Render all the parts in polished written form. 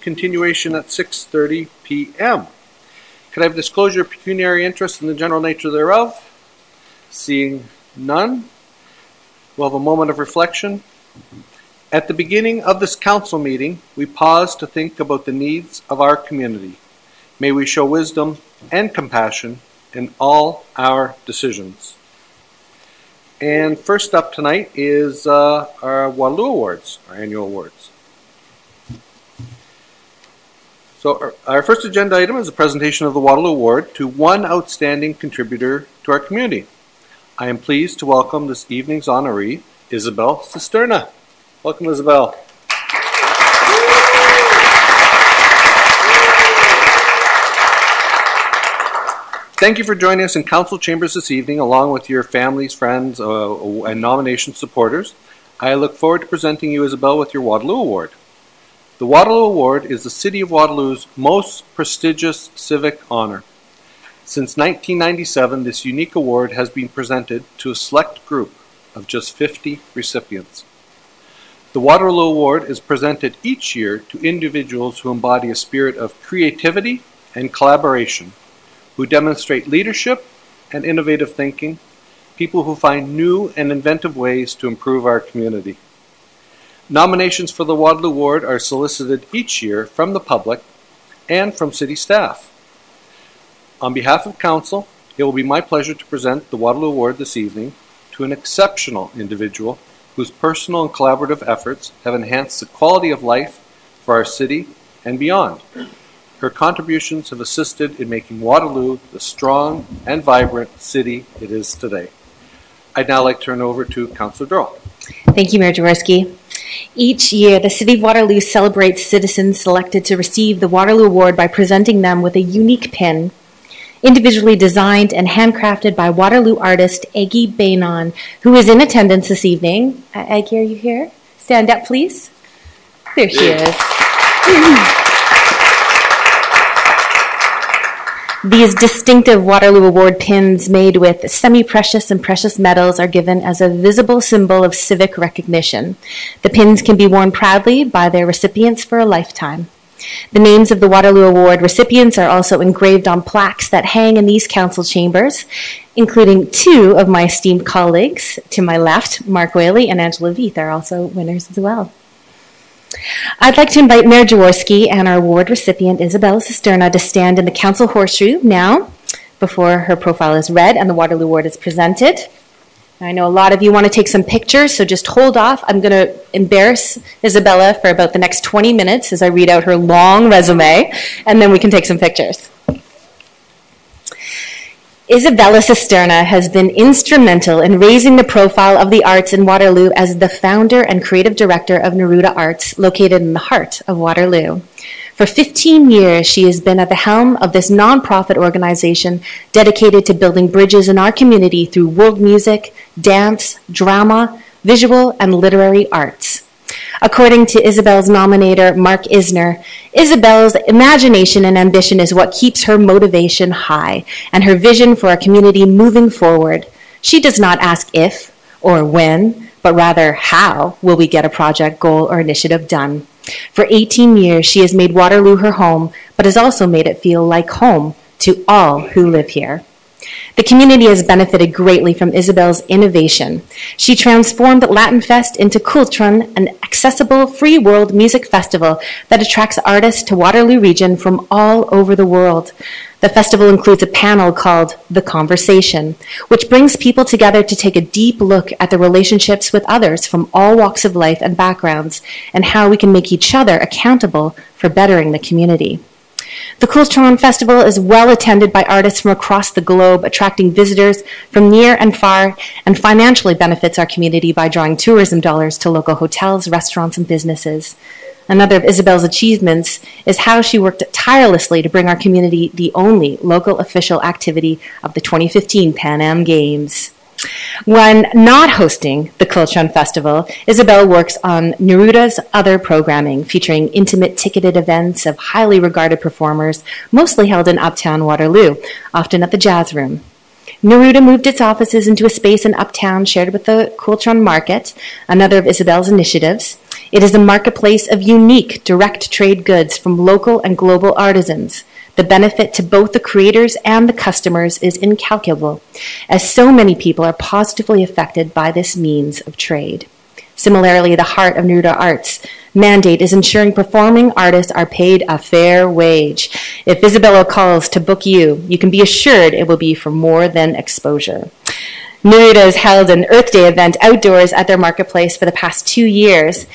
continuation at 6:30 p.m. Could I have disclosure of pecuniary interest in the general nature thereof? Seeing none, we'll have a moment of reflection. At the beginning of this council meeting, we pause to think about the needs of our community. May we show wisdom and compassion in all our decisions. And first up tonight is our Waterloo Awards, our annual awards. So our first agenda item is a presentation of the Waterloo Award to one outstanding contributor to our community. I am pleased to welcome this evening's honoree, Isabel Cisterna. Welcome, Isabel. Thank you for joining us in council chambers this evening, along with your families, friends, and nomination supporters. I look forward to presenting you, Isabel, with your Waterloo Award. The Waterloo Award is the City of Waterloo's most prestigious civic honor. Since 1997, this unique award has been presented to a select group of just 50 recipients. The Waterloo Award is presented each year to individuals who embody a spirit of creativity and collaboration, who demonstrate leadership and innovative thinking, people who find new and inventive ways to improve our community. Nominations for the Waterloo Award are solicited each year from the public and from city staff. On behalf of council, it will be my pleasure to present the Waterloo Award this evening to an exceptional individual whose personal and collaborative efforts have enhanced the quality of life for our city and beyond. Her contributions have assisted in making Waterloo the strong and vibrant city it is today. I'd now like to turn over to Councillor Durrell. Thank you, Mayor Jaworski. Each year, the City of Waterloo celebrates citizens selected to receive the Waterloo Award by presenting them with a unique pin, individually designed and handcrafted by Waterloo artist Aggie Bainon, who is in attendance this evening. Aggie, are you here? Stand up, please. There she is. These distinctive Waterloo Award pins made with semi-precious and precious metals are given as a visible symbol of civic recognition. The pins can be worn proudly by their recipients for a lifetime. The names of the Waterloo Award recipients are also engraved on plaques that hang in these council chambers, including two of my esteemed colleagues to my left, Mark Whaley and Angela Veith, are also winners as well. I'd like to invite Mayor Jaworski and our award recipient, Isabel Cisterna, to stand in the council horseshoe now before her profile is read and the Waterloo Award is presented. I know a lot of you want to take some pictures, so just hold off. I'm going to embarrass Isabella for about the next 20 minutes as I read out her long resume, and then we can take some pictures. Isabella Cisterna has been instrumental in raising the profile of the arts in Waterloo as the founder and creative director of Neruda Arts, located in the heart of Waterloo. For 15 years, she has been at the helm of this nonprofit organization dedicated to building bridges in our community through world music, dance, drama, visual, and literary arts. According to Isabel's nominator, Mark Isner, Isabel's imagination and ambition is what keeps her motivation high and her vision for our community moving forward. She does not ask if or when, but rather how will we get a project, goal, or initiative done. For 18 years, she has made Waterloo her home, but has also made it feel like home to all who live here. The community has benefited greatly from Isabel's innovation. She transformed Latin Fest into Kultron, an accessible free world music festival that attracts artists to Waterloo region from all over the world. The festival includes a panel called The Conversation, which brings people together to take a deep look at the relationships with others from all walks of life and backgrounds, and how we can make each other accountable for bettering the community. The Kultron Festival is well attended by artists from across the globe, attracting visitors from near and far, and financially benefits our community by drawing tourism dollars to local hotels, restaurants, and businesses. Another of Isabel's achievements is how she worked tirelessly to bring our community the only local official activity of the 2015 Pan Am Games. When not hosting the Kultron Festival, Isabel works on Neruda's other programming, featuring intimate ticketed events of highly regarded performers, mostly held in Uptown Waterloo, often at the Jazz Room. Neruda moved its offices into a space in Uptown shared with the Kultron Market, another of Isabel's initiatives. It is a marketplace of unique direct trade goods from local and global artisans. The benefit to both the creators and the customers is incalculable, as so many people are positively affected by this means of trade. Similarly, the heart of Neruda Arts mandate is ensuring performing artists are paid a fair wage. If Isabella calls to book you, you can be assured it will be for more than exposure. Neruda has held an Earth Day event outdoors at their marketplace for the past 2 years,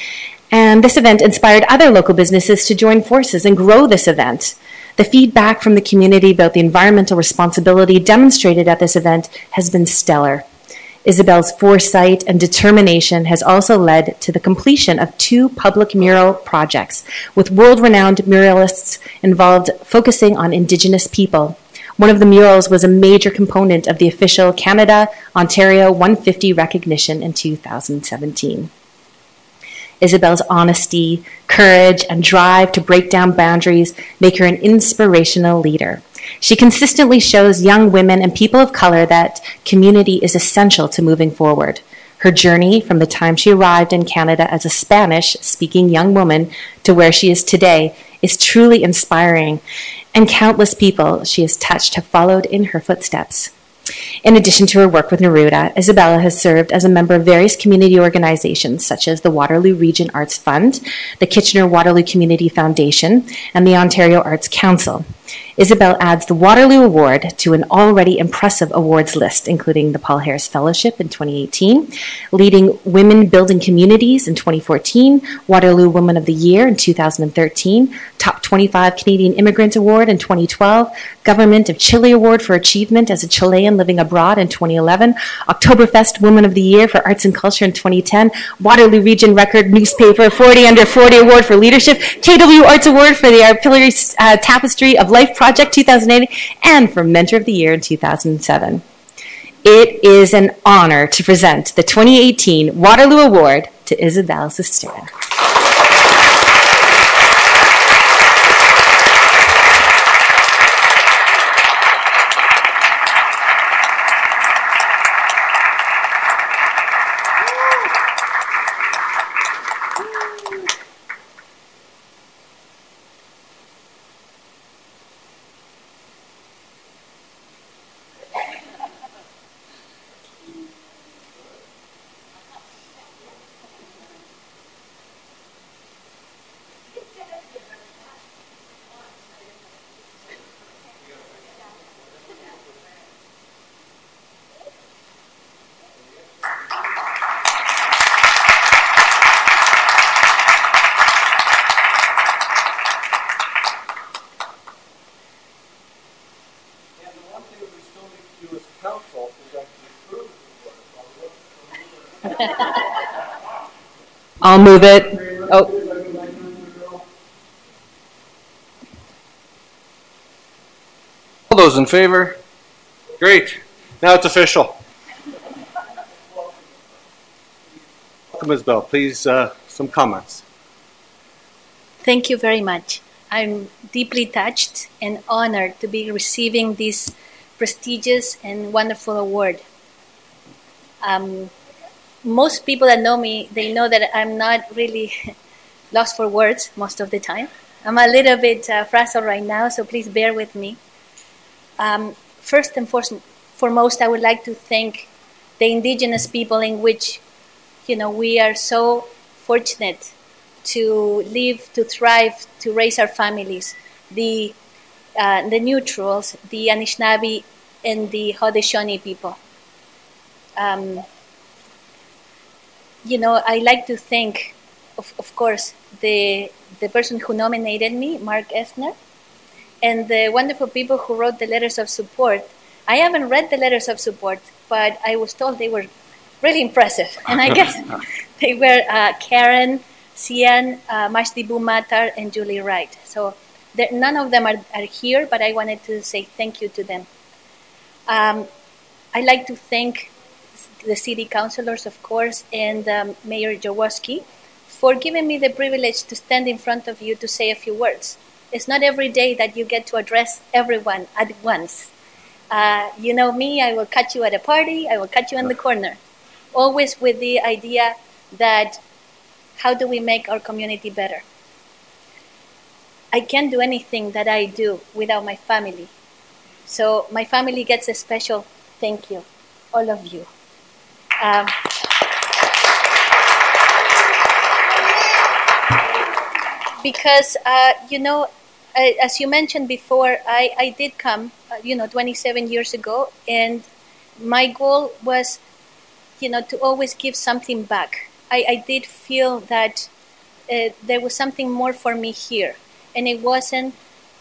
and this event inspired other local businesses to join forces and grow this event. The feedback from the community about the environmental responsibility demonstrated at this event has been stellar. Isabel's foresight and determination has also led to the completion of 2 public mural projects with world-renowned muralists involved focusing on Indigenous people. One of the murals was a major component of the official Canada-Ontario 150 recognition in 2017. Isabel's honesty, courage, and drive to break down boundaries make her an inspirational leader. She consistently shows young women and people of color that community is essential to moving forward. Her journey from the time she arrived in Canada as a Spanish-speaking young woman to where she is today is truly inspiring, and countless people she has touched have followed in her footsteps. In addition to her work with Neruda, Isabella has served as a member of various community organizations such as the Waterloo Region Arts Fund, the Kitchener-Waterloo Community Foundation, and the Ontario Arts Council. Isabel adds the Waterloo Award to an already impressive awards list, including the Paul Harris Fellowship in 2018, Leading Women Building Communities in 2014, Waterloo Woman of the Year in 2013, Top 25 Canadian Immigrant Award in 2012, Government of Chile Award for Achievement as a Chilean Living Abroad in 2011, Oktoberfest Woman of the Year for Arts and Culture in 2010, Waterloo Region Record Newspaper 40 Under 40 Award for Leadership, KW Arts Award for the Artillery Tapestry of Life Project 2008, and for Mentor of the Year in 2007. It is an honor to present the 2018 Waterloo Award to Isabel Cisterna. I'll move it. Oh. All those in favor? Great. Now it's official. Welcome, Isabel. Please, some comments. Thank you very much. I'm deeply touched and honored to be receiving this prestigious and wonderful award. Most people that know me, they know that I'm not really lost for words most of the time. I'm a little bit frazzled right now, so please bear with me. First and foremost, I would like to thank the Indigenous people in which, we are so fortunate to live, to thrive, to raise our families. The Neutrals, the Anishinaabe, and the Haudenosaunee people. I like to thank, of course, the person who nominated me, Mark Esner, and the wonderful people who wrote the letters of support. I haven't read the letters of support, but I was told they were really impressive. And I guess they were Karen, Sian, Mashdibu Matar, and Julie Wright. So none of them are here, but I wanted to say thank you to them. I'd like to thank the city councilors, of course, and Mayor Jaworski for giving me the privilege to stand in front of you to say a few words. It's not every day that you get to address everyone at once. You know me, I will catch you at a party, I will catch you in the corner. Always with the idea that how do we make our community better? I can't do anything that I do without my family. So my family gets a special thank you, all of you. Because, as you mentioned before, I did come, 27 years ago, and my goal was, to always give something back. I did feel that there was something more for me here, and it wasn't,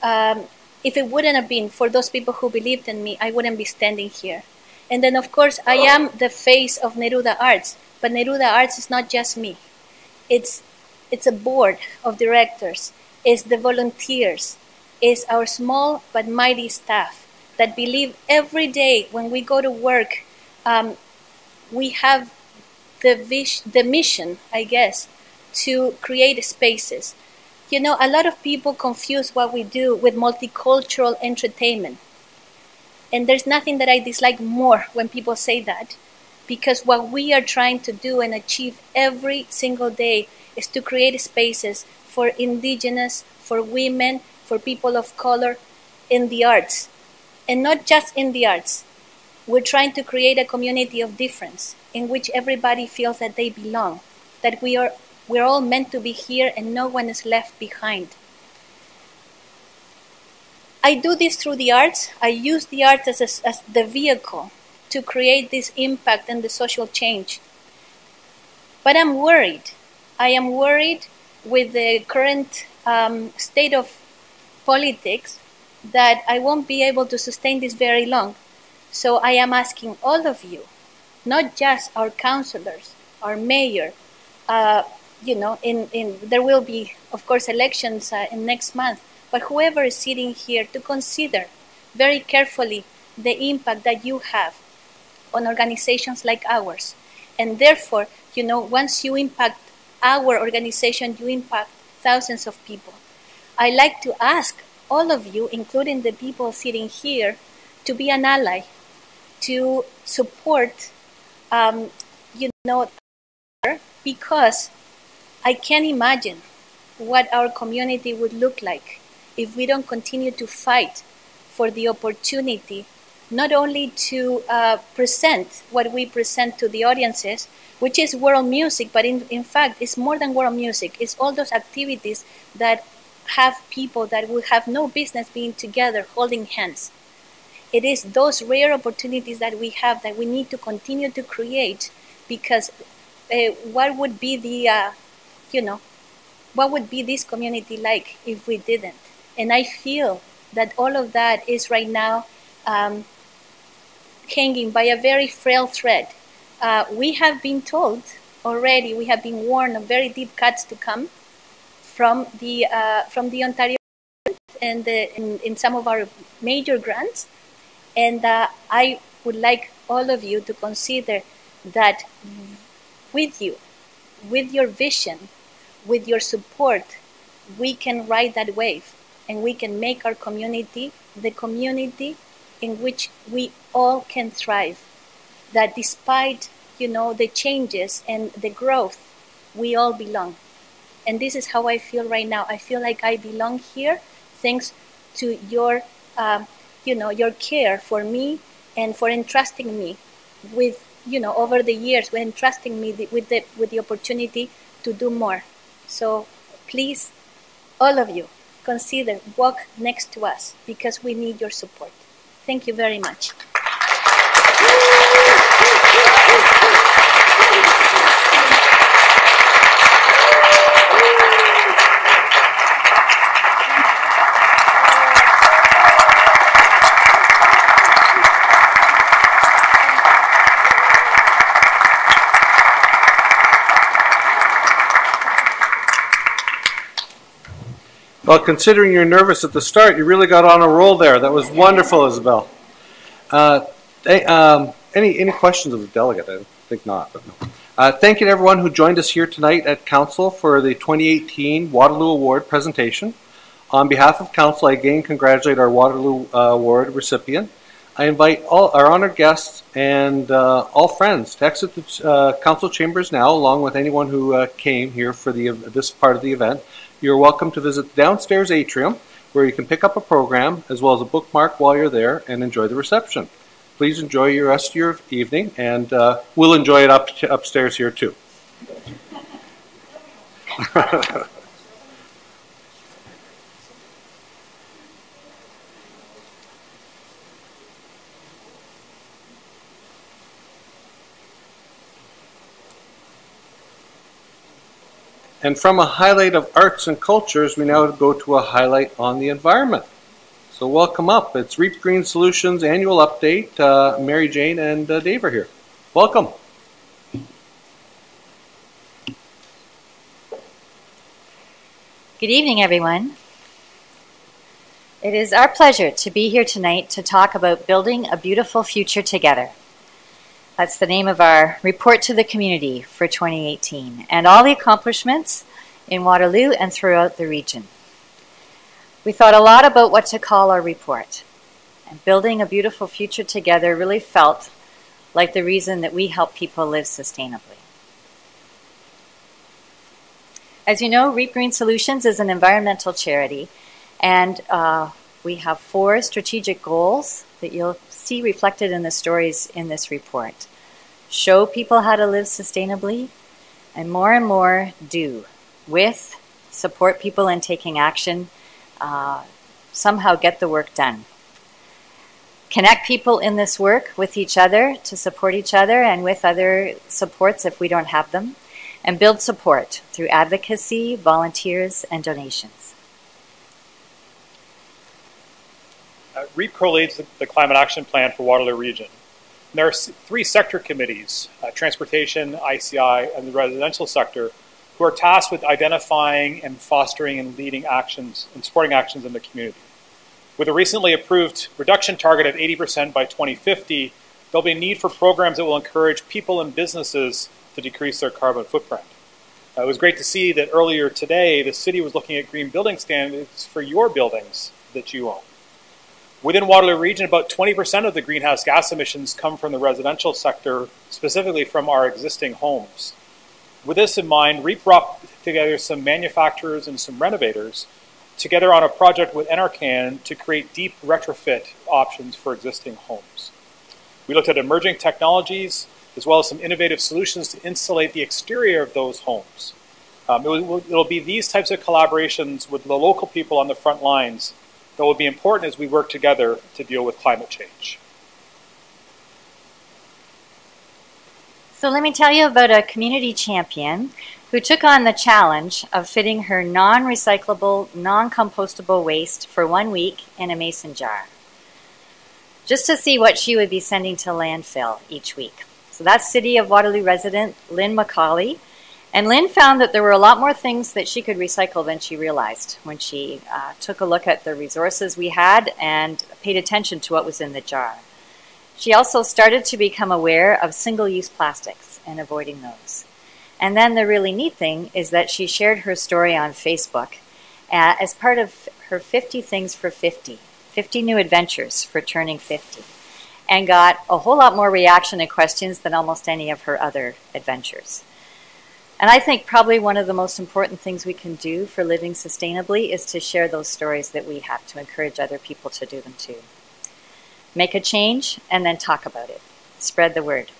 if it wouldn't have been for those people who believed in me, I wouldn't be standing here. And then, of course, I am the face of Neruda Arts, but Neruda Arts is not just me. It's a board of directors, it's the volunteers, it's our small but mighty staff that believe every day when we go to work, we have the mission, I guess, to create spaces. A lot of people confuse what we do with multicultural entertainment. And there's nothing that I dislike more when people say that, because what we are trying to do and achieve every single day is to create spaces for indigenous, for women, for people of color in the arts. And not just in the arts. We're trying to create a community of difference in which everybody feels that they belong, that we're all meant to be here and no one is left behind. I do this through the arts. I use the arts as the vehicle to create this impact and the social change. But I'm worried. I am worried with the current state of politics that I won't be able to sustain this very long. So I am asking all of you, not just our councillors, our mayor, there will be, of course, elections in next month, but whoever is sitting here to consider very carefully the impact that you have on organizations like ours. And therefore, once you impact our organization, you impact thousands of people. I like to ask all of you, including the people sitting here, to be an ally, to support, because I can't imagine what our community would look like if we don't continue to fight for the opportunity not only to present what we present to the audiences, which is world music, but in fact, it's more than world music. It's all those activities that have people that will have no business being together, holding hands. It is those rare opportunities that we have that we need to continue to create, because what would be what would be this community like if we didn't? And I feel that all of that is right now hanging by a very frail thread. We have been told already, we have been warned of very deep cuts to come from the Ontario and in some of our major grants. And I would like all of you to consider that with you, with your vision, with your support, we can ride that wave and we can make our community the community in which we all can thrive. That despite, the changes and the growth, we all belong. And this is how I feel right now. I feel like I belong here thanks to your your care for me and for entrusting me with, over the years, when entrusting me with the opportunity to do more. So please, all of you, consider walk next to us because we need your support. Thank you very much. Well, considering you're nervous at the start, you really got on a roll there. That was wonderful, Isabel. Any questions of the delegate? I think not, but no. Thank you to everyone who joined us here tonight at Council for the 2018 Waterloo Award presentation. On behalf of Council, I again congratulate our Waterloo Award recipient, I invite all our honored guests and all friends to exit the council chambers now, along with anyone who came here for this part of the event. You're welcome to visit the downstairs atrium, where you can pick up a program as well as a bookmark while you're there and enjoy the reception. Please enjoy your rest of your evening, and we'll enjoy it upstairs here too. And from a highlight of arts and cultures, we now go to a highlight on the environment. So welcome up. It's Reap Green Solutions annual update. Mary Jane and Dave are here. Welcome. Good evening, everyone. It is our pleasure to be here tonight to talk about building a beautiful future together. That's the name of our report to the community for 2018, and all the accomplishments in Waterloo and throughout the region. We thought a lot about what to call our report, and building a beautiful future together really felt like the reason that we help people live sustainably. As you know, Reap Green Solutions is an environmental charity, and we have 4 strategic goals that you'll see reflected in the stories in this report. Show people how to live sustainably, and more do. With, support people in taking action, somehow get the work done. Connect people in this work with each other to support each other and with other supports if we don't have them. And build support through advocacy, volunteers, and donations. REAP co-leads the Climate Action Plan for Waterloo Region. And there are 3 sector committees, transportation, ICI, and the residential sector, who are tasked with identifying and fostering and leading actions and supporting actions in the community. With a recently approved reduction target of 80% by 2050, there'll be a need for programs that will encourage people and businesses to decrease their carbon footprint. It was great to see that earlier today, the city was looking at green building standards for your buildings that you own. Within Waterloo Region, about 20% of the greenhouse gas emissions come from the residential sector, specifically from our existing homes. With this in mind, REAP brought together some manufacturers and some renovators together on a project with NRCan to create deep retrofit options for existing homes. We looked at emerging technologies as well as some innovative solutions to insulate the exterior of those homes. It'll be these types of collaborations with the local people on the front lines that will be important as we work together to deal with climate change. So let me tell you about a community champion who took on the challenge of fitting her non-recyclable, non-compostable waste for 1 week in a mason jar, just to see what she would be sending to landfill each week. So that's City of Waterloo resident Lynn McCauley. And Lynn found that there were a lot more things that she could recycle than she realized when she took a look at the resources we had and paid attention to what was in the jar. She also started to become aware of single-use plastics and avoiding those. And then the really neat thing is that she shared her story on Facebook as part of her 50 Things for 50, 50 new adventures for turning 50, and got a whole lot more reaction and questions than almost any of her other adventures. And I think probably one of the most important things we can do for living sustainably is to share those stories that we have to encourage other people to do them too. Make a change and then talk about it. Spread the word.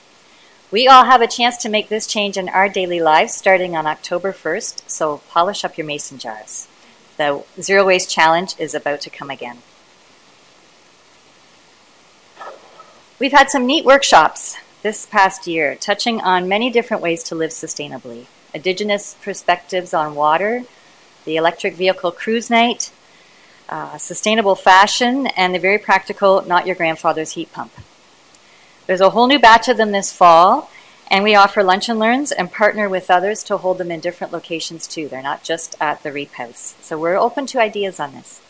We all have a chance to make this change in our daily lives starting on October 1st, so polish up your mason jars. The Zero Waste Challenge is about to come again. We've had some neat workshops this past year, touching on many different ways to live sustainably. Indigenous perspectives on water, the electric vehicle cruise night, sustainable fashion, and the very practical not your grandfather's heat pump. There's a whole new batch of them this fall, and we offer lunch and learns and partner with others to hold them in different locations too. They're not just at the REAP House. So we're open to ideas on this.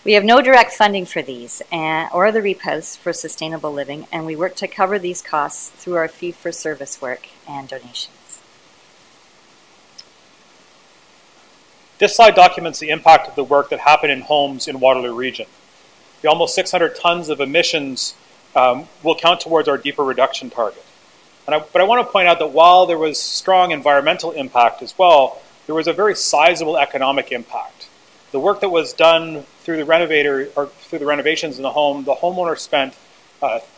We have no direct funding for these or the REAP House for sustainable living, and we work to cover these costs through our fee-for-service work and donations. This slide documents the impact of the work that happened in homes in Waterloo Region. The almost 600 tons of emissions will count towards our deeper reduction target. But I want to point out that while there was strong environmental impact as well, there was a very sizable economic impact. The work that was done through the renovations in the homeowner spent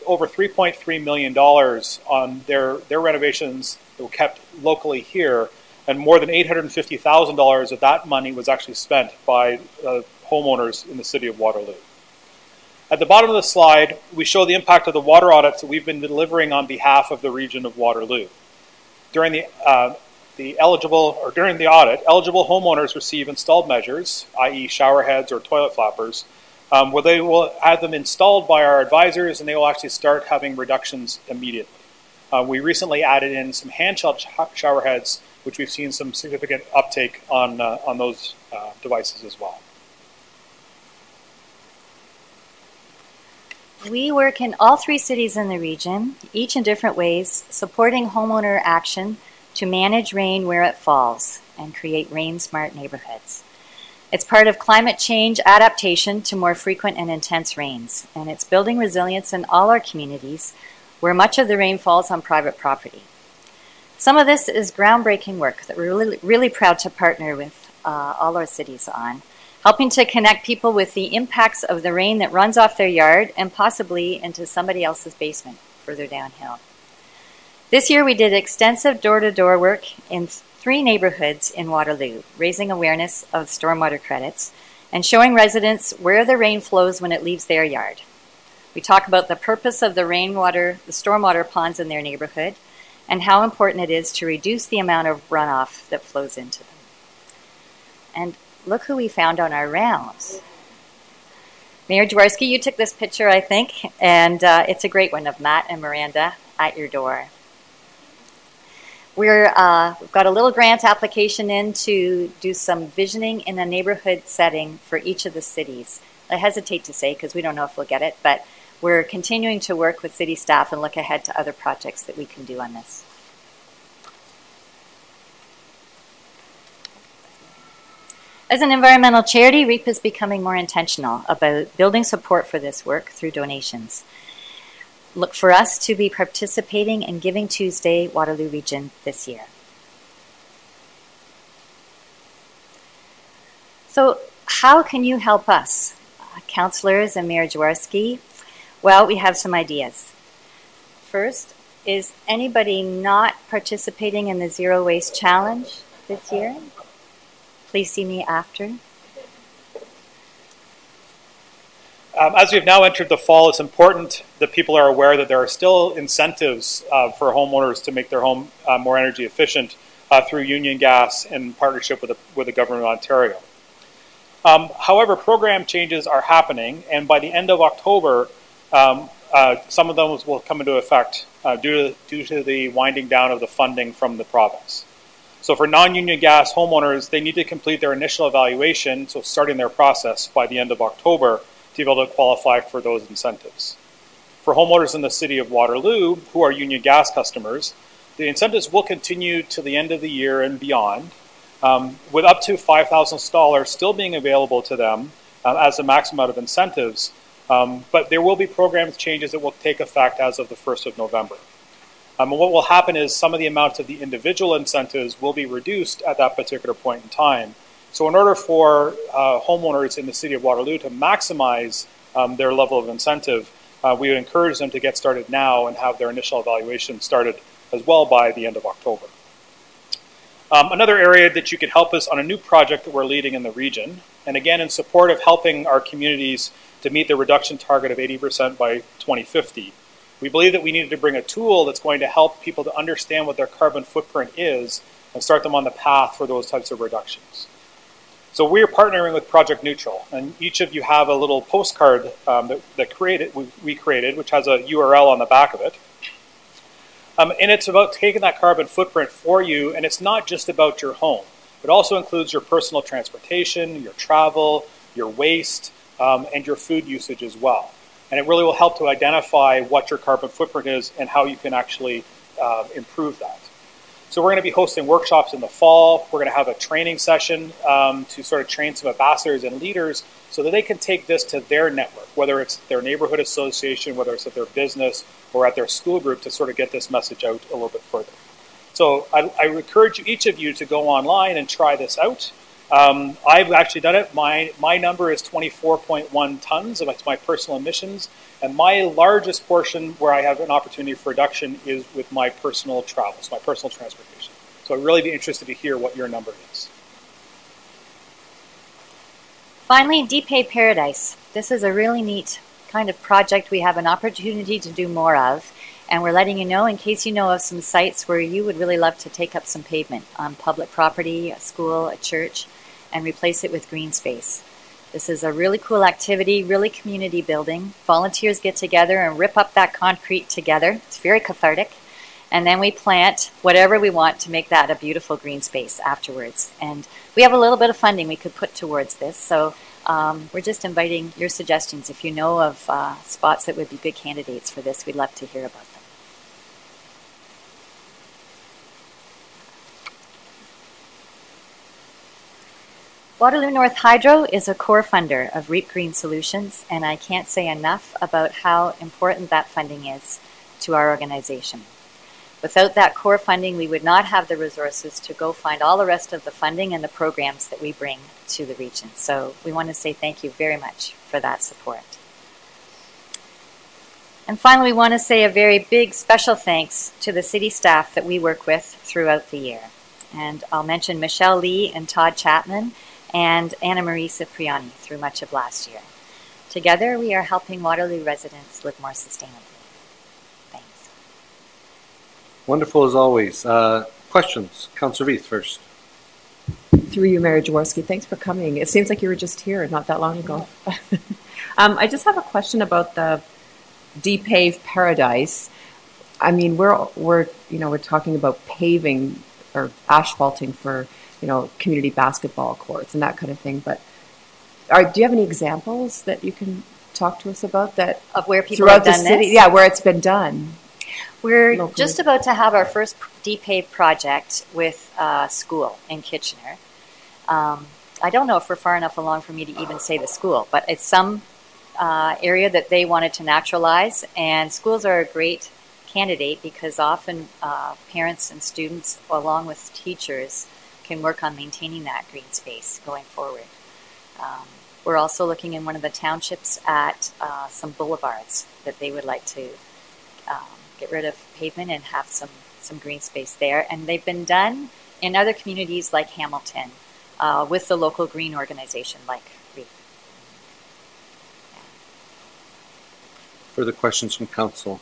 over $3.3 million on their renovations that were kept locally here, and more than $850,000 of that money was actually spent by homeowners in the city of Waterloo. At the bottom of the slide, we show the impact of the water audits that we've been delivering on behalf of the region of Waterloo. During the audit, eligible homeowners receive installed measures, i.e. shower heads or toilet flappers, where they will have them installed by our advisors, and they will actually start having reductions immediately. We recently added in some handheld shower heads, which we've seen some significant uptake on those devices as well. We work in all 3 cities in the region, each in different ways, supporting homeowner action to manage rain where it falls and create rain-smart neighborhoods. It's part of climate change adaptation to more frequent and intense rains, and it's building resilience in all our communities where much of the rain falls on private property. Some of this is groundbreaking work that we're really proud to partner with all our cities on, helping to connect people with the impacts of the rain that runs off their yard and possibly into somebody else's basement further downhill. This year we did extensive door-to-door work in 3 neighborhoods in Waterloo, raising awareness of stormwater credits and showing residents where the rain flows when it leaves their yard. We talk about the purpose of the stormwater ponds in their neighborhood and how important it is to reduce the amount of runoff that flows into them. And look who we found on our rounds. Mayor Jaworski, you took this picture, I think, and it's a great one of Matt and Miranda at your door. We've got a little grant application in to do some visioning in a neighborhood setting for each of the cities. I hesitate to say because we don't know if we'll get it, but we're continuing to work with city staff and look ahead to other projects that we can do on this. As an environmental charity, REAP is becoming more intentional about building support for this work through donations. Look for us to be participating in Giving Tuesday Waterloo Region this year. So how can you help us, councillors and Mayor Jaworski? Well, we have some ideas. First, is anybody not participating in the Zero Waste Challenge this year? Please see me after. As we've now entered the fall, it's important that people are aware that there are still incentives for homeowners to make their home more energy efficient through Union Gas in partnership with the Government of Ontario. However, program changes are happening, and by the end of October, some of those will come into effect due to the winding down of the funding from the province. So for non-Union Gas homeowners, they need to complete their initial evaluation, so starting their process by the end of October to be able to qualify for those incentives. For homeowners in the city of Waterloo who are Union Gas customers, the incentives will continue to the end of the year and beyond, with up to $5,000 still being available to them as a maximum amount of incentives, but there will be program changes that will take effect as of the 1st of November. And what will happen is some of the amounts of the individual incentives will be reduced at that particular point in time. So in order for homeowners in the city of Waterloo to maximize their level of incentive, we would encourage them to get started now and have their initial evaluation started as well by the end of October. Another area that you could help us on a new project that we're leading in the region, and again in support of helping our communities to meet the reduction target of 80% by 2050. We believe that we needed to bring a tool that's going to help people to understand what their carbon footprint is and start them on the path for those types of reductions. So we're partnering with Project Neutral, and each of you have a little postcard we created, which has a URL on the back of it. And it's about taking that carbon footprint for you, and it's not just about your home. It also includes your personal transportation, your travel, your waste, and your food usage as well. And it really will help to identify what your carbon footprint is and how you can actually improve that. So we're going to be hosting workshops in the fall. We're going to have a training session to sort of train some ambassadors and leaders so that they can take this to their network, whether it's their neighborhood association, whether it's at their business or at their school group, to sort of get this message out a little bit further. So I encourage each of you to go online and try this out. I've actually done it. My number is 24.1 tons. That's my personal emissions. And my largest portion where I have an opportunity for reduction is with my personal travels, my personal transportation. So I'd really be interested to hear what your number is. Finally, Deep Pay Paradise. This is a really neat kind of project we have an opportunity to do more of. And we're letting you know in case you know of some sites where you would really love to take up some pavement on public property, a school, a church, and replace it with green space. This is a really cool activity, really community building. Volunteers get together and rip up that concrete together. It's very cathartic. And then we plant whatever we want to make that a beautiful green space afterwards. And we have a little bit of funding we could put towards this. So we're just inviting your suggestions. If you know of spots that would be good candidates for this, we'd love to hear about them. Waterloo North Hydro is a core funder of REAP Green Solutions, and I can't say enough about how important that funding is to our organization. Without that core funding, we would not have the resources to go find all the rest of the funding and the programs that we bring to the region. So we want to say thank you very much for that support. And finally, we want to say a very big special thanks to the city staff that we work with throughout the year. And I'll mention Michelle Lee and Todd Chapman and Anna Marie Cipriani through much of last year. Together, we are helping Waterloo residents live more sustainably. Thanks. Wonderful as always. Questions? Councillor Veith first. Through you, Mayor Jaworski, thanks for coming. It seems like you were just here not that long ago. I just have a question about the Deep-Pave Paradise. I mean, we're talking about paving or asphalting for community basketball courts and that kind of thing. But do you have any examples that you can talk to us about that of where people have done this? Yeah, where it's been done. We're locally. Just about to have our first Deep Pave project with a school in Kitchener. I don't know if we're far enough along for me to even say the school, but it's some area that they wanted to naturalize, and schools are a great candidate because often parents and students, along with teachers, can work on maintaining that green space going forward. We're also looking in one of the townships at some boulevards that they would like to get rid of pavement and have some green space there. And they've been done in other communities like Hamilton with the local green organization like REAP. Yeah. Further questions from council?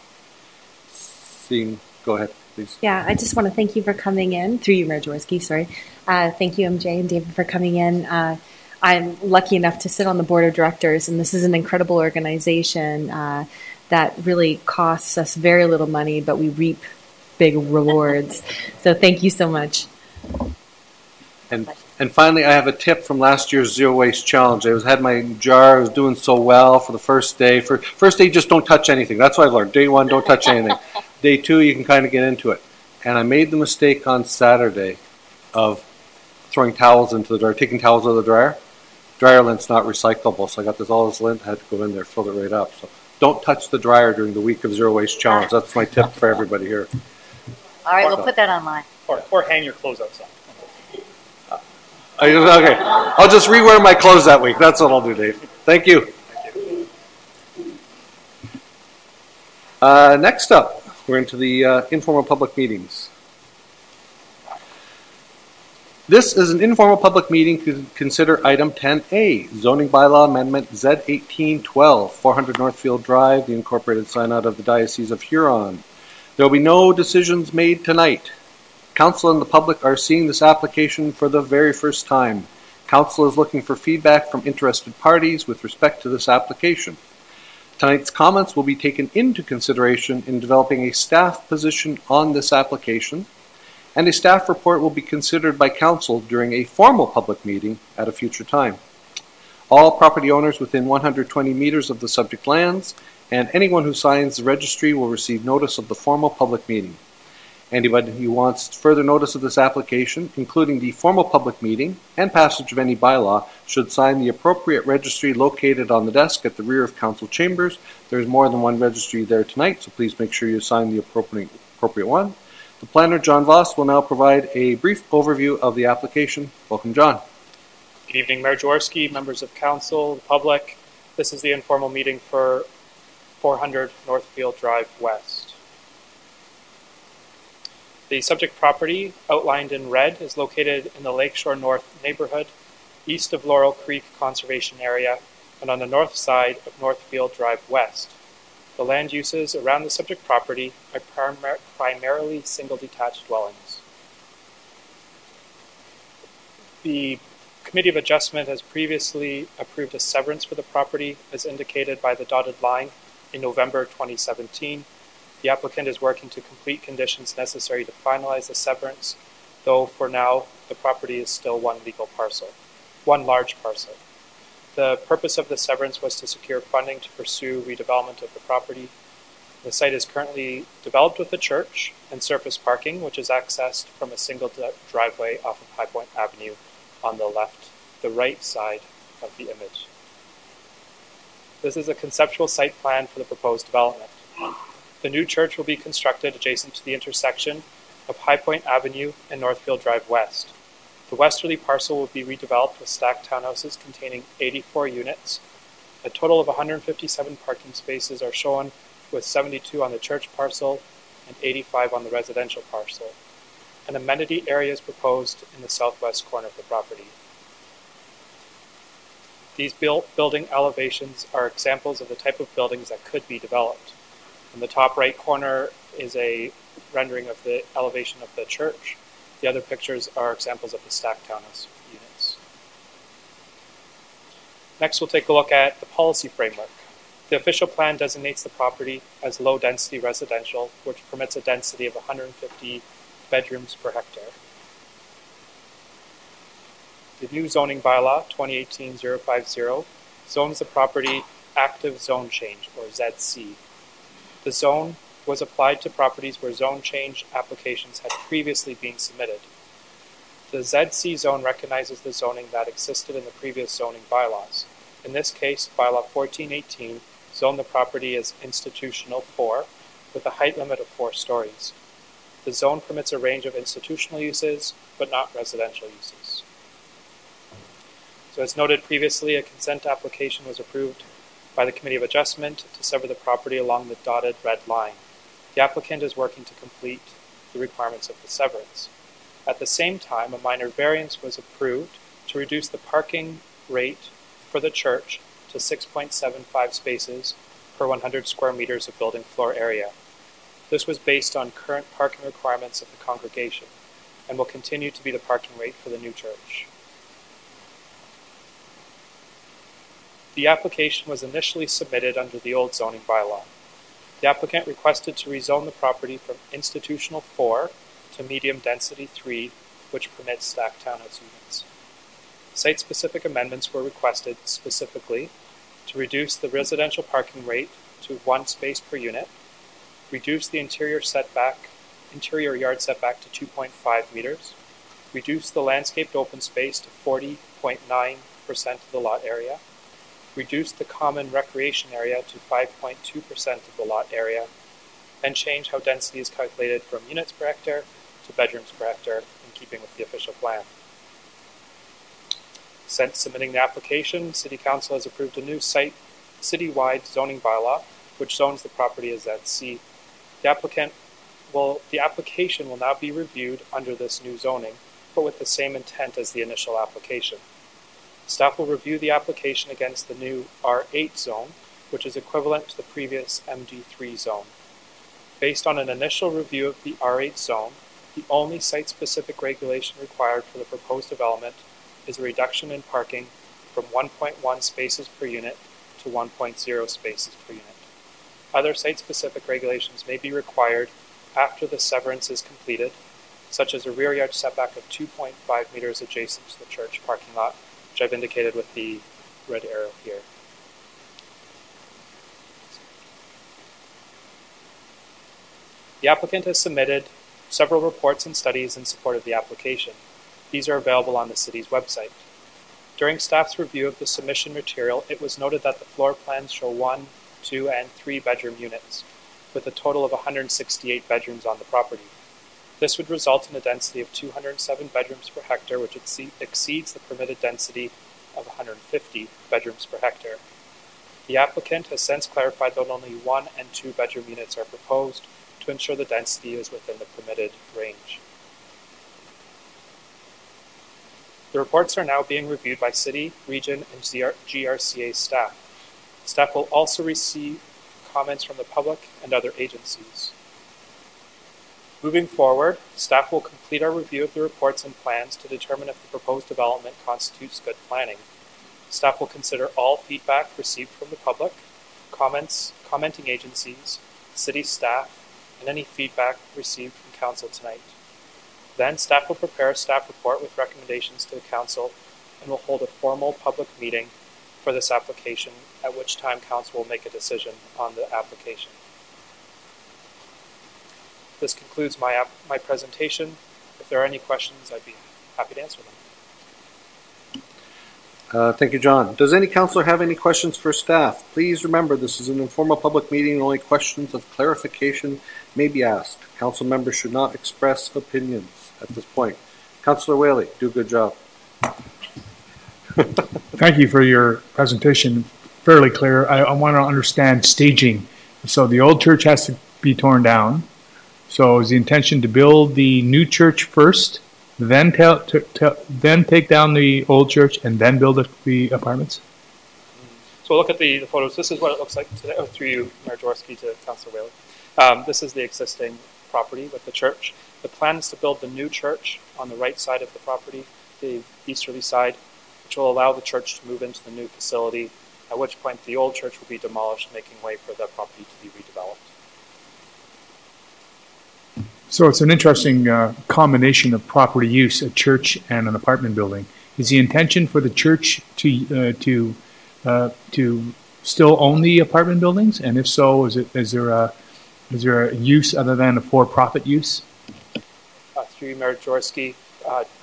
Go ahead, please. Yeah, I just want to thank you for coming in, through you, Mayor Jaworski, sorry. Thank you, MJ and David, for coming in. I'm lucky enough to sit on the board of directors, and this is an incredible organization that really costs us very little money, but we reap big rewards. So thank you so much. And finally, I have a tip from last year's Zero Waste Challenge. Had my jar, I was doing so well for the first day. First day, just don't touch anything. That's what I've learned. Day one, don't touch anything. Day two, you can kind of get into it. And I made the mistake on Saturday of throwing towels into the dryer, taking towels out of the dryer. Dryer lint's not recyclable, so I got all this lint, I had to go in there, fill it right up. So don't touch the dryer during the week of Zero Waste Challenge. That's my tip for everybody here. All right, we'll put that online. Or hang your clothes outside. Okay, I'll just rewear my clothes that week. That's what I'll do, Dave. Thank you. Next up, we're into the informal public meetings. This is an informal public meeting to consider item 10A, zoning bylaw amendment Z1812, 400 Northfield Drive, the incorporated sign out of the Diocese of Huron. There will be no decisions made tonight. Council and the public are seeing this application for the very first time. Council is looking for feedback from interested parties with respect to this application. Tonight's comments will be taken into consideration in developing a staff position on this application, and a staff report will be considered by Council during a formal public meeting at a future time. All property owners within 120 meters of the subject lands and anyone who signs the registry will receive notice of the formal public meeting. Anybody who wants further notice of this application, including the formal public meeting and passage of any bylaw, should sign the appropriate registry located on the desk at the rear of council chambers. There's more than one registry there tonight, so please make sure you sign the appropriate one. The planner, John Voss, will now provide a brief overview of the application. Welcome, John. Good evening, Mayor Jaworski, members of council, the public. This is the informal meeting for 400 Northfield Drive West. The subject property, outlined in red, is located in the Lakeshore North neighborhood, east of Laurel Creek Conservation Area, and on the north side of Northfield Drive West. The land uses around the subject property are primarily single detached dwellings. The Committee of Adjustment has previously approved a severance for the property as indicated by the dotted line in November 2017. The applicant is working to complete conditions necessary to finalize the severance, though for now the property is still one large parcel. The purpose of the severance was to secure funding to pursue redevelopment of the property. The site is currently developed with a church and surface parking, which is accessed from a single driveway off of High Point Avenue on the right side of the image. This is a conceptual site plan for the proposed development. The new church will be constructed adjacent to the intersection of High Point Avenue and Northfield Drive West. The westerly parcel will be redeveloped with stacked townhouses containing 84 units. A total of 157 parking spaces are shown, with 72 on the church parcel and 85 on the residential parcel. An amenity area is proposed in the southwest corner of the property. These building elevations are examples of the type of buildings that could be developed. In the top right corner is a rendering of the elevation of the church. The other pictures are examples of the stacked townhouse units. Next, we'll take a look at the policy framework. The official plan designates the property as low-density residential, which permits a density of 150 bedrooms per hectare. The new zoning bylaw, 2018-050, zones the property active zone change, or ZC. The zone was applied to properties where zone change applications had previously been submitted. The ZC zone recognizes the zoning that existed in the previous zoning bylaws. In this case, bylaw 1418 zoned the property as institutional 4 with a height limit of 4 stories. The zone permits a range of institutional uses, but not residential uses. So as noted previously, a consent application was approved by the Committee of Adjustment to sever the property along the dotted red line. The applicant is working to complete the requirements of the severance. At the same time, a minor variance was approved to reduce the parking rate for the church to 6.75 spaces per 100 square meters of building floor area. This was based on current parking requirements of the congregation and will continue to be the parking rate for the new church. The application was initially submitted under the old zoning bylaw. The applicant requested to rezone the property from institutional 4 to medium density 3, which permits stacked townhouse units. Site-specific amendments were requested specifically to reduce the residential parking rate to 1 space per unit, reduce the interior yard setback to 2.5 meters, reduce the landscaped open space to 40.9% of the lot area, reduce the common recreation area to 5.2% of the lot area, and change how density is calculated from units per hectare to bedrooms per hectare in keeping with the official plan. Since submitting the application, City Council has approved a new citywide zoning bylaw, which zones the property as ZC. The application will now be reviewed under this new zoning, but with the same intent as the initial application. Staff will review the application against the new R8 zone, which is equivalent to the previous MD3 zone. Based on an initial review of the R8 zone, the only site-specific regulation required for the proposed development is a reduction in parking from 1.1 spaces per unit to 1.0 spaces per unit. Other site-specific regulations may be required after the severance is completed, such as a rear yard setback of 2.5 meters adjacent to the church parking lot, which I've indicated with the red arrow here. The applicant has submitted several reports and studies in support of the application. These are available on the city's website. During staff's review of the submission material, it was noted that the floor plans show 1, 2, and 3 bedroom units, with a total of 168 bedrooms on the property. This would result in a density of 207 bedrooms per hectare, which exceeds the permitted density of 150 bedrooms per hectare. The applicant has since clarified that only 1 and 2 bedroom units are proposed to ensure the density is within the permitted range. The reports are now being reviewed by City, Region, and GRCA staff. Staff will also receive comments from the public and other agencies. Moving forward, staff will complete our review of the reports and plans to determine if the proposed development constitutes good planning. Staff will consider all feedback received from the public, commenting agencies, city staff, and any feedback received from council tonight. Then staff will prepare a staff report with recommendations to the council and will hold a formal public meeting for this application, at which time council will make a decision on the application. This concludes my presentation. If there are any questions, I'd be happy to answer them. Thank you, John. Does any councillor have any questions for staff? Please remember this is an informal public meeting and only questions of clarification may be asked. Council members should not express opinions at this point. Councillor Whaley, do a good job. Thank you for your presentation. Fairly clear. I want to understand staging. So the old church has to be torn down. So is the intention to build the new church first, then take down the old church, and then build the apartments? So we'll look at the photos. This is what it looks like today. Oh, through you, Mayor Jaworski, to Councillor Whaley. This is the existing property with the church. The plan is to build the new church on the right side of the property, the easterly side, which will allow the church to move into the new facility, at which point the old church will be demolished, making way for the property to be redeveloped. So it's an interesting combination of property use, a church and an apartment building. Is the intention for the church to still own the apartment buildings? And if so, is there a use other than a for-profit use? Through you, Mayor Jaworski,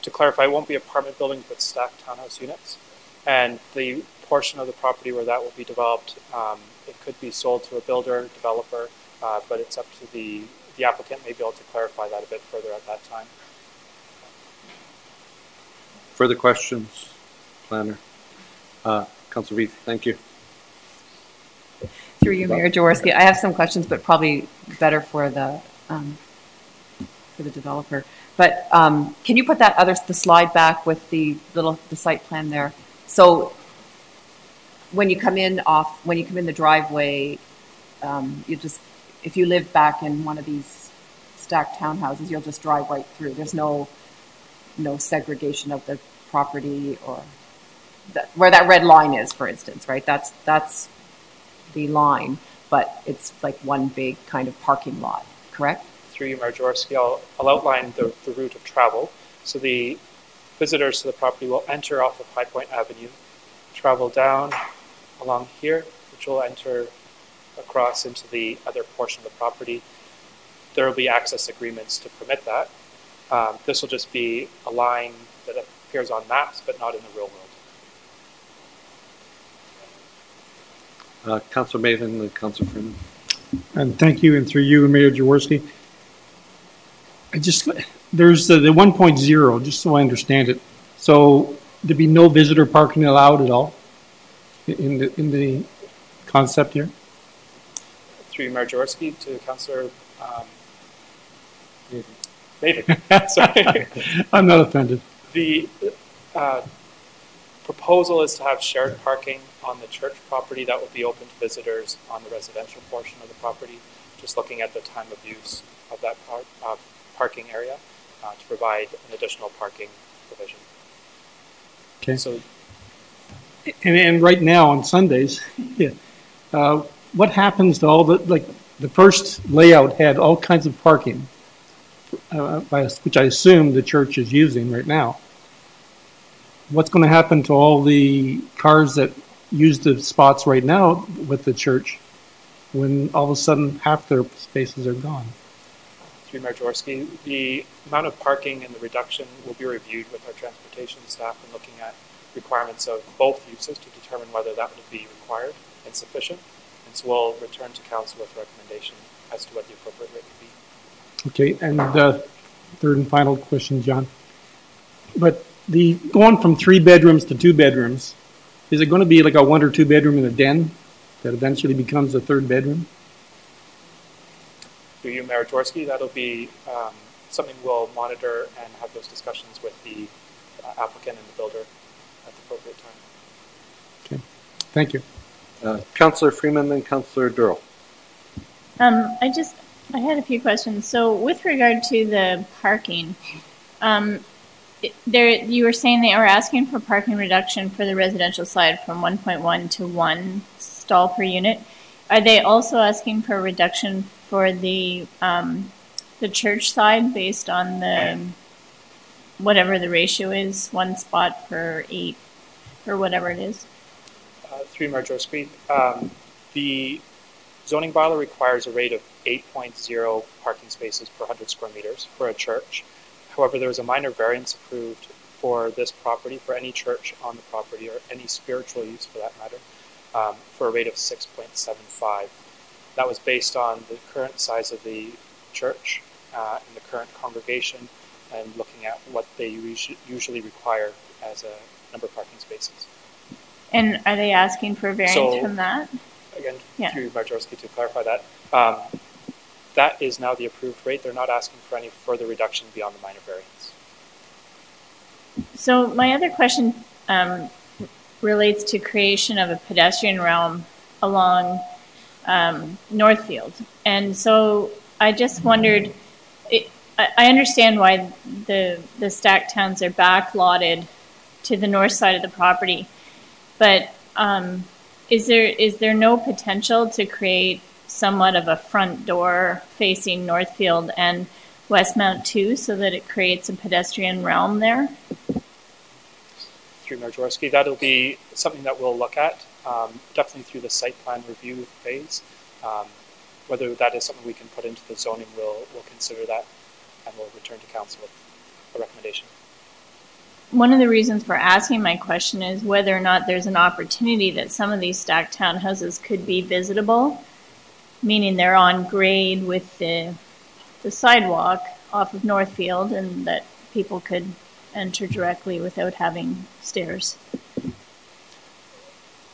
to clarify, it won't be apartment buildings but stacked townhouse units. And the portion of the property where that will be developed, it could be sold to a builder, developer, but it's up to the applicant may be able to clarify that a bit further at that time. Further questions, planner? Councillor Reith, thank you. Through you, Mayor Jaworski, I have some questions, but probably better for the developer. But can you put the slide back with the site plan there? So when you come in the driveway, if you live back in one of these stacked townhouses, you'll just drive right through. There's no segregation of the property or where that red line is, for instance, right? That's the line, but it's like one big kind of parking lot, correct? Through you, Mayor Jaworski, I'll outline the route of travel. So the visitors to the property will enter off of High Point Avenue, travel down along here, which will enter across into the other portion of the property. There will be access agreements to permit that. This will just be a line that appears on maps, but not in the real world. Councillor Maven and Councillor Freeman. And thank you, and through you, Mayor Jaworski. There's the 1.0, just so I understand it. So there'd be no visitor parking allowed at all in the concept here? Through Mayor Jaworski to Councillor Maven. Sorry. I'm not offended. The proposal is to have shared parking on the church property that will be open to visitors on the residential portion of the property, just looking at the time of use of that parking area to provide an additional parking provision. Okay. So, and right now on Sundays, what happens to all the first layout had all kinds of parking, which I assume the church is using right now. What's going to happen to all the cars that use the spots right now with the church when all of a sudden half their spaces are gone? Through Mayor Jaworski, the amount of parking and the reduction will be reviewed with our transportation staff and looking at requirements of both uses to determine whether that would be required and sufficient. And so we'll return to council with a recommendation as to what the appropriate rate would be. Okay, and third and final question, John. But the going from 3 bedrooms to 2 bedrooms, is it going to be like a 1 or 2 bedroom in a den that eventually becomes a 3rd bedroom? Through you, Mayor Jaworski, that'll be something we'll monitor and have those discussions with the applicant and the builder at the appropriate time. Okay, thank you. Councillor Freeman, then Councillor Durrell. I had a few questions. So with regard to the parking, you were saying they were asking for parking reduction for the residential side from 1.1 to 1 stall per unit. Are they also asking for a reduction for the church side based on the whatever the ratio is, 1 spot per 8 or whatever it is? Through Mayor Jaworski, the zoning bylaw requires a rate of 8.0 parking spaces per 100 square meters for a church. However, there was a minor variance approved for this property, for any church on the property or any spiritual use for that matter, for a rate of 6.75. That was based on the current size of the church and the current congregation and looking at what they usually require as a number of parking spaces. And are they asking for a variance from that? Again, through Mayor Jaworski to clarify that, that is now the approved rate. They're not asking for any further reduction beyond the minor variance. So my other question relates to creation of a pedestrian realm along Northfield. And so I just wondered, I understand why the stacked towns are backlotted to the north side of the property, but is there no potential to create somewhat of a front door facing Northfield and Westmount too, so that it creates a pedestrian realm there? Through Mayor Jaworski, that'll be something that we'll look at, definitely through the site plan review phase. Whether that is something we can put into the zoning, we'll consider that, and we'll return to council with a recommendation. One of the reasons for asking my question is whether or not there's an opportunity that some of these stacked townhouses could be visitable, meaning they're on grade with the sidewalk off of Northfield, and that people could enter directly without having stairs.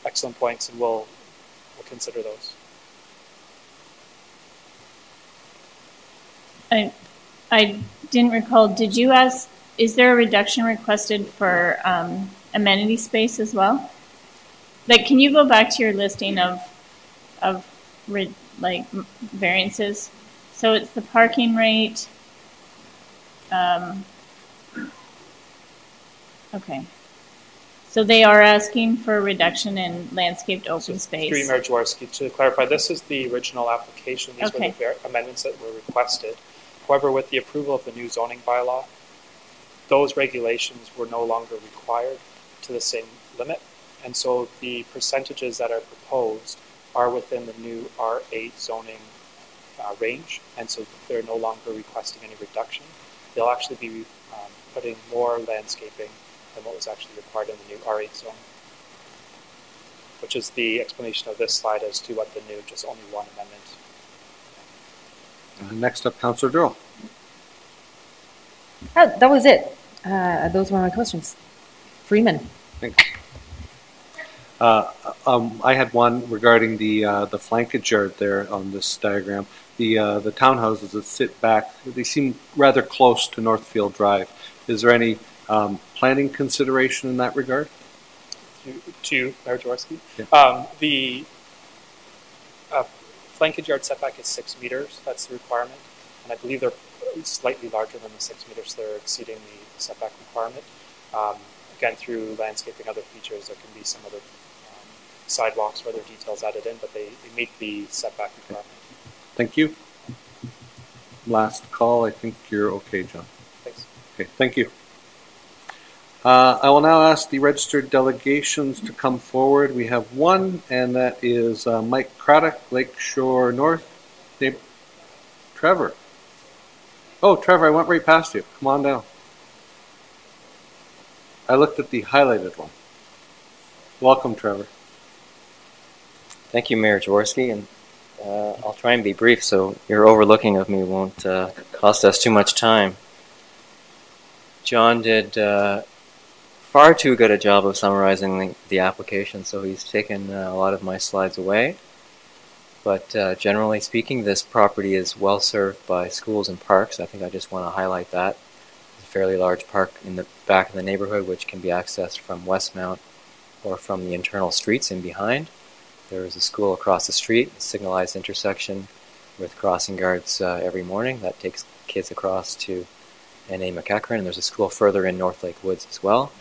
Excellent points, and we'll consider those. I didn't recall, did you ask, is there a reduction requested for amenity space as well? Like, can you go back to your listing of variances? So it's the parking rate. Okay. So they are asking for a reduction in landscaped open space. Through Mayor Jaworski, to clarify, this is the original application. These were the amendments that were requested. However, with the approval of the new zoning bylaw, those regulations were no longer required to the same limit. And so the percentages that are proposed are within the new R8 zoning range. And so they're no longer requesting any reduction. They'll actually be putting more landscaping than what was actually required in the new R8 zone, which is the explanation of this slide as to what the new, just only one amendment. Next up, Councillor Durrell. Oh, that was it. Those were my questions. Freeman. Thanks. I had one regarding the flankage yard there on this diagram. The townhouses that sit back, they seem rather close to Northfield Drive. Is there any planning consideration in that regard? To Mayor Jaworski? Yeah. The flankage yard setback is 6 meters. That's the requirement. And I believe they're slightly larger than the 6 meters. So they're exceeding the setback requirement. Again, through landscaping, other features, there can be some other sidewalks or other details added in, but they meet the setback requirement. Thank you. Last call. I think you're okay, John. Thanks. Okay, thank you. I will now ask the registered delegations to come forward. We have one, and that is Mike Craddock, Lakeshore North. Trevor. Oh, Trevor, I went right past you. Come on down. I looked at the highlighted one. Welcome, Trevor. Thank you, Mayor Jaworski, and I'll try and be brief so your overlooking of me won't cost us too much time. John did far too good a job of summarizing the application, so he's taken a lot of my slides away. But generally speaking, this property is well served by schools and parks. I think I just want to highlight that. There's a fairly large park in the back of the neighborhood which can be accessed from Westmount or from the internal streets in behind. There is a school across the street, a signalized intersection with crossing guards every morning that takes kids across to N.A. McEachran. And there's a school further in North Lake Woods as well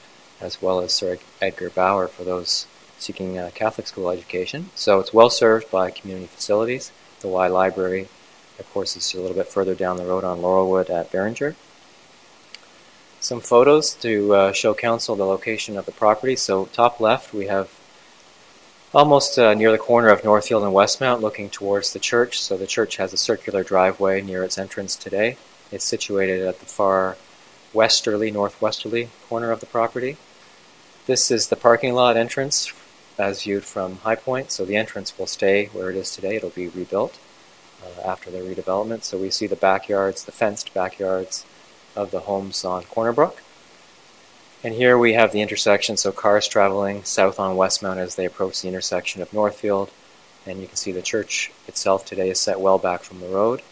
as Sir Edgar Bauer for those seeking Catholic school education. So it's well served by community facilities. The Y Library, of course, is a little bit further down the road on Laurelwood at Beringer. Some photos to show council the location of the property. So top left, we have almost near the corner of Northfield and Westmount looking towards the church. So the church has a circular driveway near its entrance today. It's situated at the far northwesterly corner of the property. This is the parking lot entrance as viewed from High Point. So the entrance will stay where it is today. It'll be rebuilt after the redevelopment. So we see the backyards, the fenced backyards of the homes on Cornerbrook. And here we have the intersection, so cars traveling south on Westmount as they approach the intersection of Northfield. And you can see the church itself today is set well back from the road.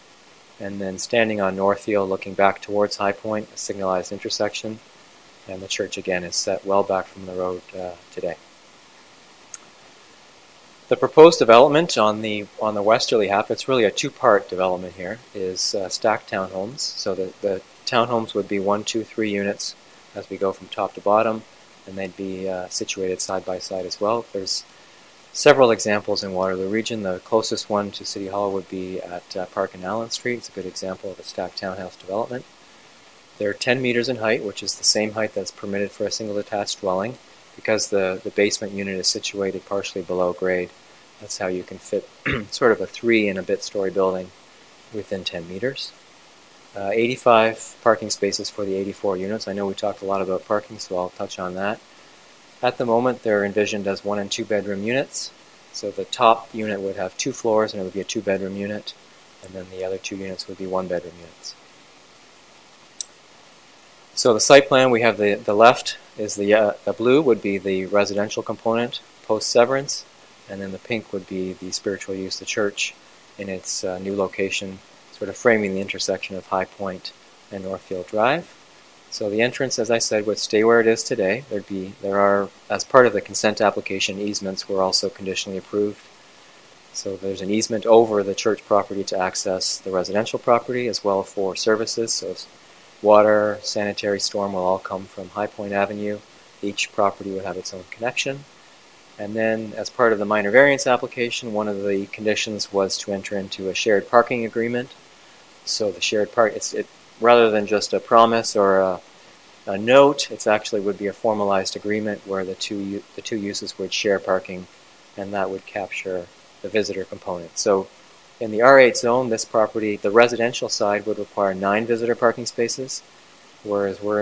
And then standing on Northfield, looking back towards High Point, a signalized intersection. And the church again is set well back from the road today. The proposed development on the westerly half, it's really a two-part development here, is stacked townhomes. So the townhomes would be 1, 2, 3 units as we go from top to bottom, and they'd be situated side by side as well. There's several examples in Waterloo region. The closest one to City Hall would be at Park and Allen Street. It's a good example of a stacked townhouse development. They're 10 meters in height, which is the same height that's permitted for a single detached dwelling. Because the basement unit is situated partially below grade, that's how you can fit sort of a 3 and a bit story building within 10 meters. 85 parking spaces for the 84 units. I know we talked a lot about parking, so I'll touch on that. At the moment, they're envisioned as 1 and 2 bedroom units. So the top unit would have 2 floors, and it would be a 2 bedroom unit, and then the other 2 units would be 1 bedroom units. So the site plan, we have the left is the blue would be the residential component post-severance, and then the pink would be the spiritual use, the church in its new location, sort of framing the intersection of High Point and Northfield Drive. So the entrance, as I said, would stay where it is today. There are, as part of the consent application, easements were also conditionally approved. So there's an easement over the church property to access the residential property as well for services. So water, sanitary, storm will all come from High Point Avenue. Each property would have its own connection. And then as part of the minor variance application, one of the conditions was to enter into a shared parking agreement. So the shared rather than just a promise or a note, it actually would be a formalized agreement where the two uses would share parking, and that would capture the visitor component. So in the R8 zone, this property, the residential side would require 9 visitor parking spaces, whereas we're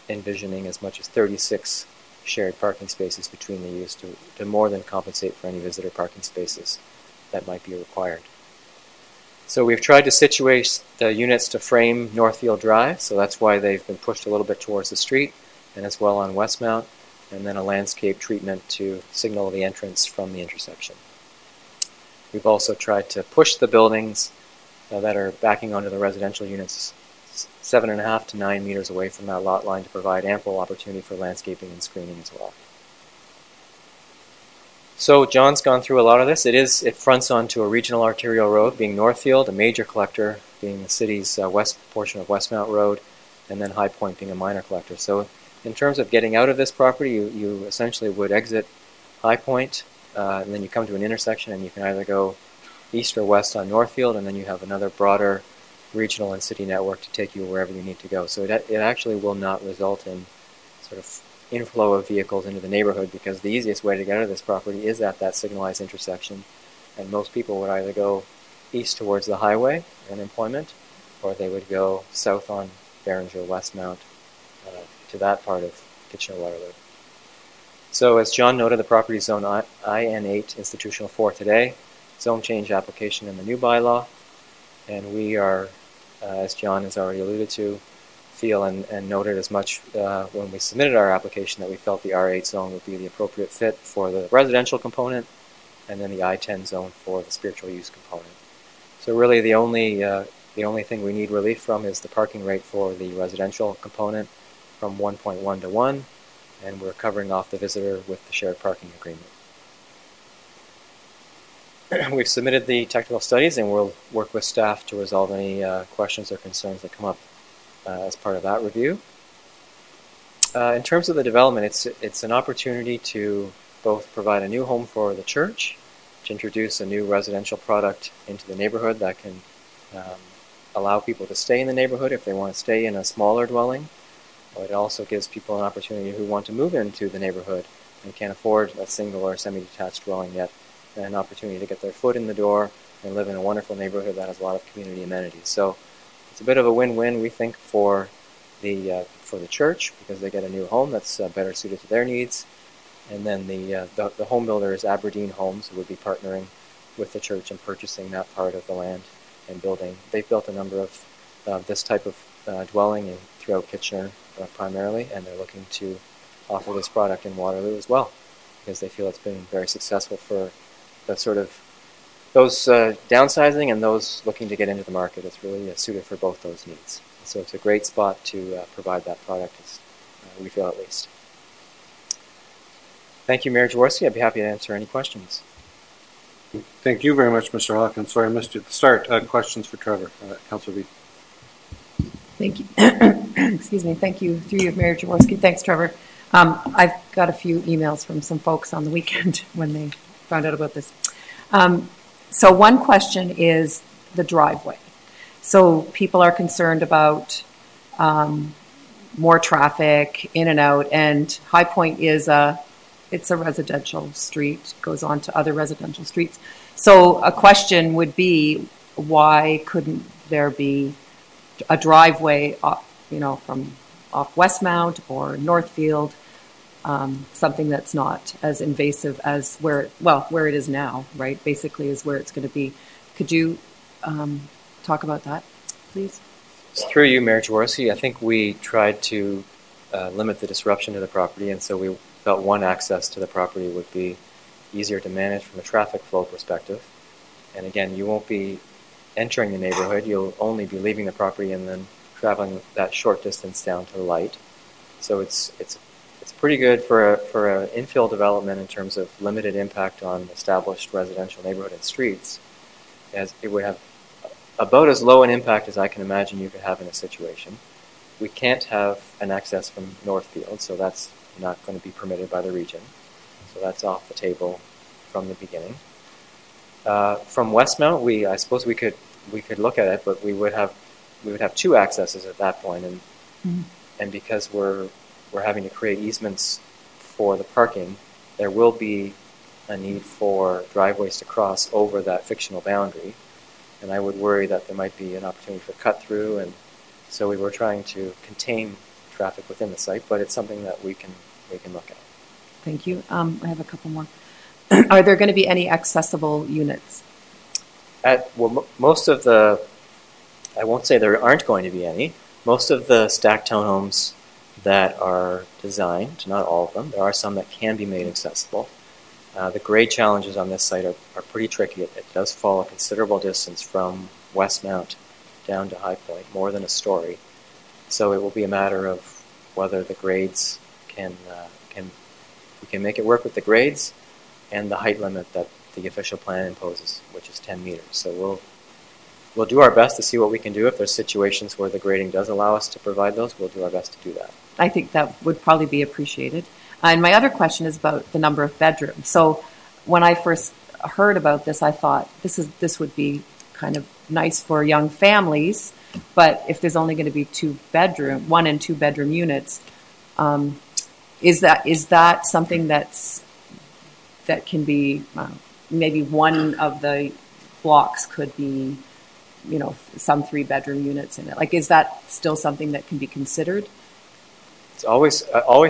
envisioning as much as 36 shared parking spaces between the use to more than compensate for any visitor parking spaces that might be required. So we've tried to situate the units to frame Northfield Drive, so that's why they've been pushed a little bit towards the street, and as well on Westmount, and then a landscape treatment to signal the entrance from the intersection. We've also tried to push the buildings that are backing onto the residential units 7.5 to 9 meters away from that lot line to provide ample opportunity for landscaping and screening as well. So John's gone through a lot of this. It fronts onto a regional arterial road, being Northfield, a major collector being the city's west portion of Westmount Road, and then High Point being a minor collector. So in terms of getting out of this property, you essentially would exit High Point, and then you come to an intersection, and you can either go east or west on Northfield, and then you have another broader regional and city network to take you wherever you need to go. So it actually will not result in sort of inflow of vehicles into the neighborhood, because the easiest way to get out of this property is at that signalized intersection, and most people would either go east towards the highway and employment, or they would go south on Behringer Westmount to that part of Kitchener-Waterloo. So as John noted, the property is zone IN8 institutional 4 today, zone change application in the new bylaw, and we are, as John has already alluded to, feel and noted as much when we submitted our application that we felt the R8 zone would be the appropriate fit for the residential component, and then the I-10 zone for the spiritual use component. So really the only thing we need relief from is the parking rate for the residential component from 1.1 to 1, and we're covering off the visitor with the shared parking agreement. We've submitted the technical studies, and we'll work with staff to resolve any questions or concerns that come up as part of that review. In terms of the development, it's an opportunity to both provide a new home for the church, to introduce a new residential product into the neighborhood that can allow people to stay in the neighborhood if they want to stay in a smaller dwelling. It also gives people an opportunity who want to move into the neighborhood and can't afford a single or semi-detached dwelling yet, an opportunity to get their foot in the door and live in a wonderful neighborhood that has a lot of community amenities. So it's a bit of a win-win, we think, for the church, because they get a new home that's better suited to their needs. And then the home builders, Aberdeen Homes, who would be partnering with the church and purchasing that part of the land and building. They've built a number of this type of dwelling throughout Kitchener primarily, and they're looking to offer this product in Waterloo as well, because they feel it's been very successful for the sort of those downsizing and those looking to get into the market. It's really suited for both those needs. So it's a great spot to provide that product, as we feel at least. Thank you, Mayor Jaworski. I'd be happy to answer any questions. Thank you very much, Mr. Hawkins. Sorry I missed you at the start. Questions for Trevor, Councillor Reid. Thank you. Excuse me. Thank you, through you, Mayor Jaworski. Thanks, Trevor. I've got a few emails from some folks on the weekend when they found out about this. So one question is the driveway. So people are concerned about more traffic in and out, and High Point is it's a residential street, goes on to other residential streets. So a question would be, why couldn't there be a driveway, from off Westmount or Northfield, something that's not as invasive as where it is now, right? Basically is where it's going to be. Could you talk about that, please? Through you, Mayor Jaworski, I think we tried to limit the disruption to the property, and so we felt one access to the property would be easier to manage from a traffic flow perspective. And again, you won't be entering the neighborhood, you'll only be leaving the property and then traveling that short distance down to the light. So it's pretty good for an infill development in terms of limited impact on established residential neighborhood and streets, as it would have about as low an impact as I can imagine you could have in a situation. We can't have an access from Northfield, so that's not going to be permitted by the region. So that's off the table from the beginning. From Westmount, I suppose we could look at it, but we would have two accesses at that point, and because we're having to create easements for the parking, there will be a need for driveways to cross over that fictional boundary, and I would worry that there might be an opportunity for cut through, and so we were trying to contain traffic within the site, but it's something that we can look at. Thank you. I have a couple more. Are there going to be any accessible units? Most of the, I won't say there aren't going to be any. Most of the stacked townhomes that are designed, not all of them, there are some that can be made accessible. The grade challenges on this site are pretty tricky. It does fall a considerable distance from Westmount down to High Point, more than a story. So it will be a matter of whether the grades we can make it work with the grades and the height limit that the official plan imposes, which is 10 meters. So we'll do our best to see what we can do. If there's situations where the grading does allow us to provide those, we'll do our best to do that. I think that would probably be appreciated. And my other question is about the number of bedrooms. So when I first heard about this, I thought this would be kind of nice for young families, but if there's only going to be 1 and 2 bedroom units, is that something that can be maybe one of the blocks could be some 3-bedroom units in it. Like, is that still something that can be considered? It's always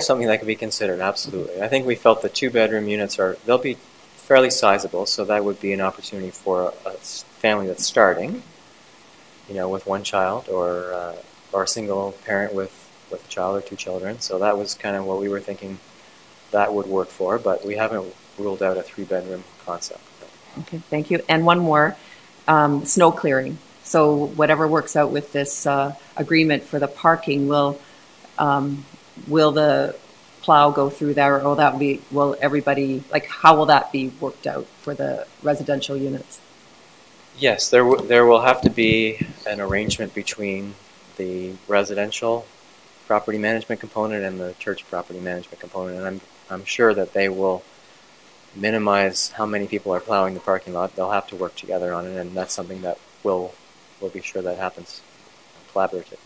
something that can be considered, absolutely. I think we felt the 2-bedroom units they'll be fairly sizable, so that would be an opportunity for a family that's starting, with one child, or a single parent with a child or 2 children. So that was kind of what we were thinking that would work for, but we haven't ruled out a 3-bedroom concept. Okay, thank you. And one more, snow clearing. So whatever works out with this agreement for the parking, will the plow go through there, or will everybody, how will that be worked out for the residential units? Yes, there will have to be an arrangement between the residential property management component and the church property management component, and I'm sure that they will minimize how many people are plowing the parking lot. They'll have to work together on it, and that's something that we'll be sure that happens collaboratively.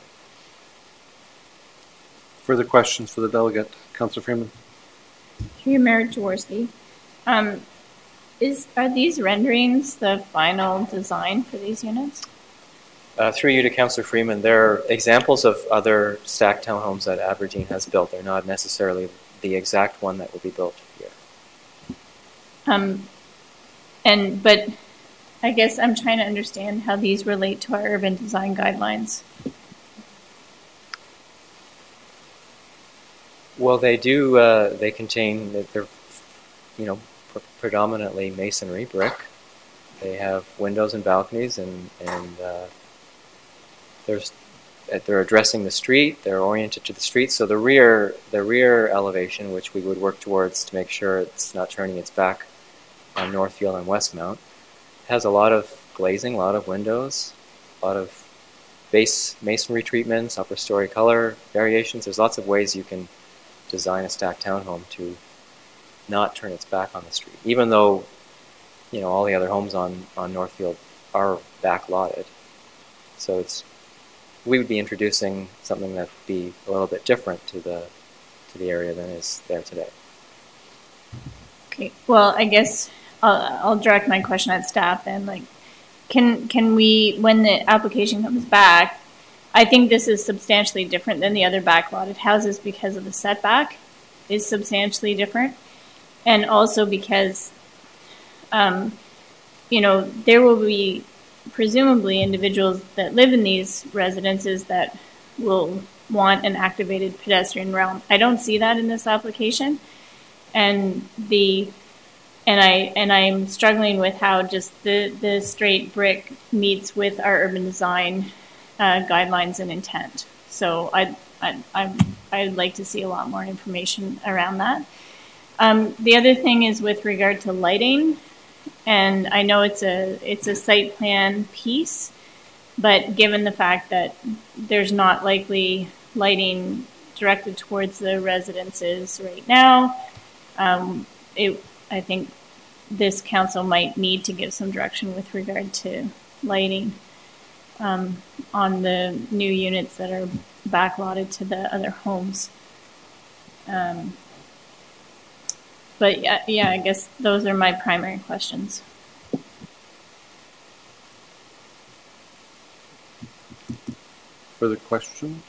Further questions for the delegate? Councillor Freeman. Through you, Mayor Jaworski. Are these renderings the final design for these units? Through you to Councillor Freeman, they're examples of other stacked townhomes that Aberdeen has built. They're not necessarily the exact one that will be built here. But I guess I'm trying to understand how these relate to our urban design guidelines. Well, they do. They contain. They're, predominantly masonry brick. They have windows and balconies, and they're addressing the street. They're oriented to the street. So the rear elevation, which we would work towards to make sure it's not turning its back on Northfield and Westmount, has a lot of glazing, a lot of windows, a lot of base masonry treatments, upper story color variations. There's lots of ways you can design a stacked townhome to not turn its back on the street, even though all the other homes on Northfield are backlotted. So we would be introducing something that would be a little bit different to the area than is there today. Okay. Well, I guess I'll direct my question at staff then. Can we, when the application comes back, I think this is substantially different than the other backlotted houses because of the setback is substantially different. And also because, there will be presumably individuals that live in these residences that will want an activated pedestrian realm. I don't see that in this application. And I'm struggling with how just the straight brick meets with our urban design guidelines and intent. So I'd like to see a lot more information around that. The other thing is with regard to lighting, and I know it's a site plan piece, but given the fact that there's not likely lighting directed towards the residences right now, I think this council might need to give some direction with regard to lighting on the new units that are backlotted to the other homes. But yeah, I guess those are my primary questions. Further questions?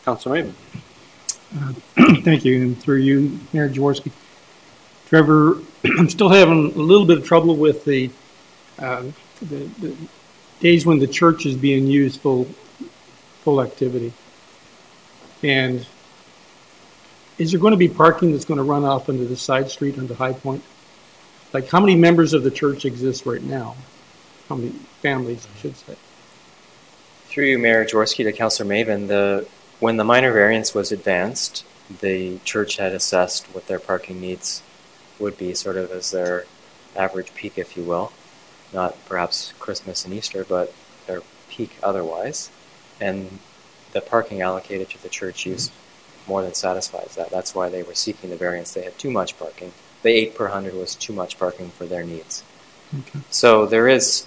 Councillor Maven. Thank you, and through you, Mayor Jaworski. Trevor, I'm still having a little bit of trouble with the days when the church is being used full activity. And is there going to be parking that's going to run off into the side street onto High Point? Like, how many members of the church exist right now? How many families, I should say? Through you, Mayor Jaworski, to Councillor Maven, when the minor variance was advanced, the church had assessed what their parking needs would be, sort of as their average peak, if you will. Not perhaps Christmas and Easter, but their peak otherwise. And the parking allocated to the church use more than satisfies that. That's why they were seeking the variance. They had too much parking. The 8 per 100 was too much parking for their needs. Okay. So there is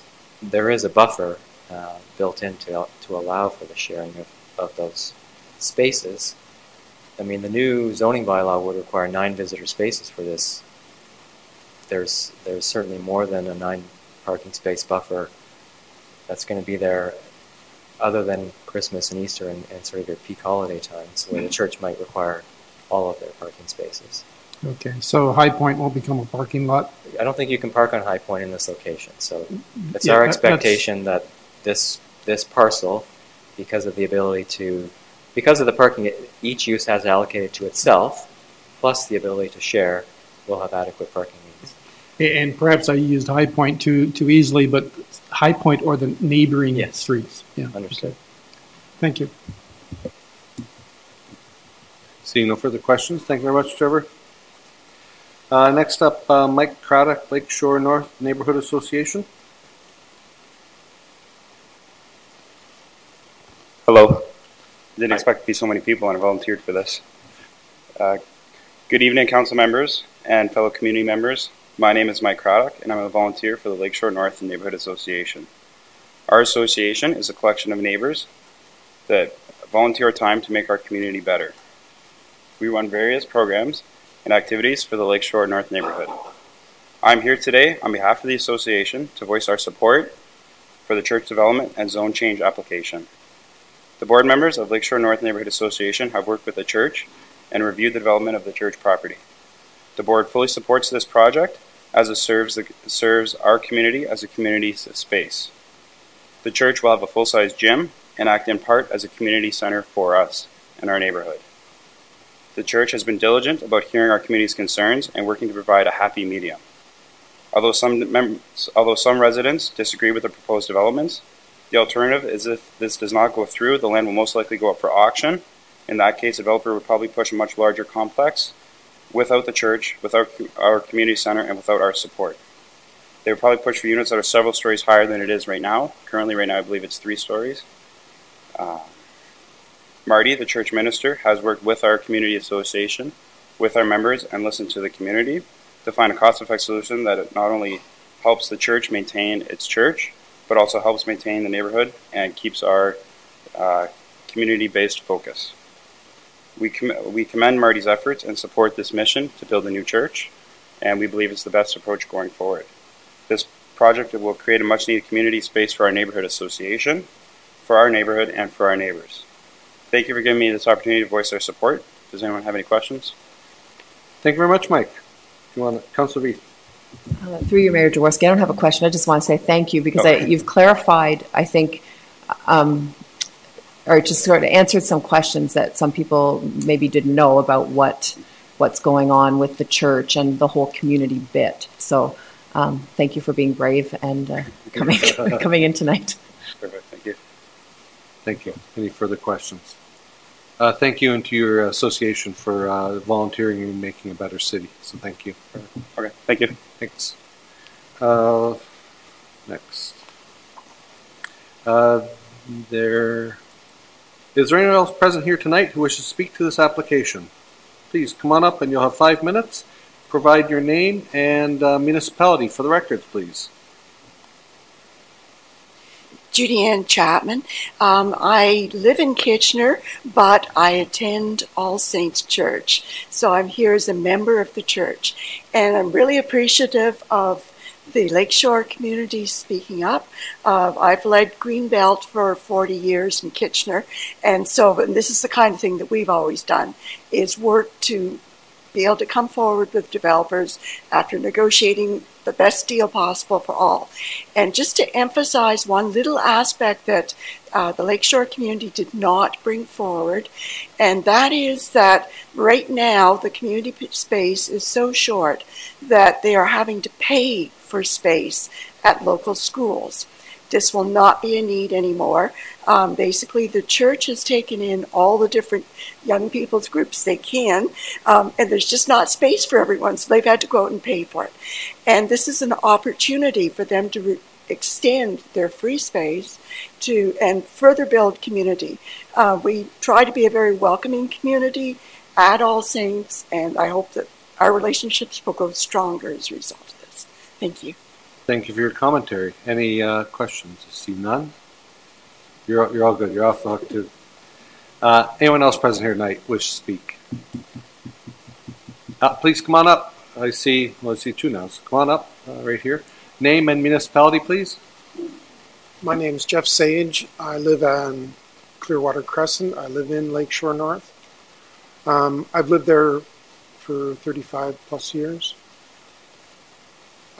a buffer built in to allow for the sharing of those spaces. I mean, the new zoning bylaw would require 9 visitor spaces for this. There's certainly more than a 9 parking space buffer that's going to be there other than Christmas and Easter and sort of your peak holiday times where the church might require all of their parking spaces. Okay, so High Point will become a parking lot? I don't think you can park on High Point in this location. So it's Yeah, our that's- expectation that this parcel, because of the parking each use has allocated to itself, plus the ability to share, will have adequate parking needs. And perhaps I used High Point too easily, but High Point or the neighboring Yes. streets. Yeah. Understood. Okay. Thank you. Seeing no further questions, thank you very much, Trevor. Next up, Mike Craddock, Lakeshore North Neighborhood Association. Hello. Didn't expect to be so many people, and I volunteered for this. Good evening, council members and fellow community members. My name is Mike Craddock, and I'm a volunteer for the Lakeshore North Neighborhood Association. Our association is a collection of neighbors that volunteer our time to make our community better. We run various programs and activities for the Lakeshore North neighborhood. I'm here today on behalf of the association to voice our support for the church development and zone change application. The board members of Lakeshore North Neighborhood Association have worked with the church and reviewed the development of the church property. The board fully supports this project as it serves our community as a community space. The church will have a full-size gym and act in part as a community center for us and our neighborhood. The church has been diligent about hearing our community's concerns and working to provide a happy medium. Although some residents disagree with the proposed developments, the alternative is if this does not go through, the land will most likely go up for auction. In that case, a developer would probably push a much larger complex without the church, without our community center, and without our support. They would probably push for units that are several stories higher than it is right now. Currently, right now, I believe it's 3 stories. Marty, the church minister, has worked with our community association, with our members, and listened to the community to find a cost-effective solution that not only helps the church maintain its church, but also helps maintain the neighborhood and keeps our community-based focus. We commend Marty's efforts and support this mission to build a new church, and we believe it's the best approach going forward. This project will create a much-needed community space for our neighborhood association, for our neighborhood, and for our neighbors. Thank you for giving me this opportunity to voice our support. Does anyone have any questions? Thank you very much, Mike. If you want to, Councilor Reed. Through you, Mayor Jaworski, I don't have a question. I just want to say thank you because you've clarified, I think, or just sort of answered some questions that some people maybe didn't know about what's going on with the church and the whole community bit. So thank you for being brave and coming in tonight. Perfect. Thank you. Thank you. Any further questions? Thank you, and to your association for volunteering and making a better city. So thank you. Okay, thank you. Thanks. Next. Is there anyone else present here tonight who wishes to speak to this application? Please come on up and you'll have 5 minutes. Provide your name and municipality for the records, please. Judy Ann Chapman. I live in Kitchener, but I attend All Saints Church. So I'm here as a member of the church. And I'm really appreciative of the Lakeshore community speaking up. I've led Greenbelt for 40 years in Kitchener. And this is the kind of thing that we've always done, is work to be able to come forward with developers after negotiating the best deal possible for all. And just to emphasize one little aspect that the Lakeshore community did not bring forward, and that is that right now the community space is so short that they are having to pay for space at local schools. This will not be a need anymore. Basically, the church has taken in all the different young people's groups they can, and there's just not space for everyone, so they've had to go out and pay for it. And this is an opportunity for them to extend their free space and further build community. We try to be a very welcoming community at All Saints, and I hope that our relationships will go stronger as a result of this. Thank you. Thank you for your commentary. Any questions? I see none. You're all good. You're off the hook too. Anyone else present here tonight wish to speak? Please come on up. I see 2 now. So come on up right here. Name and municipality, please. My name is Jeff Sage. I live on Clearwater Crescent. I live in Lakeshore North. I've lived there for 35 plus years.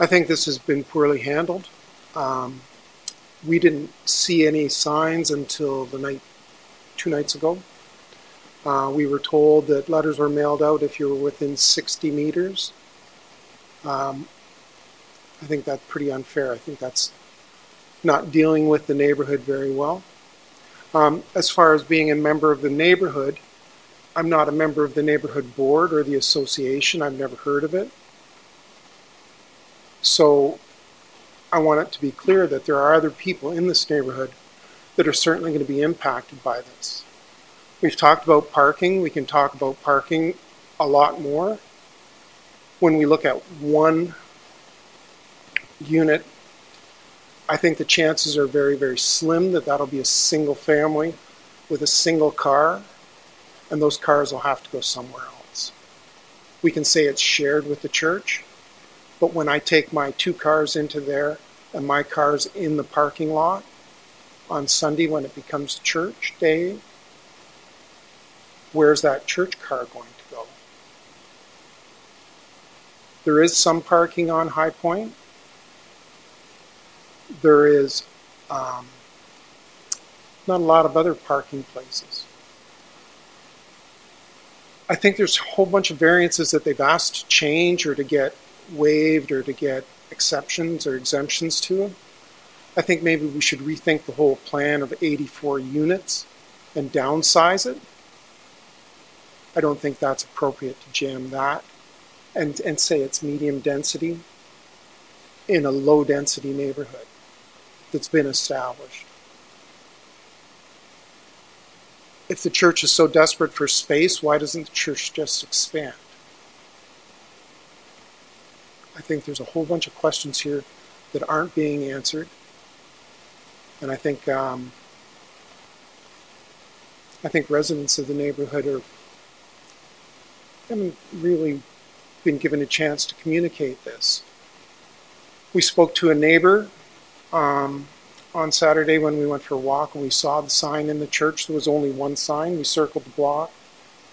I think this has been poorly handled. We didn't see any signs until 2 nights ago. We were told that letters were mailed out if you were within 60 meters. I think that's pretty unfair. I think that's not dealing with the neighborhood very well. As far as being a member of the neighborhood, I'm not a member of the neighborhood board or the association. I've never heard of it. So I want it to be clear that there are other people in this neighborhood that are certainly going to be impacted by this. We've talked about parking. We can talk about parking a lot more. When we look at one unit, I think the chances are very, very slim that that'll be a single family with a single car, and those cars will have to go somewhere else. We can say it's shared with the church, but when I take my 2 cars into there and my car's in the parking lot on Sunday when it becomes church day, where's that church car going to go? There is some parking on High Point. There is not a lot of other parking places. I think there's a whole bunch of variances that they've asked to change or to get waived or to get exceptions or exemptions to. I think maybe we should rethink the whole plan of 84 units and downsize it. I don't think that's appropriate to jam that and say it's medium density in a low density neighborhood that's been established. If the church is so desperate for space, why doesn't the church just expand? I think there's a whole bunch of questions here that aren't being answered. And I think residents of the neighborhood haven't really been given a chance to communicate this. We spoke to a neighbor on Saturday when we went for a walk, and we saw the sign in the church. There was only one sign. We circled the block.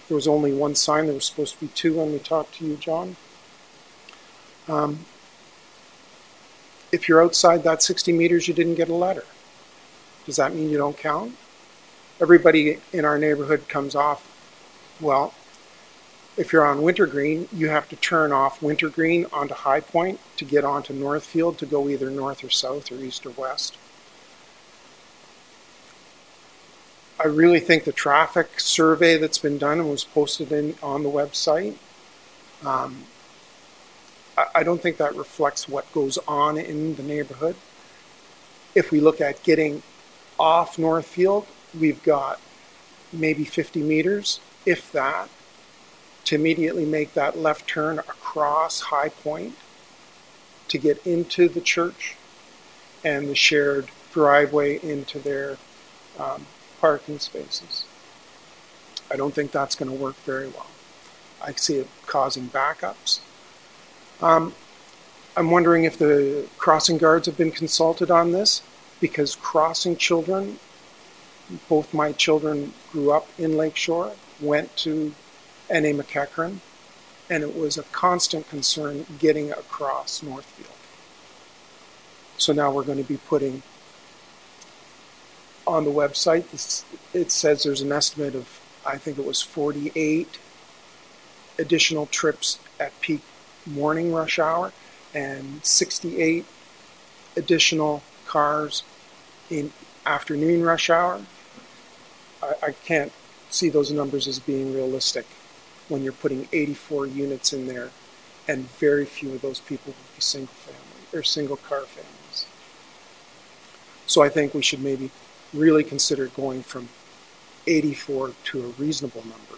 There was only one sign. There was supposed to be 2 when we talked to you, John. If you're outside that 60 meters, you didn't get a letter. Does that mean you don't count? Everybody in our neighborhood comes off. Well, if you're on Wintergreen, you have to turn off Wintergreen onto High Point to get onto Northfield to go either north or south or east or west. I really think the traffic survey that's been done and was posted on the website, I don't think that reflects what goes on in the neighborhood. If we look at getting off Northfield, we've got maybe 50 meters, if that, to immediately make that left turn across High Point to get into the church and the shared driveway into their parking spaces. I don't think that's going to work very well. I see it causing backups. I'm wondering if the crossing guards have been consulted on this, because crossing children, both my children grew up in Lakeshore, went to N.A. McEachern, and it was a constant concern getting across Northfield. So now we're going to be putting on the website, it says there's an estimate of, I think it was 48 additional trips at peak morning rush hour and 68 additional cars in afternoon rush hour. I can't see those numbers as being realistic when you're putting 84 units in there and very few of those people would be single family or single car families. So I think we should maybe really consider going from 84 to a reasonable number.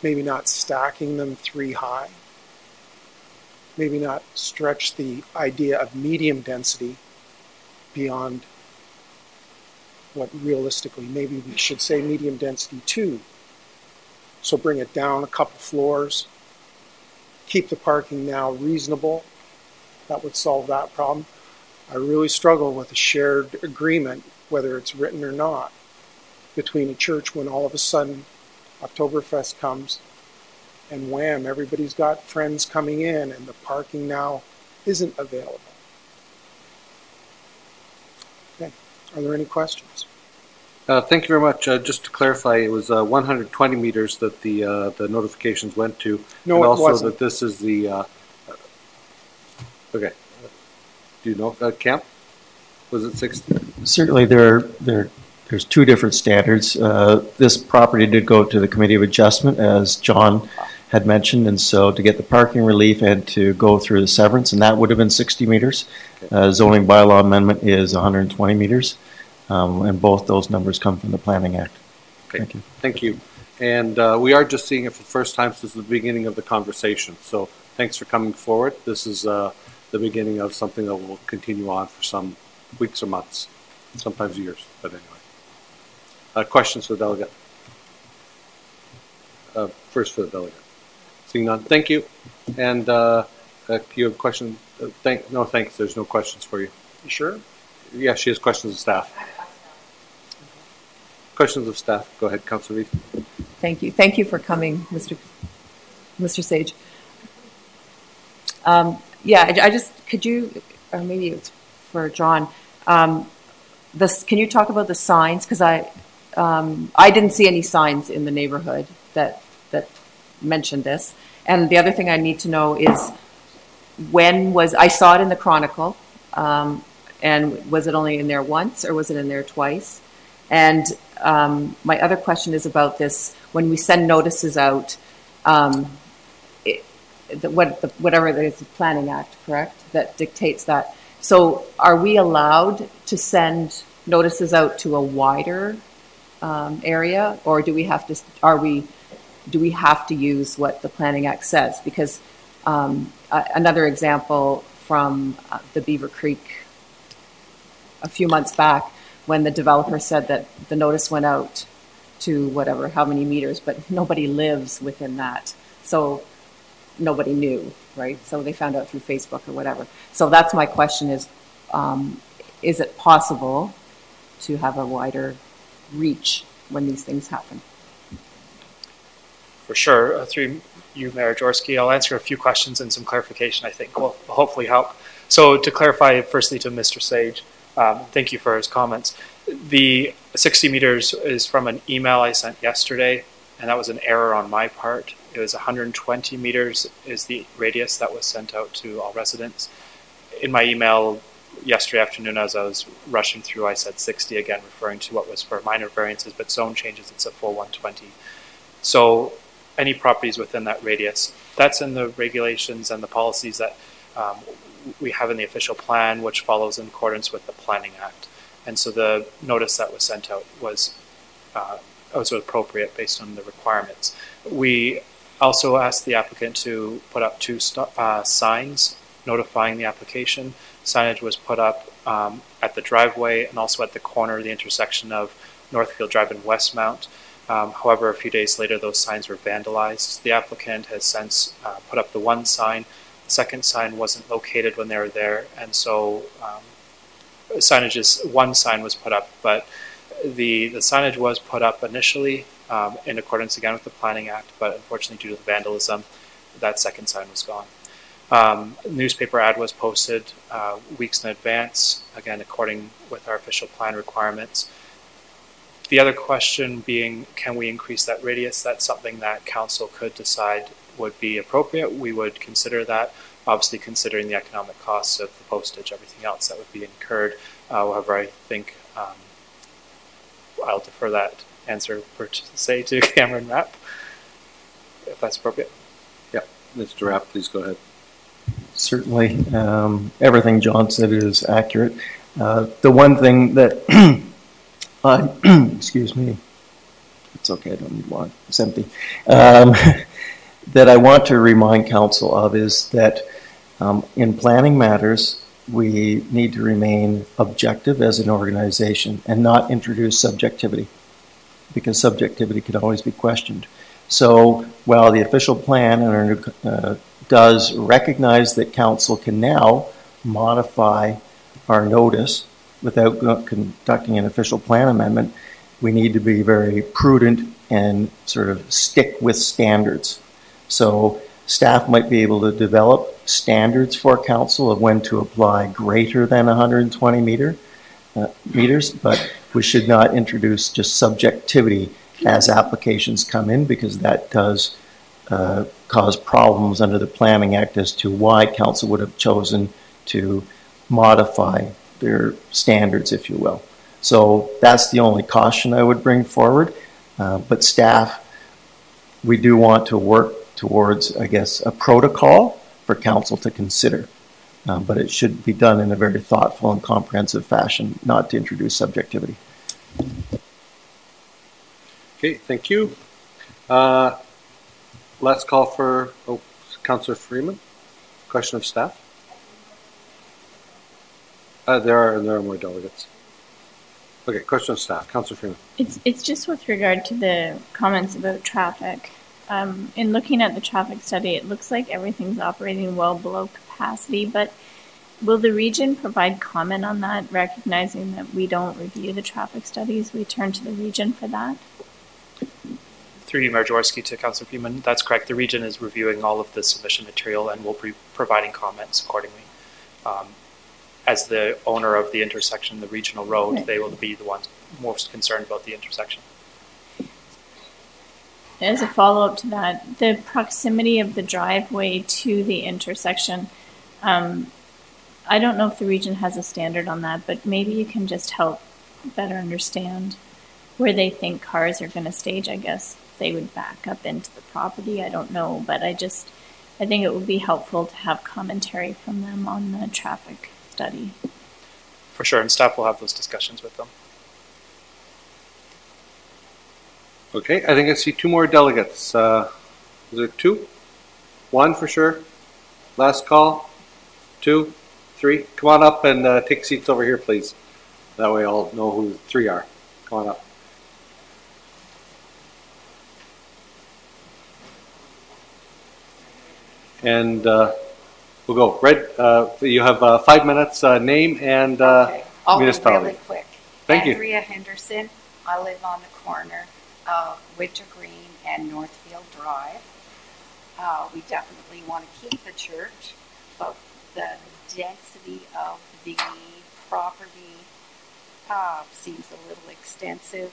Maybe not stacking them 3 high. Maybe not stretch the idea of medium density beyond what realistically, maybe we should say medium density 2. So bring it down a couple floors, keep the parking now reasonable, that would solve that problem. I really struggle with a shared agreement, whether it's written or not, between a church when all of a sudden Oktoberfest comes and wham, everybody's got friends coming in and the parking now isn't available. Okay, are there any questions? Thank you very much. Just to clarify, it was 120 meters that the notifications went to. No, and it also wasn't. That this is the, okay. Do you know, Camp? Was it 60? Certainly there's two different standards. This property did go to the Committee of Adjustment, as John had mentioned, and so to get the parking relief and to go through the severance, and that would have been 60 meters. Zoning bylaw amendment is 120 meters. And both those numbers come from the Planning Act. Okay. Thank you. Thank you. And we are just seeing it for the first time since the beginning of the conversation. So thanks for coming forward. This is the beginning of something that will continue on for some weeks or months, sometimes years. But anyway, questions for the delegate? First for the delegate. Seeing none. Thank you. And you have a question? No, thanks. There's no questions for you. You sure? Yeah, she has questions of staff. Questions of staff. Go ahead, Councillor Reid. Thank you. Thank you for coming, Mr. Sage. Yeah, I just, could you, or maybe it's for John, can you talk about the signs? Because I didn't see any signs in the neighborhood that mentioned this. And the other thing I need to know is I saw it in the Chronicle, and was it only in there once or was it in there twice? And my other question is about this, when we send notices out, whatever it is, the Planning Act, correct, that dictates that. So are we allowed to send notices out to a wider area, or do we have to use what the Planning Act says? Because another example from the Beaver Creek a few months back, when the developer said that the notice went out to whatever, how many meters, but nobody lives within that. So nobody knew, right? So they found out through Facebook or whatever. So that's my question is it possible to have a wider reach when these things happen? For sure. Through you, Mayor Jaworski, I'll answer a few questions and some clarification, I think, will hopefully help. So to clarify, firstly to Mr. Sage, thank you for his comments. The 60 meters is from an email I sent yesterday, and that was an error on my part. It was 120 meters is the radius that was sent out to all residents. In my email yesterday afternoon, as I was rushing through, I said 60 again, referring to what was for minor variances, but zone changes, it's a full 120. So any properties within that radius, that's in the regulations and the policies that we have in the official plan, which follows in accordance with the Planning Act. And so the notice that was sent out was appropriate based on the requirements. We also asked the applicant to put up two signs notifying the application. Signage was put up at the driveway and also at the corner of the intersection of Northfield Drive and Westmount. However, a few days later, those signs were vandalized. The applicant has since put up the one sign. The second sign wasn't located when they were there, and so one sign was put up, but the signage was put up initially in accordance again with the Planning Act, but unfortunately due to the vandalism, that second sign was gone. Newspaper ad was posted weeks in advance, again according with our official plan requirements. The other question being, can we increase that radius? That's something that council could decide would be appropriate. We would consider that, obviously considering the economic costs of the postage, everything else that would be incurred. However, I think I'll defer that answer to Cameron Rapp, if that's appropriate. Yeah, Mr. Rapp, please go ahead. Certainly. Everything John said is accurate. The one thing that excuse me, it's okay, I don't need one, it's empty, that I want to remind council of is that in planning matters, we need to remain objective as an organization and not introduce subjectivity, because subjectivity can always be questioned. So while the official plan does recognize that council can now modify our notice without conducting an official plan amendment, we need to be very prudent and sort of stick with standards. So staff might be able to develop standards for council of when to apply greater than 120 meters, but we should not introduce just subjectivity as applications come in, because that does cause problems under the Planning Act as to why council would have chosen to modify their standards, if you will. So that's the only caution I would bring forward. But staff, we do want to work towards, I guess, a protocol for council to consider. But it should be done in a very thoughtful and comprehensive fashion, not to introduce subjectivity. Okay, thank you. Let's call for Councillor Freeman. Question of staff. There are more delegates. Okay, question of staff. Councillor Freeman. It's just with regard to the comments about traffic. In looking at the traffic study, it looks like everything's operating well below capacity, but will the region provide comment on that, recognizing that we don't review the traffic studies? We turn to the region for that? Through you, Mayor Jaworski, to Councillor Freeman, that's correct. The region is reviewing all of the submission material and will be providing comments accordingly. As the owner of the intersection, the regional road, right, they will be the ones most concerned about the intersection. As a follow-up to that, the proximity of the driveway to the intersection, I don't know if the region has a standard on that, but maybe you can just help better understand where they think cars are going to stage. I guess they would back up into the property. I don't know, but I think it would be helpful to have commentary from them on the traffic study. For sure, and staff will have those discussions with them. Okay, I think I see two more delegates. Is there two? One for sure. Last call. 2, 3. Come on up and take seats over here, please. That way I'll know who the 3 are. Come on up. And we'll go. Red, you have 5 minutes. Name and okay. I'll municipality. Be really quick. Thank Andrea Henderson. I live on the corner of Wintergreen and Northfield Drive. We definitely want to keep the church, but the density of the property seems a little extensive.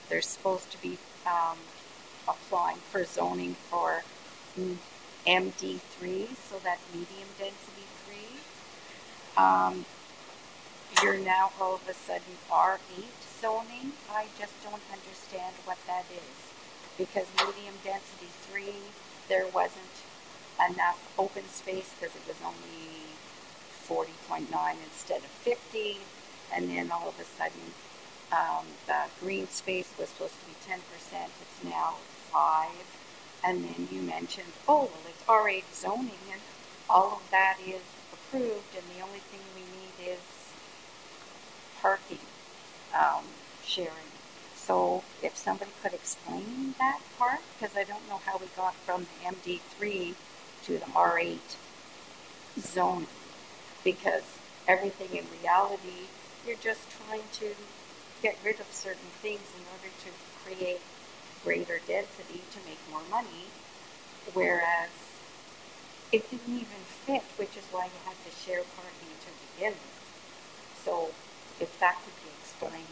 They're supposed to be applying for zoning for MD3, so that's medium density 3. You're now all of a sudden R8 zoning. I just don't understand what that is, because medium density 3, there wasn't enough open space because it was only 40.9 instead of 50, and then all of a sudden the green space was supposed to be 10%, it's now 5, and then you mentioned, oh, well, it's R8 zoning, and all of that is approved, and the only thing we need is parking sharing. So if somebody could explain that part, because I don't know how we got from the MD3 to the R8 zone, because everything in reality, you're just trying to get rid of certain things in order to create greater density to make more money, whereas it didn't even fit, which is why you had to share parking to begin with. So if that could be explained.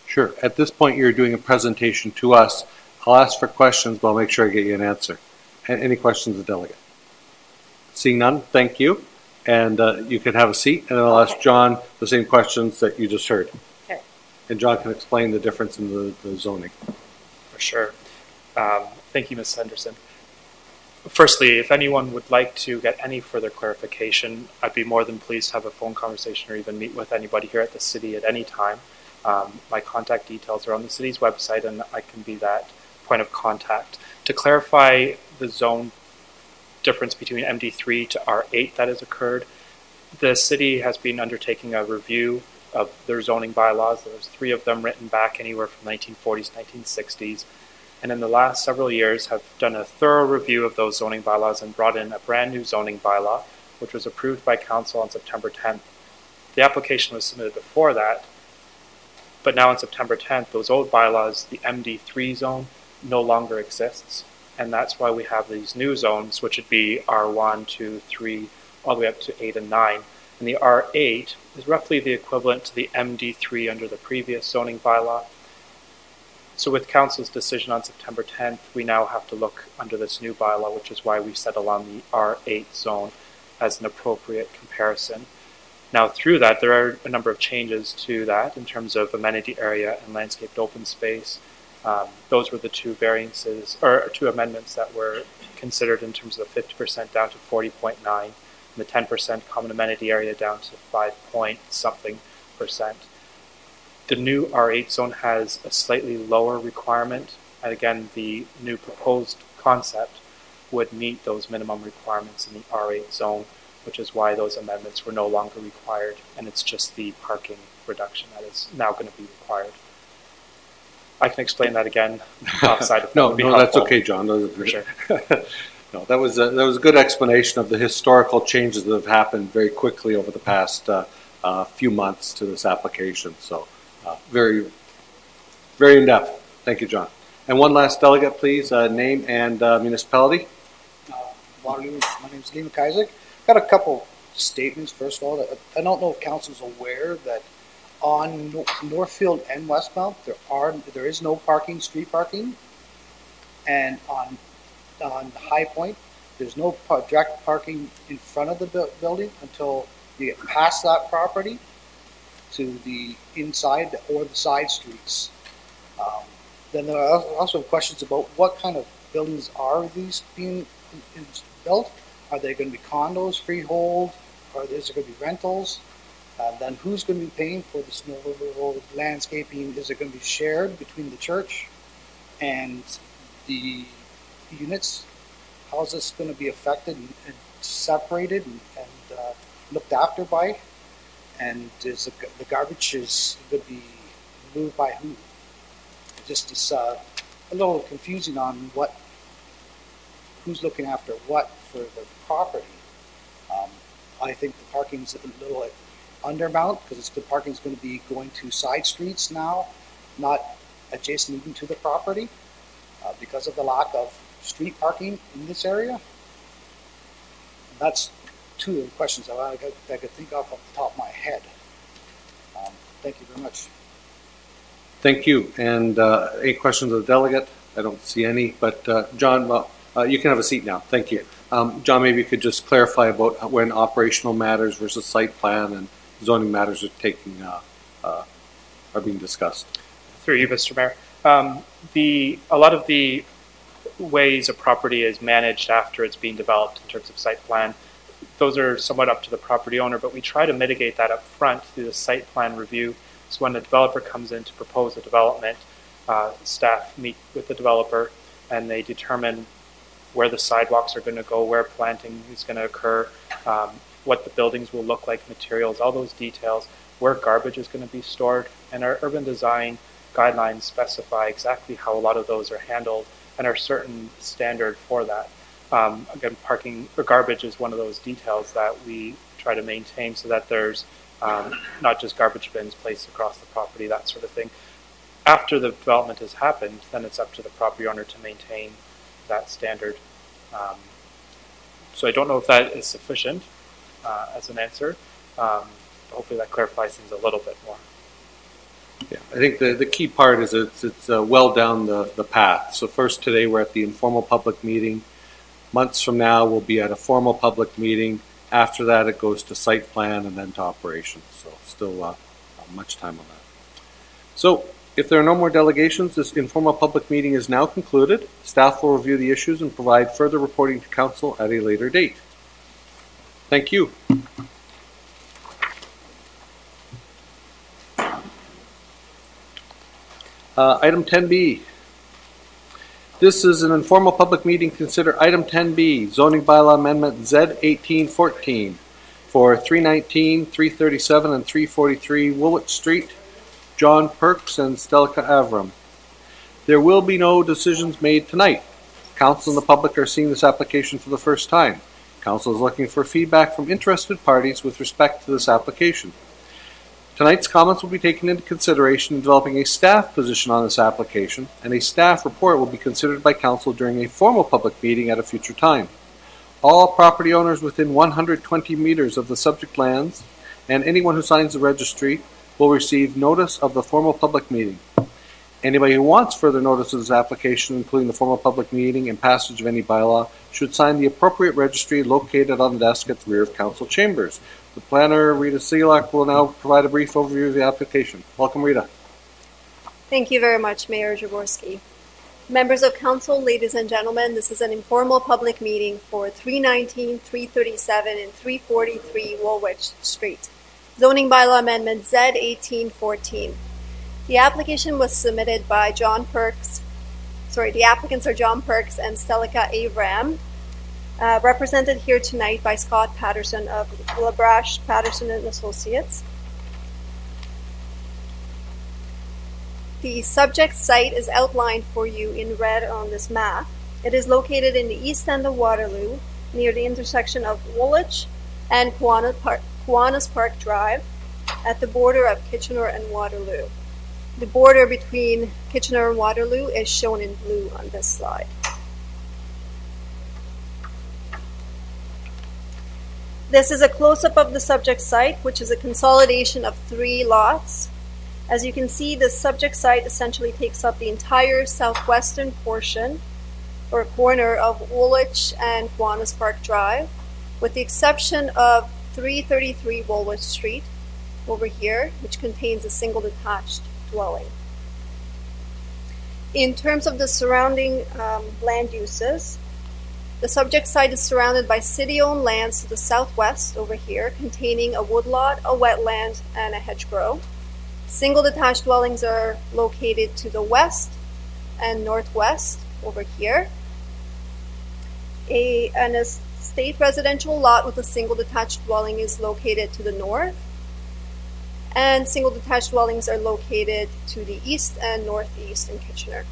Sure. At this point, you're doing a presentation to us. I'll ask for questions, but I'll make sure I get you an answer. Any questions of the delegate? Seeing none, thank you. And you can have a seat, and I'll ask John the same questions that you just heard. Okay. And John can explain the difference in the zoning. For sure. Thank you, Ms. Henderson. Firstly, if anyone would like to get any further clarification, I'd be more than pleased to have a phone conversation or even meet with anybody here at the city at any time. My contact details are on the city's website, and I can be that point of contact. To clarify the zone difference between MD3 to R8 that has occurred, the city has been undertaking a review of their zoning bylaws. There's 3 of them written back anywhere from 1940s, 1960s. and in the last several years have done a thorough review of those zoning bylaws and brought in a brand new zoning bylaw, which was approved by Council on September 10th. The application was submitted before that, but now on September 10th, those old bylaws, the MD3 zone, no longer exists, and that's why we have these new zones, which would be R1, 2, 3, all the way up to 8 and 9. And the R8 is roughly the equivalent to the MD3 under the previous zoning bylaw. So with Council's decision on September 10th, we now have to look under this new bylaw, which is why we settle on the R8 zone as an appropriate comparison. Now through that, there are a number of changes to that in terms of amenity area and landscaped open space. Those were the two variances, or two amendments that were considered in terms of the 50% down to 40.9, and the 10% common amenity area down to 5.something%. The new R8 zone has a slightly lower requirement, and again, the new proposed concept would meet those minimum requirements in the R8 zone, which is why those amendments were no longer required, and it's just the parking reduction that is now going to be required. I can explain that again outside of No, that's okay, John. For sure. No, that was a good explanation of the historical changes that have happened very quickly over the past few months to this application. So very, very in depth. Thank you, John. And one last delegate, please. Name and municipality. Waterloo. My name is Lee McIsaac. Got a couple statements. First of all, I don't know if council's aware that on Northfield and westbound there is no parking, street parking, and on High Point there's no direct parking in front of the building until you get past that property to the inside or the side streets. Then there are also questions about what kind of buildings are these being built. Are they going to be condos, freehold, or is there going to be rentals? Then who's going to be paying for the snow landscaping? Is it going to be shared between the church and the units? How is this going to be affected and separated and looked after by? And is the garbage is going to be moved by who? Just is a little confusing on who's looking after what for the property. I think the parking's a little undermount because the parking is going to be going to side streets now, not adjacent even to the property, because of the lack of street parking in this area. And that's two of the questions that I could think of off the top of my head. Thank you very much. Thank you. And any questions of the delegate? I don't see any, but John, well, you can have a seat now. Thank you. John, maybe you could just clarify about when operational matters versus site plan and zoning matters are being discussed. Through you, Mr. Mayor. A lot of the ways a property is managed after it's being developed in terms of site plan, those are somewhat up to the property owner, but we try to mitigate that up front through the site plan review. So when the developer comes in to propose a development, staff meet with the developer and they determine where the sidewalks are going to go, where planting is going to occur, what the buildings will look like, materials, all those details, where garbage is going to be stored. And our urban design guidelines specify exactly how a lot of those are handled and are certain standard for that. Again, parking or garbage is one of those details that we try to maintain so that there's not just garbage bins placed across the property, that sort of thing. After the development has happened, then it's up to the property owner to maintain that standard. So I don't know if that is sufficient as an answer. Hopefully that clarifies things a little bit more. Yeah, I think the key part is it's well down the path. So first today we're at the informal public meeting. Months from now we'll be at a formal public meeting. After that it goes to site plan and then to operations. So still much time on that. So if there are no more delegations, this informal public meeting is now concluded. Staff will review the issues and provide further reporting to Council at a later date. Thank you. Item 10B. This is an informal public meeting. Consider item 10B, zoning bylaw amendment Z1814 for 319, 337, and 343 Willett Street, John Perks and Stelka Avram. There will be no decisions made tonight. Council and the public are seeing this application for the first time. Council is looking for feedback from interested parties with respect to this application. Tonight's comments will be taken into consideration in developing a staff position on this application, and a staff report will be considered by Council during a formal public meeting at a future time. All property owners within 120 meters of the subject lands and anyone who signs the registry will receive notice of the formal public meeting. Anybody who wants further notice of this application, including the formal public meeting and passage of any bylaw, should sign the appropriate registry located on the desk at the rear of Council chambers. The planner, Rita Seelock, will now provide a brief overview of the application. Welcome, Rita. Thank you very much, Mayor Jaworski. Members of Council, ladies and gentlemen, this is an informal public meeting for 319, 337, and 343 Woolwich Street. Zoning Bylaw Amendment Z1814. The application was submitted by the applicants are John Perks and Stelika Avram, represented here tonight by Scott Patterson of LaBrache, Patterson and Associates. The subject site is outlined for you in red on this map. It is located in the east end of Waterloo, near the intersection of Woolwich and Kiwanis Park Drive, at the border of Kitchener and Waterloo. The border between Kitchener and Waterloo is shown in blue on this slide. This is a close-up of the subject site, which is a consolidation of 3 lots. As you can see, the subject site essentially takes up the entire southwestern portion or corner of Woolwich and Kiwanis Park Drive, with the exception of 333 Woolwich Street over here, which contains a single detached dwelling. In terms of the surrounding land uses, the subject site is surrounded by city-owned lands to the southwest over here, containing a woodlot, a wetland, and a hedgerow. Single detached dwellings are located to the west and northwest over here. An estate residential lot with a single detached dwelling is located to the north, and single detached dwellings are located to the east and northeast in Kitchener.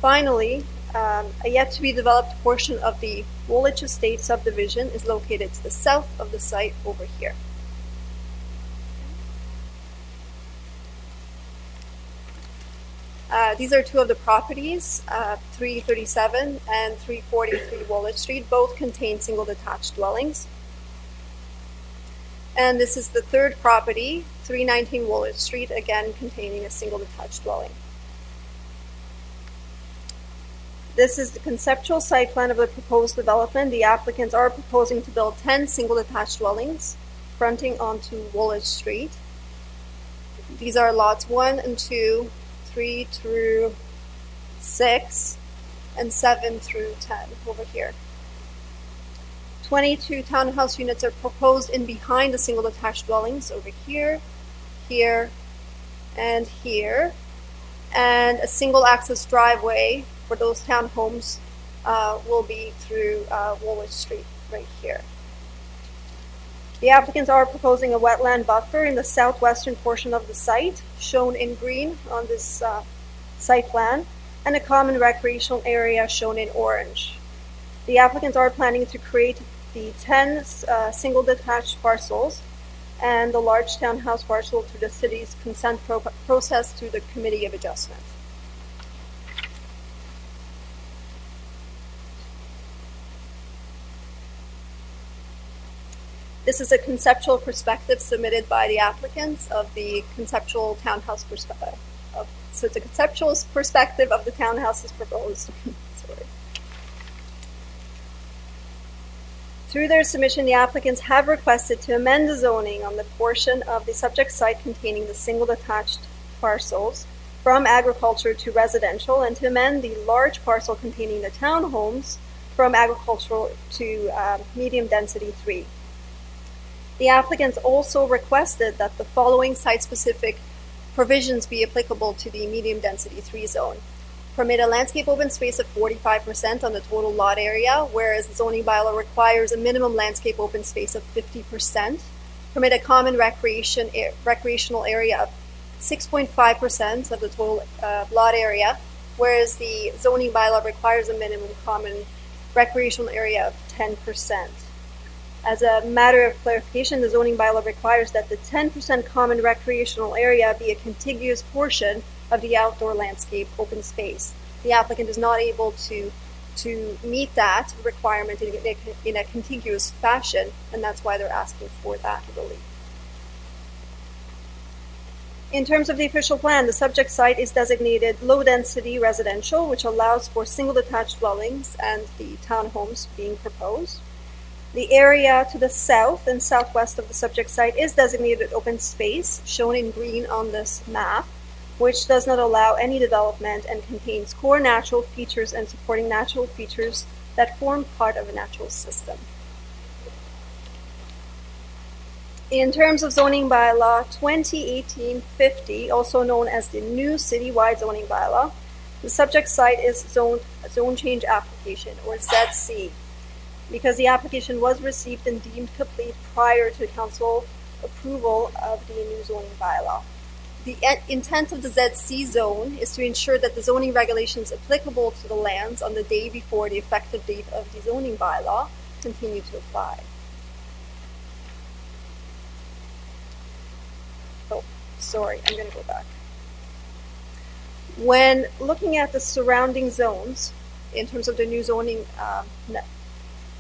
Finally, a yet-to-be-developed portion of the Woolwich Estate subdivision is located to the south of the site over here. These are 2 of the properties, 337 and 343 Woolwich Street. Both contain single detached dwellings. And this is the 3rd property, 319 Woolwich Street, again containing a single detached dwelling. This is the conceptual site plan of the proposed development. The applicants are proposing to build 10 single detached dwellings fronting onto Woolwich Street. These are lots 1 and 2, 3 through 6, and 7 through 10 over here. 22 townhouse units are proposed in behind the single detached dwellings over here, here, and here. And a single access driveway for those townhomes will be through Woolwich Street right here. The applicants are proposing a wetland buffer in the southwestern portion of the site, shown in green on this site plan, and a common recreational area shown in orange. The applicants are planning to create the 10 single detached parcels and the large townhouse parcel through the city's consent process through the Committee of Adjustment. This is a conceptual perspective submitted by the applicants of the conceptual townhouse perspective. So it's a conceptual perspective of the townhouses proposed. Sorry. Through their submission, the applicants have requested to amend the zoning on the portion of the subject site containing the single detached parcels from agriculture to residential, and to amend the large parcel containing the townhomes from agricultural to medium density 3. The applicants also requested that the following site-specific provisions be applicable to the medium density 3 zone. Permit a landscape open space of 45% on the total lot area, whereas the zoning bylaw requires a minimum landscape open space of 50%. Permit a common recreational area of 6.5% of the total lot area, whereas the zoning bylaw requires a minimum common recreational area of 10%. As a matter of clarification, the zoning bylaw requires that the 10% common recreational area be a contiguous portion of the outdoor landscape open space. The applicant is not able to meet that requirement in a contiguous fashion, and that's why they're asking for that relief. In terms of the official plan, the subject site is designated low-density residential, which allows for single detached dwellings and the townhomes being proposed. The area to the south and southwest of the subject site is designated open space, shown in green on this map, which does not allow any development and contains core natural features and supporting natural features that form part of a natural system. In terms of zoning bylaw 2018-50, also known as the new citywide zoning bylaw, the subject site is zone change application, or ZC, because the application was received and deemed complete prior to council approval of the new zoning bylaw. The intent of the ZC zone is to ensure that the zoning regulations applicable to the lands on the day before the effective date of the zoning bylaw continue to apply. Oh, sorry, I'm going to go back. When looking at the surrounding zones, in terms of the new zoning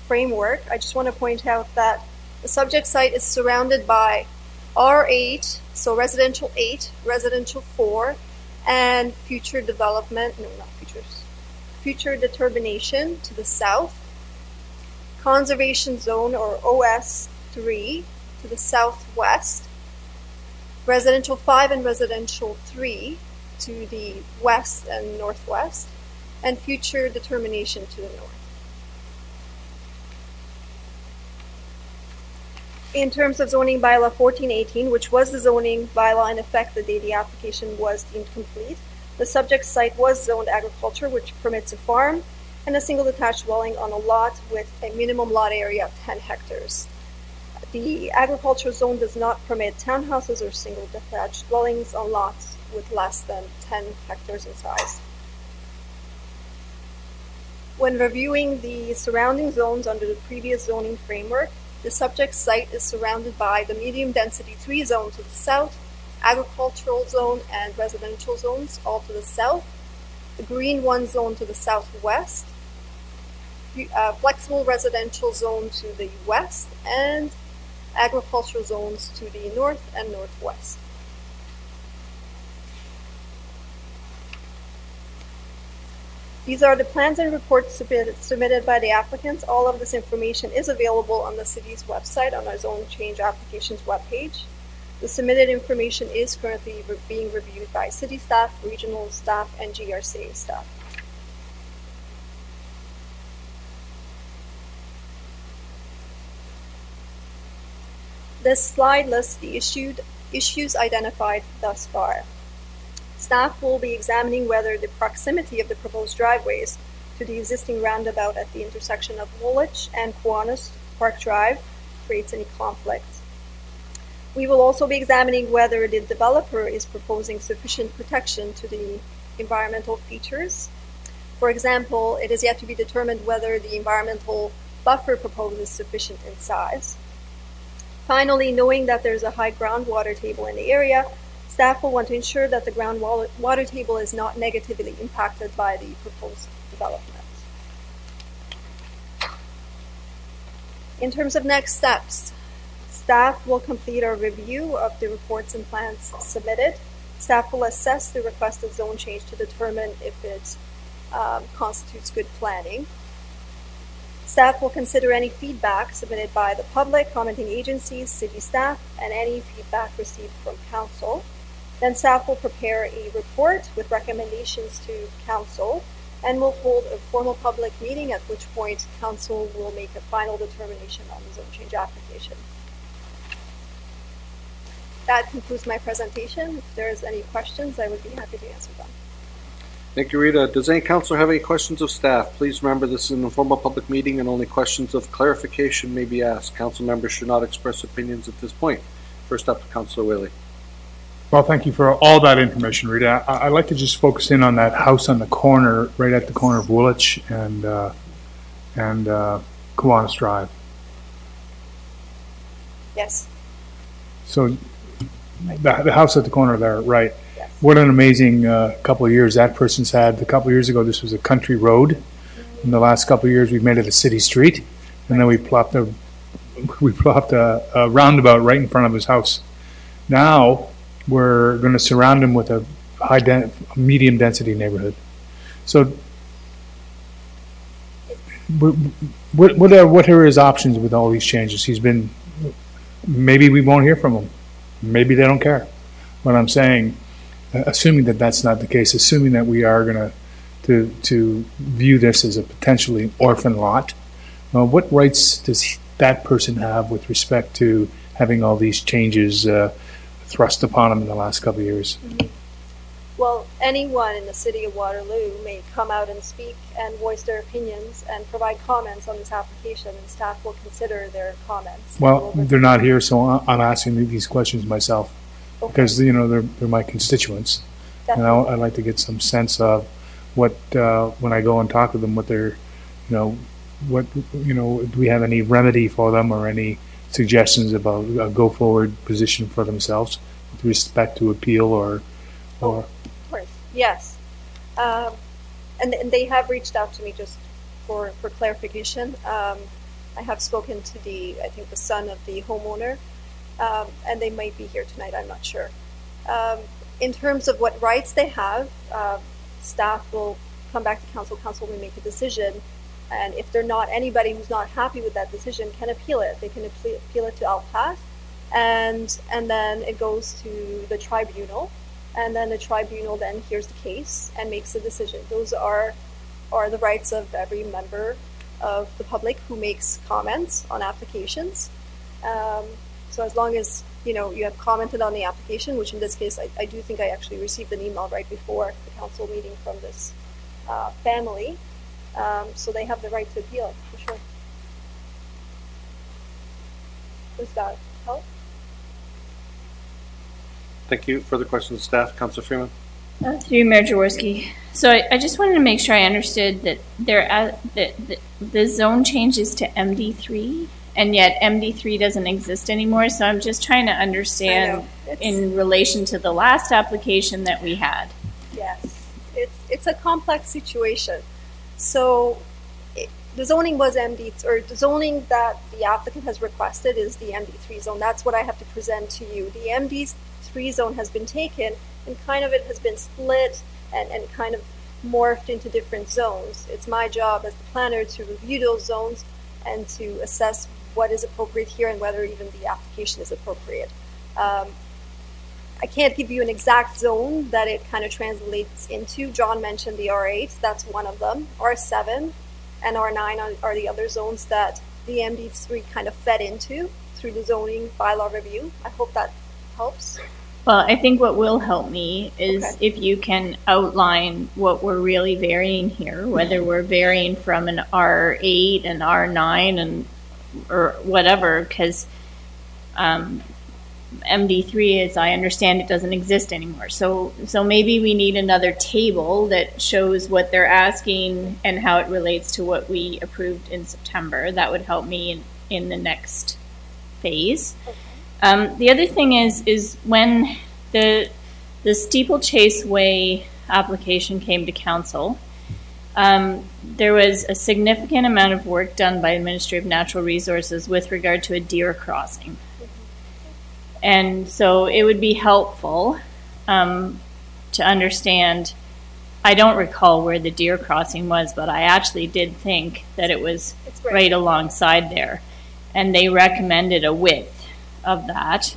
framework, I just want to point out that the subject site is surrounded by R8, so residential 8, residential 4, and future development, no, not futures, future determination to the south, conservation zone, or OS3, to the southwest, residential 5 and residential 3 to the west and northwest, and future determination to the north. In terms of zoning bylaw 1418, which was the zoning bylaw in effect the day the application was deemed complete, the subject site was zoned agriculture, which permits a farm and a single detached dwelling on a lot with a minimum lot area of 10 hectares. The agricultural zone does not permit townhouses or single detached dwellings on lots with less than 10 hectares in size. When reviewing the surrounding zones under the previous zoning framework, the subject site is surrounded by the medium density 3 zone to the south, agricultural zone and residential zones all to the south, the green 1 zone to the southwest, flexible residential zone to the west, and agricultural zones to the north and northwest. These are the plans and reports submitted by the applicants. All of this information is available on the city's website on our zone change applications webpage. The submitted information is currently being reviewed by city staff, regional staff, and GRCA staff. This slide lists the issues identified thus far. Staff will be examining whether the proximity of the proposed driveways to the existing roundabout at the intersection of Woolwich and Kiwanis Park Drive creates any conflict. We will also be examining whether the developer is proposing sufficient protection to the environmental features. For example, it is yet to be determined whether the environmental buffer proposed is sufficient in size. Finally, knowing that there's a high groundwater table in the area, staff will want to ensure that the groundwater table is not negatively impacted by the proposed development. In terms of next steps, staff will complete a review of the reports and plans submitted. Staff will assess the requested zone change to determine if it constitutes good planning. Staff will consider any feedback submitted by the public, commenting agencies, city staff, and any feedback received from council. Then staff will prepare a report with recommendations to council and will hold a formal public meeting, at which point council will make a final determination on the zone change application. That concludes my presentation. If there's any questions, I would be happy to answer them. Thank you, Rita. Does any councilor have any questions of staff? Please remember this is an informal public meeting and only questions of clarification may be asked. Council members should not express opinions at this point. First up, Councilor Whaley. Well, thank you for all that information, Rita. I'd like to just focus in on that house on the corner, right at the corner of Woolwich and Kiwanis Drive. Yes. So the house at the corner there, right? Yes. What an amazing couple of years that person's had. A couple of years ago, this was a country road. In the last couple of years, we've made it a city street, and then we plopped a roundabout right in front of his house. Now we're going to surround him with a medium density neighborhood. So, what are his options with all these changes? Maybe we won't hear from him. Maybe they don't care. But I'm saying, assuming that that's not the case, assuming that we are going to view this as a potentially orphan lot, what rights does that person have with respect to having all these changes thrust upon him in the last couple of years? Mm-hmm. Well, anyone in the city of Waterloo may come out and speak and voice their opinions and provide comments on this application, and staff will consider their comments. Well, they're not here, so I'm asking these questions myself, because they're my constituents, definitely. And I'd like to get some sense of what when I go and talk to them, what they're, do we have any remedy for them or any suggestions about a go forward position for themselves with respect to appeal or. Of course, yes. And they have reached out to me just for clarification. I have spoken to the son of the homeowner, and they might be here tonight, I'm not sure. In terms of what rights they have, staff will come back to council. Council will make a decision, and if they're not, anybody who's not happy with that decision can appeal it. They can appeal it to LPAT, and then it goes to the tribunal. And then the tribunal then hears the case and makes a decision. Those are the rights of every member of the public who makes comments on applications. So as long as you have commented on the application, which in this case I do think I actually received an email right before the council meeting from this family, so they have the right to appeal it for sure. Does that help? Thank you. Further questions, staff? Councillor Freeman. Through Mayor Jaworski. So I just wanted to make sure I understood that the zone changes to MD3, and yet MD3 doesn't exist anymore. So I'm just trying to understand in relation to the last application that we had. Yes, it's a complex situation. So the zoning was MD, or the zoning that the applicant has requested is the MD3 zone. That's what I have to present to you. The MD3 zone has been taken and kind of it has been split and kind of morphed into different zones. It's my job as the planner to review those zones and to assess what is appropriate here and whether even the application is appropriate. I can't give you an exact zone that it kind of translates into. John mentioned the R8, that's one of them. R7 and R9 are the other zones that the MD3 kind of fed into through the zoning bylaw review. I hope that helps. Well, I think what will help me is if you can outline what we're really varying here, whether we're varying from an R8 and R9 or whatever, because MD3, as I understand it, doesn't exist anymore. So maybe we need another table that shows what they're asking and how it relates to what we approved in September. That would help me in the next phase. Okay. The other thing is when the Steeplechase Way application came to council, there was a significant amount of work done by the Ministry of Natural Resources with regard to a deer crossing. And so it would be helpful to understand, I don't recall where the deer crossing was, but I actually did think that it was right alongside there. And they recommended a width of that,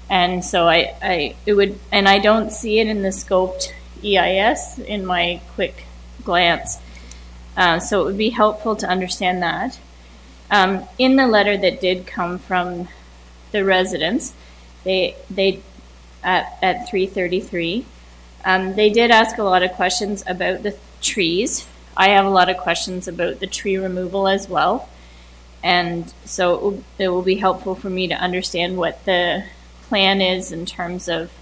and so it would, and I don't see it in the scoped EIS in my quick glance, so it would be helpful to understand that. In the letter that did come from the residents, they at 333, they did ask a lot of questions about the trees. I have a lot of questions about the tree removal as well. And so it will be helpful for me to understand what the plan is in terms of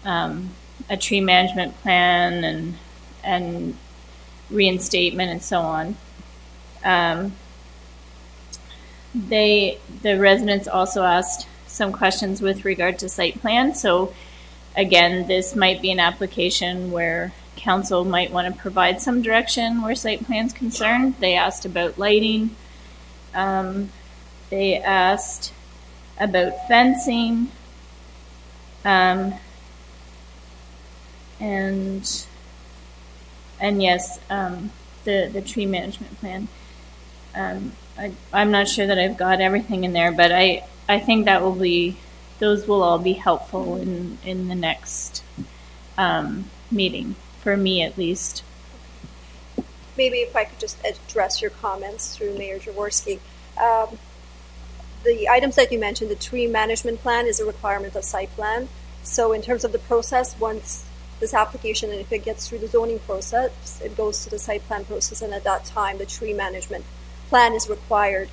a tree management plan and reinstatement and so on. The residents also asked some questions with regard to site plan. So again, this might be an application where council might want to provide some direction where site plan is concerned. They asked about lighting. They asked about fencing. And yes, the tree management plan. I'm not sure that I've got everything in there, but I think those will all be helpful in the next meeting, for me at least. Maybe if I could just address your comments through Mayor Jaworski. The items that you mentioned, the tree management plan is a requirement of site plan. So in terms of the process, once this application, and if it gets through the zoning process, it goes to the site plan process, and at that time the tree management plan is required.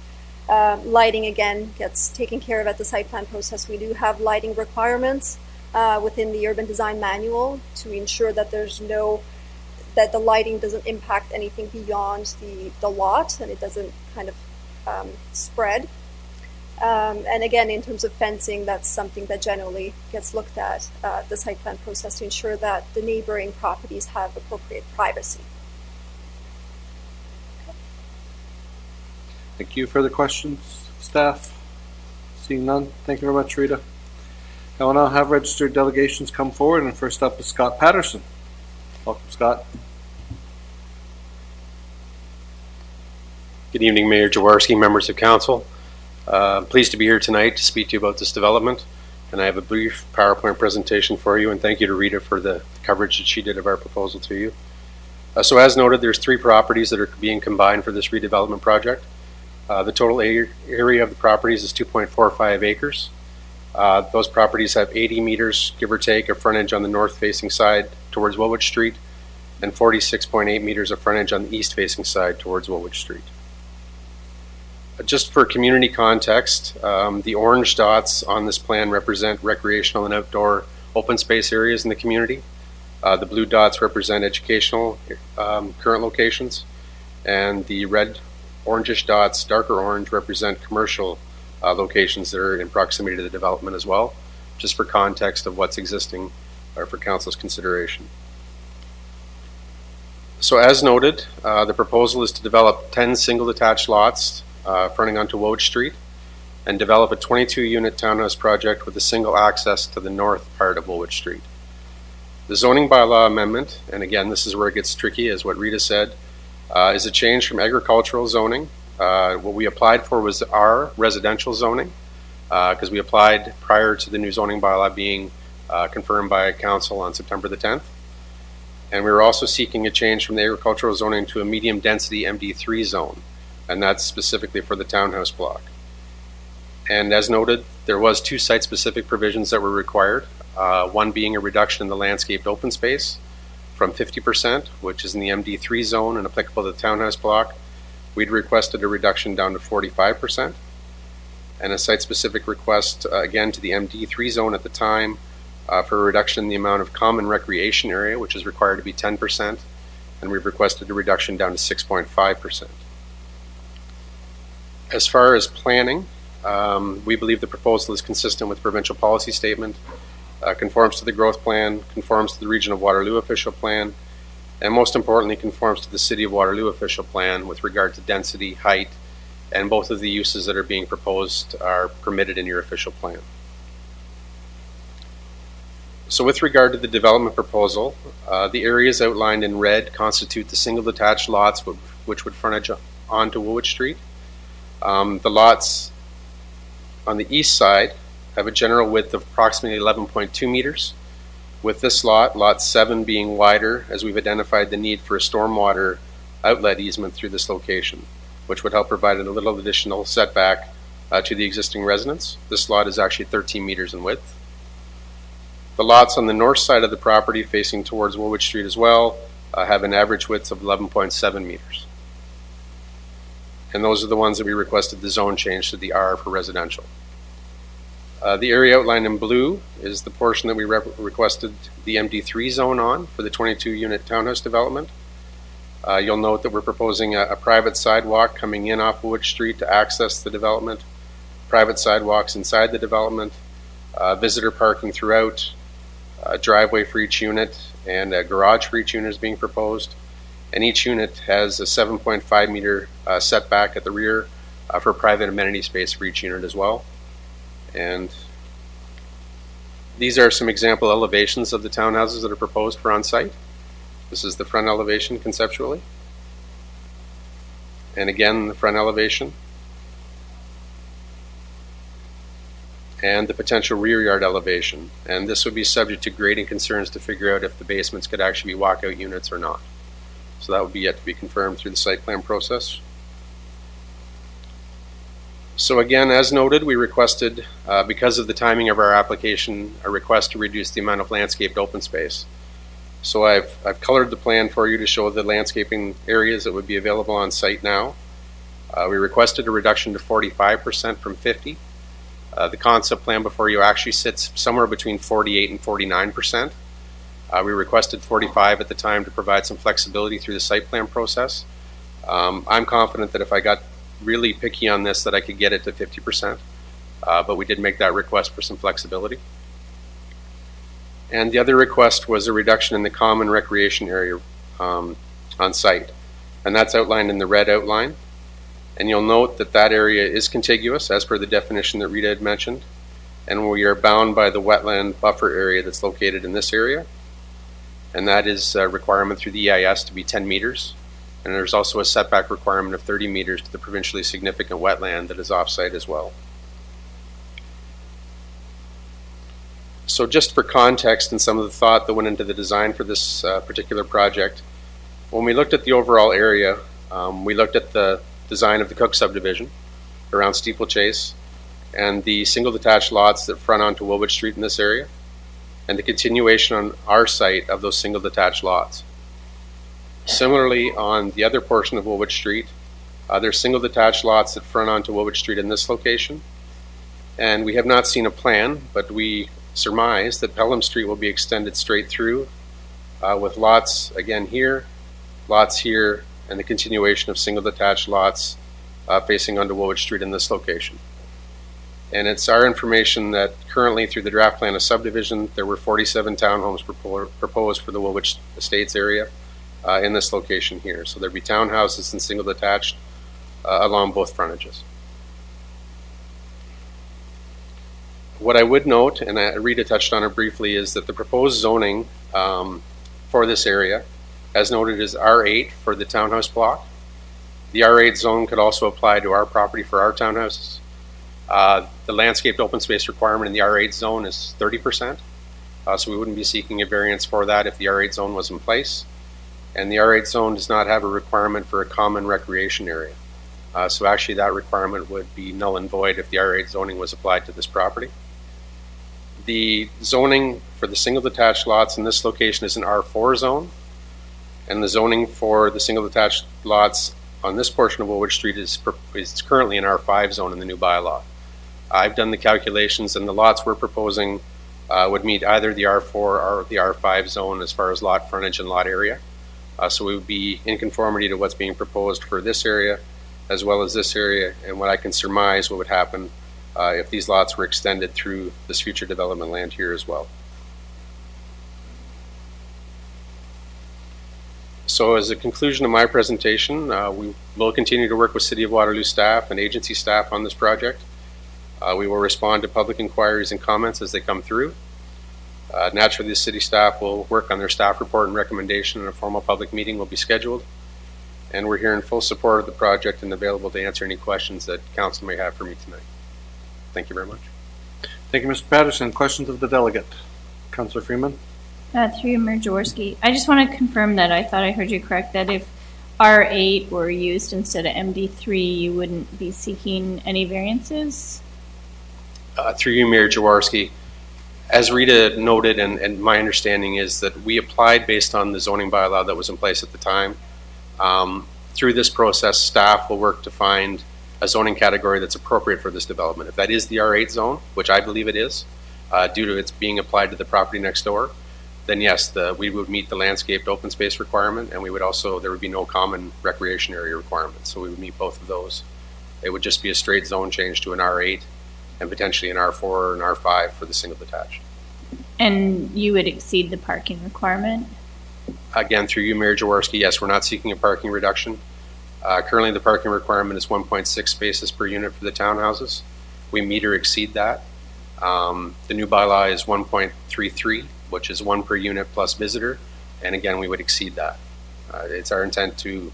Lighting, again, gets taken care of at the site plan process. We do have lighting requirements within the urban design manual to ensure that that the lighting doesn't impact anything beyond the lot, and it doesn't kind of spread. And again, in terms of fencing, that's something that generally gets looked at the site plan process to ensure that the neighboring properties have appropriate privacy. Thank you. Further questions, staff? Seeing none, thank you very much, Rita. I will now have registered delegations come forward, and first up is Scott Patterson. Welcome, Scott. Good evening, Mayor Jaworski, members of council. Pleased to be here tonight to speak to you about this development, and I have a brief PowerPoint presentation for you, and thank you to Rita for the coverage that she did of our proposal to you. So as noted, there's 3 properties that are being combined for this redevelopment project. The total area of the properties is 2.45 acres. Those properties have 80 meters, give or take, of frontage on the north-facing side towards Woolwich Street, and 46.8 meters of frontage on the east-facing side towards Woolwich Street. Just for community context, the orange dots on this plan represent recreational and outdoor open space areas in the community. The blue dots represent educational current locations, and the red orangish dots, darker orange, represent commercial locations that are in proximity to the development as well, just for context of what's existing or for council's consideration. So as noted, the proposal is to develop 10 single detached lots fronting onto Woolwich Street and develop a 22-unit townhouse project with a single access to the north part of Woolwich Street. The zoning bylaw amendment, and again this is where it gets tricky, as what Rita said, is a change from agricultural zoning. What we applied for was our residential zoning, because we applied prior to the new zoning bylaw being confirmed by council on September the 10th. And we were also seeking a change from the agricultural zoning to a medium density MD3 zone, and that's specifically for the townhouse block. And as noted, there was 2 site-specific provisions that were required, one being a reduction in the landscaped open space from 50%, which is in the MD3 zone and applicable to the townhouse block. We'd requested a reduction down to 45%, and a site-specific request, again, to the MD3 zone at the time for a reduction in the amount of common recreation area, which is required to be 10%, and we've requested a reduction down to 6.5%. As far as planning, we believe the proposal is consistent with the provincial policy statement, conforms to the growth plan, conforms to the Region of Waterloo official plan, and most importantly conforms to the City of Waterloo official plan with regard to density, height, and both of the uses that are being proposed are permitted in your official plan. So with regard to the development proposal, the areas outlined in red constitute the single detached lots which would frontage onto Woolwich Street. The lots on the east side have a general width of approximately 11.2 meters. With this lot, lot 7 being wider, as we've identified the need for a stormwater outlet easement through this location, which would help provide a little additional setback to the existing residents. This lot is actually 13 meters in width. The lots on the north side of the property facing towards Woolwich Street as well have an average width of 11.7 meters. And those are the ones that we requested the zone change to the R for residential. The area outlined in blue is the portion that we requested the MD3 zone on for the 22-unit townhouse development. You'll note that we're proposing a private sidewalk coming in off Wood Street to access the development, private sidewalks inside the development, visitor parking throughout, a driveway for each unit, and a garage for each unit is being proposed. And each unit has a 7.5 meter setback at the rear for private amenity space for each unit as well. And these are some example elevations of the townhouses that are proposed for on-site. This is the front elevation conceptually. And again, the front elevation. And the potential rear yard elevation. And this would be subject to grading concerns to figure out if the basements could actually be walkout units or not. So that would be yet to be confirmed through the site plan process. So again, as noted, we requested, because of the timing of our application, a request to reduce the amount of landscaped open space. So I've colored the plan for you to show the landscaping areas that would be available on site now. We requested a reduction to 45% from 50%. The concept plan before you actually sits somewhere between 48 and 49%. We requested 45 at the time to provide some flexibility through the site plan process. I'm confident that if I got really picky on this that I could get it to 50%, but we did make that request for some flexibility. And the other request was a reduction in the common recreation area on site, and that's outlined in the red outline. And you'll note that that area is contiguous as per the definition that Rita had mentioned, and we are bound by the wetland buffer area that's located in this area, and that is a requirement through the EIS to be 10 meters. And there's also a setback requirement of 30 meters to the provincially significant wetland that is off-site as well. So just for context and some of the thought that went into the design for this particular project, when we looked at the overall area, we looked at the design of the Cook subdivision around Steeplechase and the single detached lots that front onto Woolwich Street in this area, and the continuation on our site of those single detached lots. Similarly, on the other portion of Woolwich Street, there's single detached lots that front onto Woolwich Street in this location. And we have not seen a plan, but we surmise that Pelham Street will be extended straight through with lots again here, and the continuation of single detached lots facing onto Woolwich Street in this location. And it's our information that currently through the draft plan of subdivision, there were 47 townhomes proposed for the Woolwich Estates area. In this location here. So there'd be townhouses and single detached along both frontages. What I would note, and Rita touched on it briefly, is that the proposed zoning for this area, as noted, is R8 for the townhouse block. The R8 zone could also apply to our property for our townhouses. The landscaped open space requirement in the R8 zone is 30%, so we wouldn't be seeking a variance for that if the R8 zone was in place. And the R8 zone does not have a requirement for a common recreation area. So actually that requirement would be null and void if the R8 zoning was applied to this property. The zoning for the single detached lots in this location is an R4 zone, and the zoning for the single detached lots on this portion of Woolwich Street is currently an R5 zone in the new bylaw. I've done the calculations, and the lots we're proposing would meet either the R4 or the R5 zone as far as lot frontage and lot area. So we would be in conformity to what's being proposed for this area as well as this area, and what I can surmise what would happen if these lots were extended through this future development land here as well. So as a conclusion of my presentation, we will continue to work with City of Waterloo staff and agency staff on this project. We will respond to public inquiries and comments as they come through. Naturally, the city staff will work on their staff report and recommendation, and a formal public meeting will be scheduled. And we're here in full support of the project and available to answer any questions that council may have for me tonight. Thank you very much. Thank you, Mr. Patterson. Questions of the delegate? Councillor Freeman? Through you, Mayor Jaworski. I just want to confirm that I thought I heard you correct, that if R8 were used instead of MD3, you wouldn't be seeking any variances? Through you, Mayor Jaworski. As Rita noted, and my understanding is that we applied based on the zoning bylaw that was in place at the time. Through this process, staff will work to find a zoning category that's appropriate for this development. If that is the R8 zone, which I believe it is, due to its being applied to the property next door, then yes, we would meet the landscaped open space requirement, and there would be no common recreation area requirement. So we would meet both of those. It would just be a straight zone change to an R8 and potentially an R4 or an R5 for the single detached. And you would exceed the parking requirement? Again, through you, Mayor Jaworski, yes, we're not seeking a parking reduction. Currently, the parking requirement is 1.6 spaces per unit for the townhouses. We meet or exceed that. The new bylaw is 1.33, which is 1 per unit plus visitor, and again, we would exceed that. It's our intent to,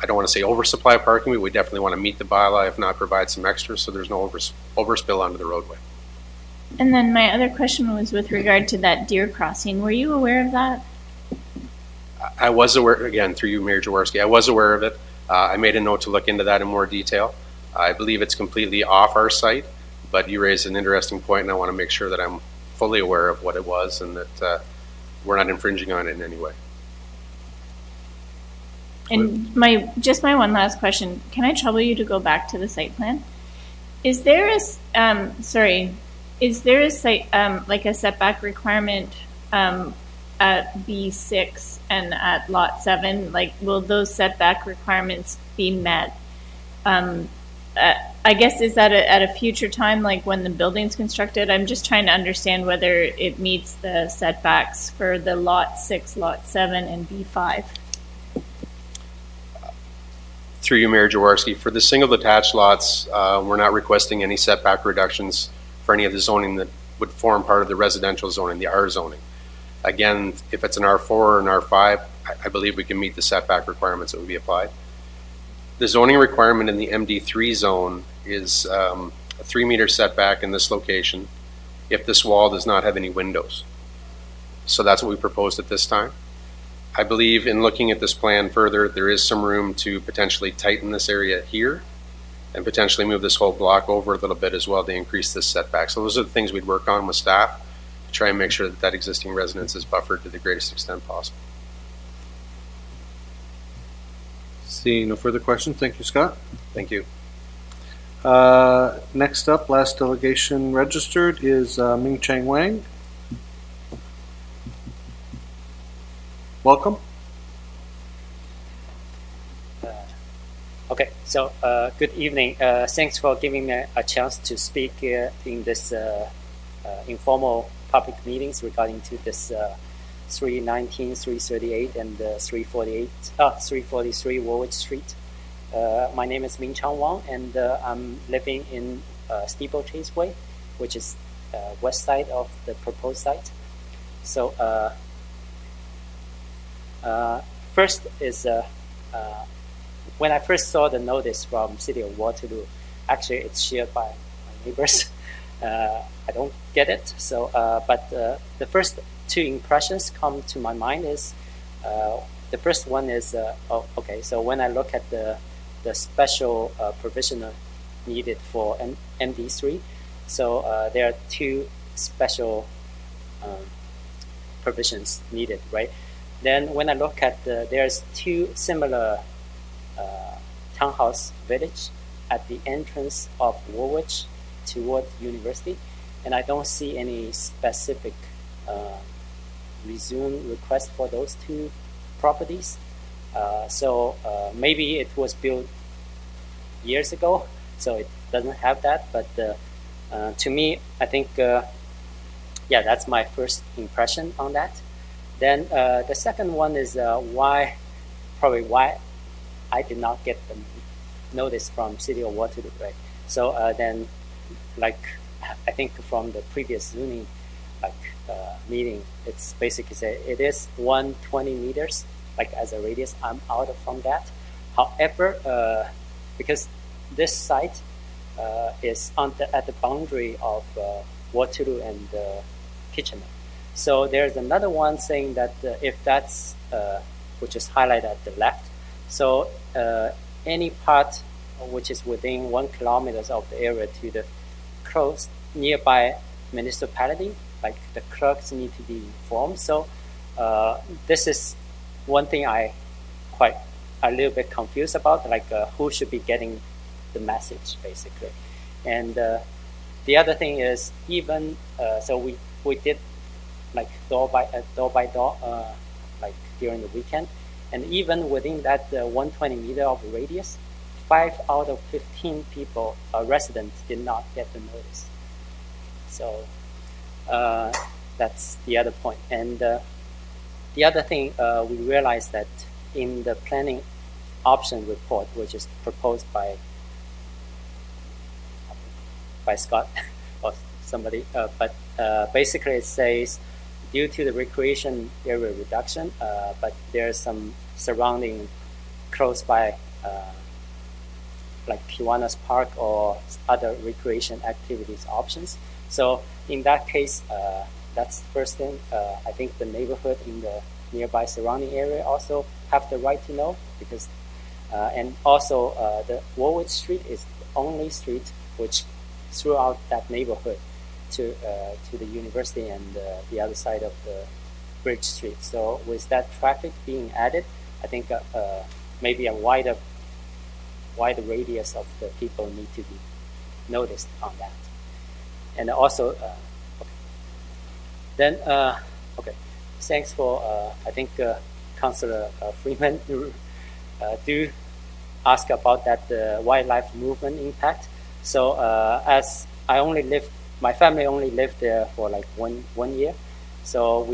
I don't want to say oversupply parking, but we definitely want to meet the bylaw, if not provide some extras so there's no overspill onto the roadway. And then my other question was with regard to that deer crossing. Were you aware of that? I was aware, again, through you, Mayor Jaworski, I was aware of it. I made a note to look into that in more detail. I believe it's completely off our site, but you raised an interesting point, and I want to make sure that I'm fully aware of what it was and that we're not infringing on it in any way. And my one last question. Can I trouble you to go back to the site plan? Is there a site like a setback requirement at B6 and at Lot 7? Like, will those setback requirements be met? I guess, is that at a future time, like when the building's constructed? I'm just trying to understand whether it meets the setbacks for the Lot 6, Lot 7, and B5. Through you, Mayor Jaworski, for the single detached lots, we're not requesting any setback reductions for any of the zoning that would form part of the residential zoning, the R zoning. Again, if it's an R4 or an R5, I believe we can meet the setback requirements that would be applied. The zoning requirement in the MD3 zone is a 3-meter setback in this location if this wall does not have any windows. So that's what we proposed at this time. I believe in looking at this plan further, there is some room to potentially tighten this area here and potentially move this whole block over a little bit as well to increase this setback. So those are the things we'd work on with staff to try and make sure that that existing residence is buffered to the greatest extent possible. Seeing no further questions, thank you, Scott. Thank you. Next up, last delegation registered is Ming Chang Wang. Welcome. Okay, so good evening. Thanks for giving me a chance to speak in this informal public meetings regarding to this 319, 338, and 343 Warwick Street. My name is Ming Chang Wang, and I'm living in Steeplechase Way, which is west side of the proposed site. So first is when I first saw the notice from City of Waterloo, actually it's shared by my neighbors. I don't get it. So, but the first two impressions come to my mind is the first one is okay. So when I look at the special provision needed for MD3, so there are two special provisions needed, right? Then when I look at there's two similar townhouse village at the entrance of Warwick toward university, and I don't see any specific resume request for those two properties. So maybe it was built years ago, so it doesn't have that. But to me, I think yeah, that's my first impression on that. Then the second one is why I did not get the notice from City of Waterloo, right? So then, like, I think from the previous zoning meeting, it's basically say it is 120 meters, like as a radius. I'm out from that. However, because this site is at the boundary of Waterloo and Kitchener. So there's another one saying that if that's, which is highlighted at the left, so any part which is within 1 kilometer of the area to the close nearby municipality, like the clerks need to be informed. So this is one thing I quite a little bit confused about, like who should be getting the message basically. And the other thing is even so we did like door by door like during the weekend, and even within that 120 meter of radius, 5 out of 15 people residents did not get the notice. So that's the other point. And the other thing we realized that in the planning option report, which is proposed by Scott or somebody, but basically it says due to the recreation area reduction, but there's some surrounding close by like Kiwanis Park or other recreation activities options. So in that case, that's the first thing. I think the neighborhood in the nearby surrounding area also have the right to know, because and also the Warwick Street is the only street which throughout that neighborhood to the university and the other side of the Bridge Street. So with that traffic being added, I think maybe a wider radius of the people need to be noticed on that. And also, okay. Then, okay, thanks for, I think Councillor Freeman do ask about that wildlife movement impact. So as I only lived, my family only lived there for like one year. So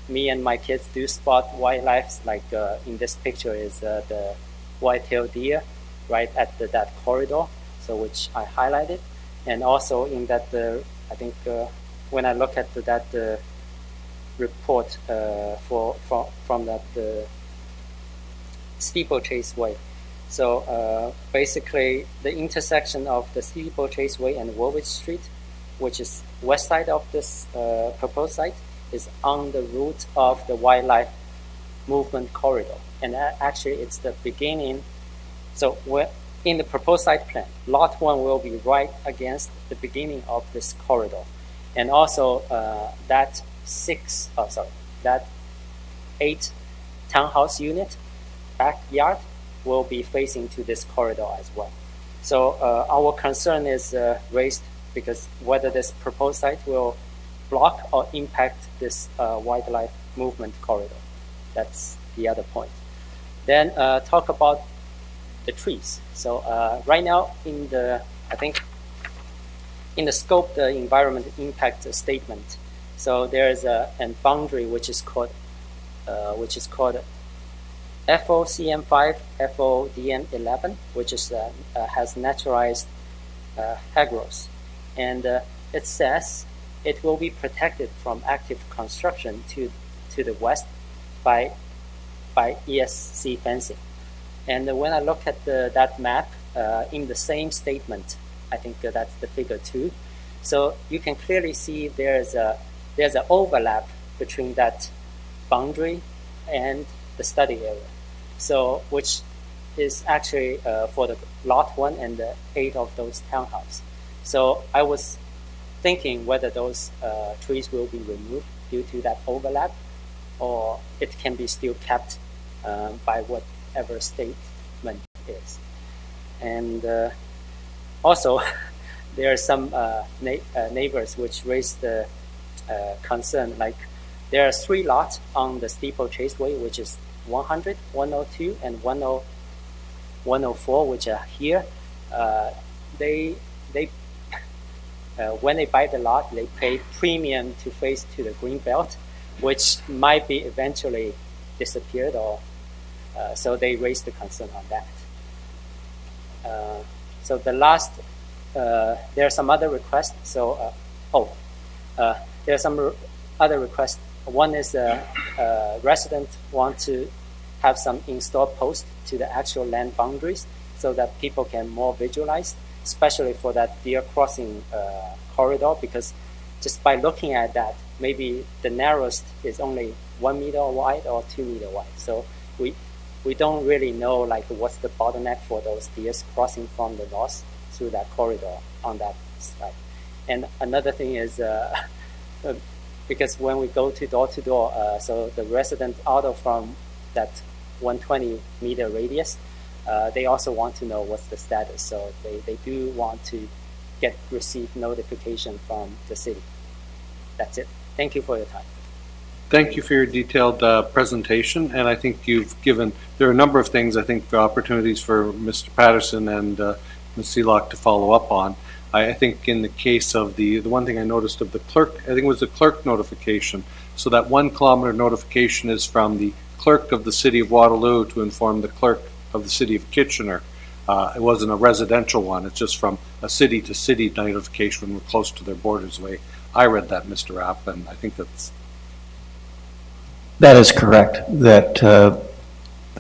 me and my kids do spot wildlife, like in this picture is the white-tailed deer right at that corridor, so which I highlighted. And also in that, I think when I look at that report from that Steeplechase Way, so basically the intersection of the Steeplechase Way and Warwick Street, which is west side of this proposed site, is on the route of the wildlife movement corridor. And actually it's the beginning. So we're in the proposed site plan, lot 1 will be right against the beginning of this corridor. And also that 8 townhouse unit backyard will be facing to this corridor as well. So our concern is raised because whether this proposed site will block or impact this wildlife movement corridor. That's the other point. Then talk about the trees. So right now in the, I think in the scope, the environment impact statement. So there is a boundary which is called FOCM5 FODN11, which is has naturalized hedgerows, and it says it will be protected from active construction to the west by ESC fencing. And when I look at that map in the same statement, I think that's the figure 2. So you can clearly see there's an overlap between that boundary and the study area. So which is actually for the lot 1 and the 8 of those townhouses. So I was thinking whether those trees will be removed due to that overlap, or it can be still kept by whatever statement is. And also, there are some neighbors which raised the concern, like there are 3 lots on the Steeplechase Way, which is 100, 102, and 104, which are here. When they buy the lot, they pay premium to face to the green belt, which might be eventually disappeared, or so they raised the concern on that. So the last, there are some other requests. So there are some other requests. One is residents want to have some installed posts to the actual land boundaries so that people can more visualize, especially for that deer crossing corridor, because just by looking at that, maybe the narrowest is only 1 meter wide or 2 meter wide. So we don't really know like what's the bottleneck for those deers crossing from the north through that corridor on that side. And another thing is because when we go to door, so the resident out of from that 120 meter radius, they also want to know what's the status. So they do want to receive notification from the city. That's it. Thank you for your time. Thank you for your detailed presentation, and I think you've given, there are a number of things, I think, opportunities for Mr. Patterson and Ms. Seelock to follow up on. I think in the case of the one thing I noticed of the clerk, I think it was the clerk notification. So that 1 kilometer notification is from the clerk of the City of Waterloo to inform the clerk of the City of Kitchener. It wasn't a residential one, it's just from a city-to-city notification when we're close to their borders. The way I read that, Mr. Rapp, and I think that is correct. That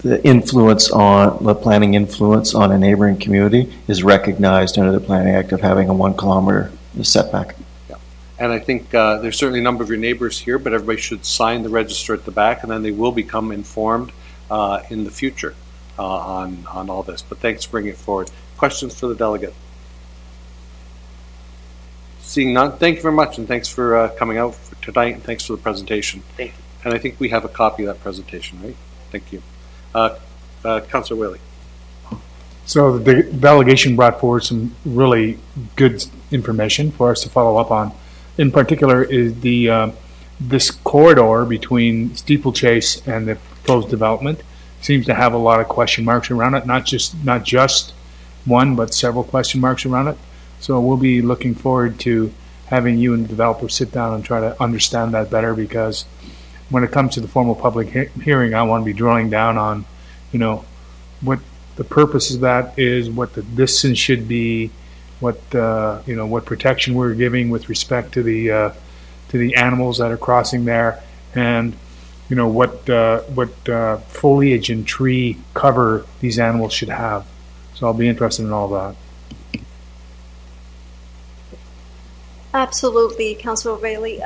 the influence on the planning influence on a neighboring community is recognized under the Planning Act of having a 1 kilometer setback. Yeah. And I think there's certainly a number of your neighbors here, but everybody should sign the register at the back, and then they will become informed in the future on all this. But thanks for bringing it forward. Questions for the delegate? Seeing none, thank you very much, and thanks for coming out for tonight, and thanks for the presentation. Thank you. And I think we have a copy of that presentation, right? Thank you. Councillor Whaley. So the delegation brought forward some really good information for us to follow up on. In particular, is this corridor between Steeplechase and the proposed development seems to have a lot of question marks around it. Not just one, but several question marks around it. So we'll be looking forward to having you and the developer sit down and try to understand that better, because when it comes to the formal public hearing, I want to be drilling down on, what the purpose of that is, what the distance should be, what what protection we're giving with respect to the animals that are crossing there, and what foliage and tree cover these animals should have. So I'll be interested in all that. Absolutely, Councillor Bailey.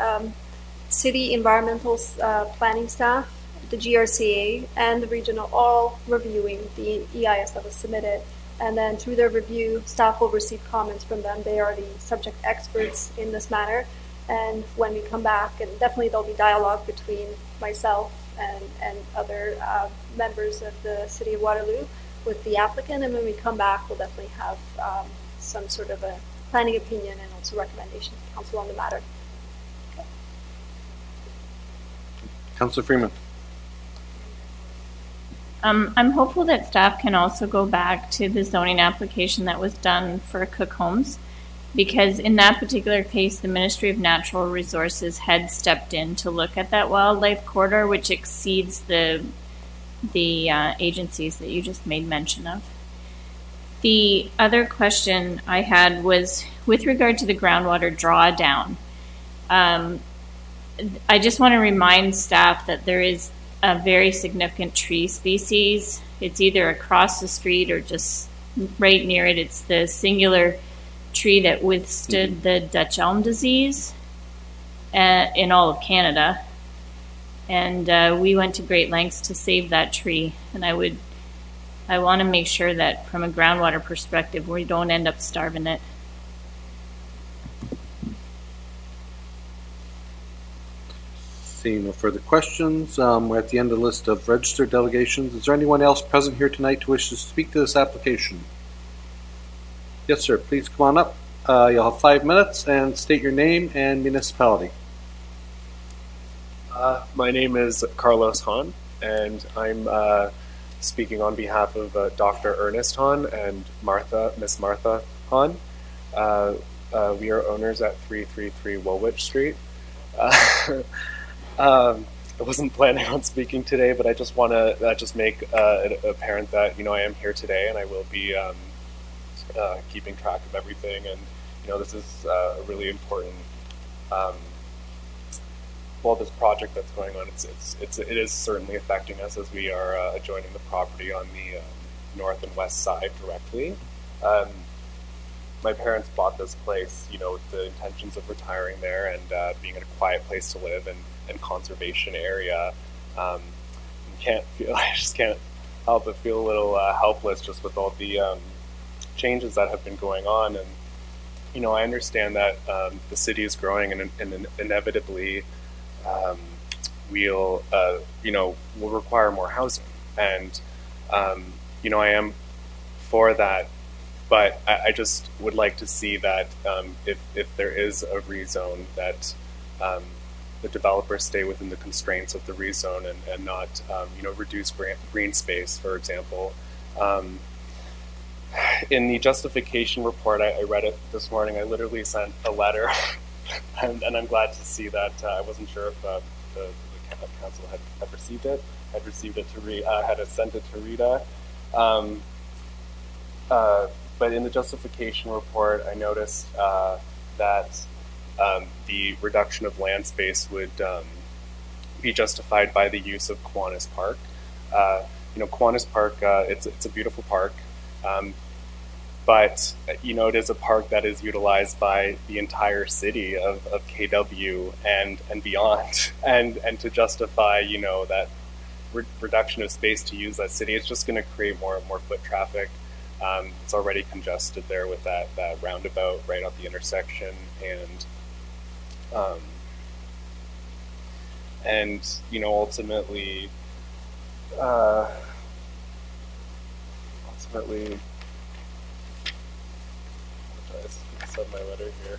City environmental planning staff, the GRCA, and the regional all reviewing the EIS that was submitted. And then through their review, staff will receive comments from them. They are the subject experts in this matter. And when we come back, and definitely there'll be dialogue between myself and other members of the City of Waterloo with the applicant. And when we come back, we'll definitely have some sort of a planning opinion and also recommendation to council on the matter. Councillor Freeman. I'm hopeful that staff can also go back to the zoning application that was done for Cook Homes, because in that particular case, the Ministry of Natural Resources had stepped in to look at that wildlife corridor, which exceeds the agencies that you just made mention of. The other question I had was with regard to the groundwater drawdown. I just want to remind staff that there is a very significant tree species. It's either across the street or just right near it. It's the singular tree that withstood the Dutch elm disease in all of Canada. And we went to great lengths to save that tree. And I want to make sure that from a groundwater perspective, we don't end up starving it. Seeing no further questions, we're at the end of the list of registered delegations. Is there anyone else present here tonight who wishes to speak to this application? Yes, sir. Please come on up. You'll have 5 minutes and state your name and municipality. My name is Carlos Hahn, and I'm speaking on behalf of Dr. Ernest Hahn and Miss Martha Hahn. We are owners at 333 Woolwich Street. I wasn't planning on speaking today, but I just want to just make it apparent that I am here today, and I will be keeping track of everything. And this is a really important. This project that's going on, it is certainly affecting us as we are adjoining the property on the north and west side directly. My parents bought this place, with the intentions of retiring there and being in a quiet place to live and conservation area. I just can't help but feel a little helpless just with all the changes that have been going on. And I understand that the city is growing and inevitably will require more housing. And I am for that. But I just would like to see that if there is a rezone, that the developers stay within the constraints of the rezone and not reduce green space, for example. In the justification report, I read it this morning. I literally sent a letter, and I'm glad to see that. I wasn't sure if the council had received it. I'd received it to had sent it to Rita. But in the justification report, I noticed that the reduction of land space would be justified by the use of Kiwanis Park. Kiwanis Park, it's a beautiful park, but it is a park that is utilized by the entire city of KW and beyond, and to justify that reduction of space to use that city, it's just going to create more foot traffic. It's already congested there with that roundabout right at the intersection, and ultimately, I said my letter here.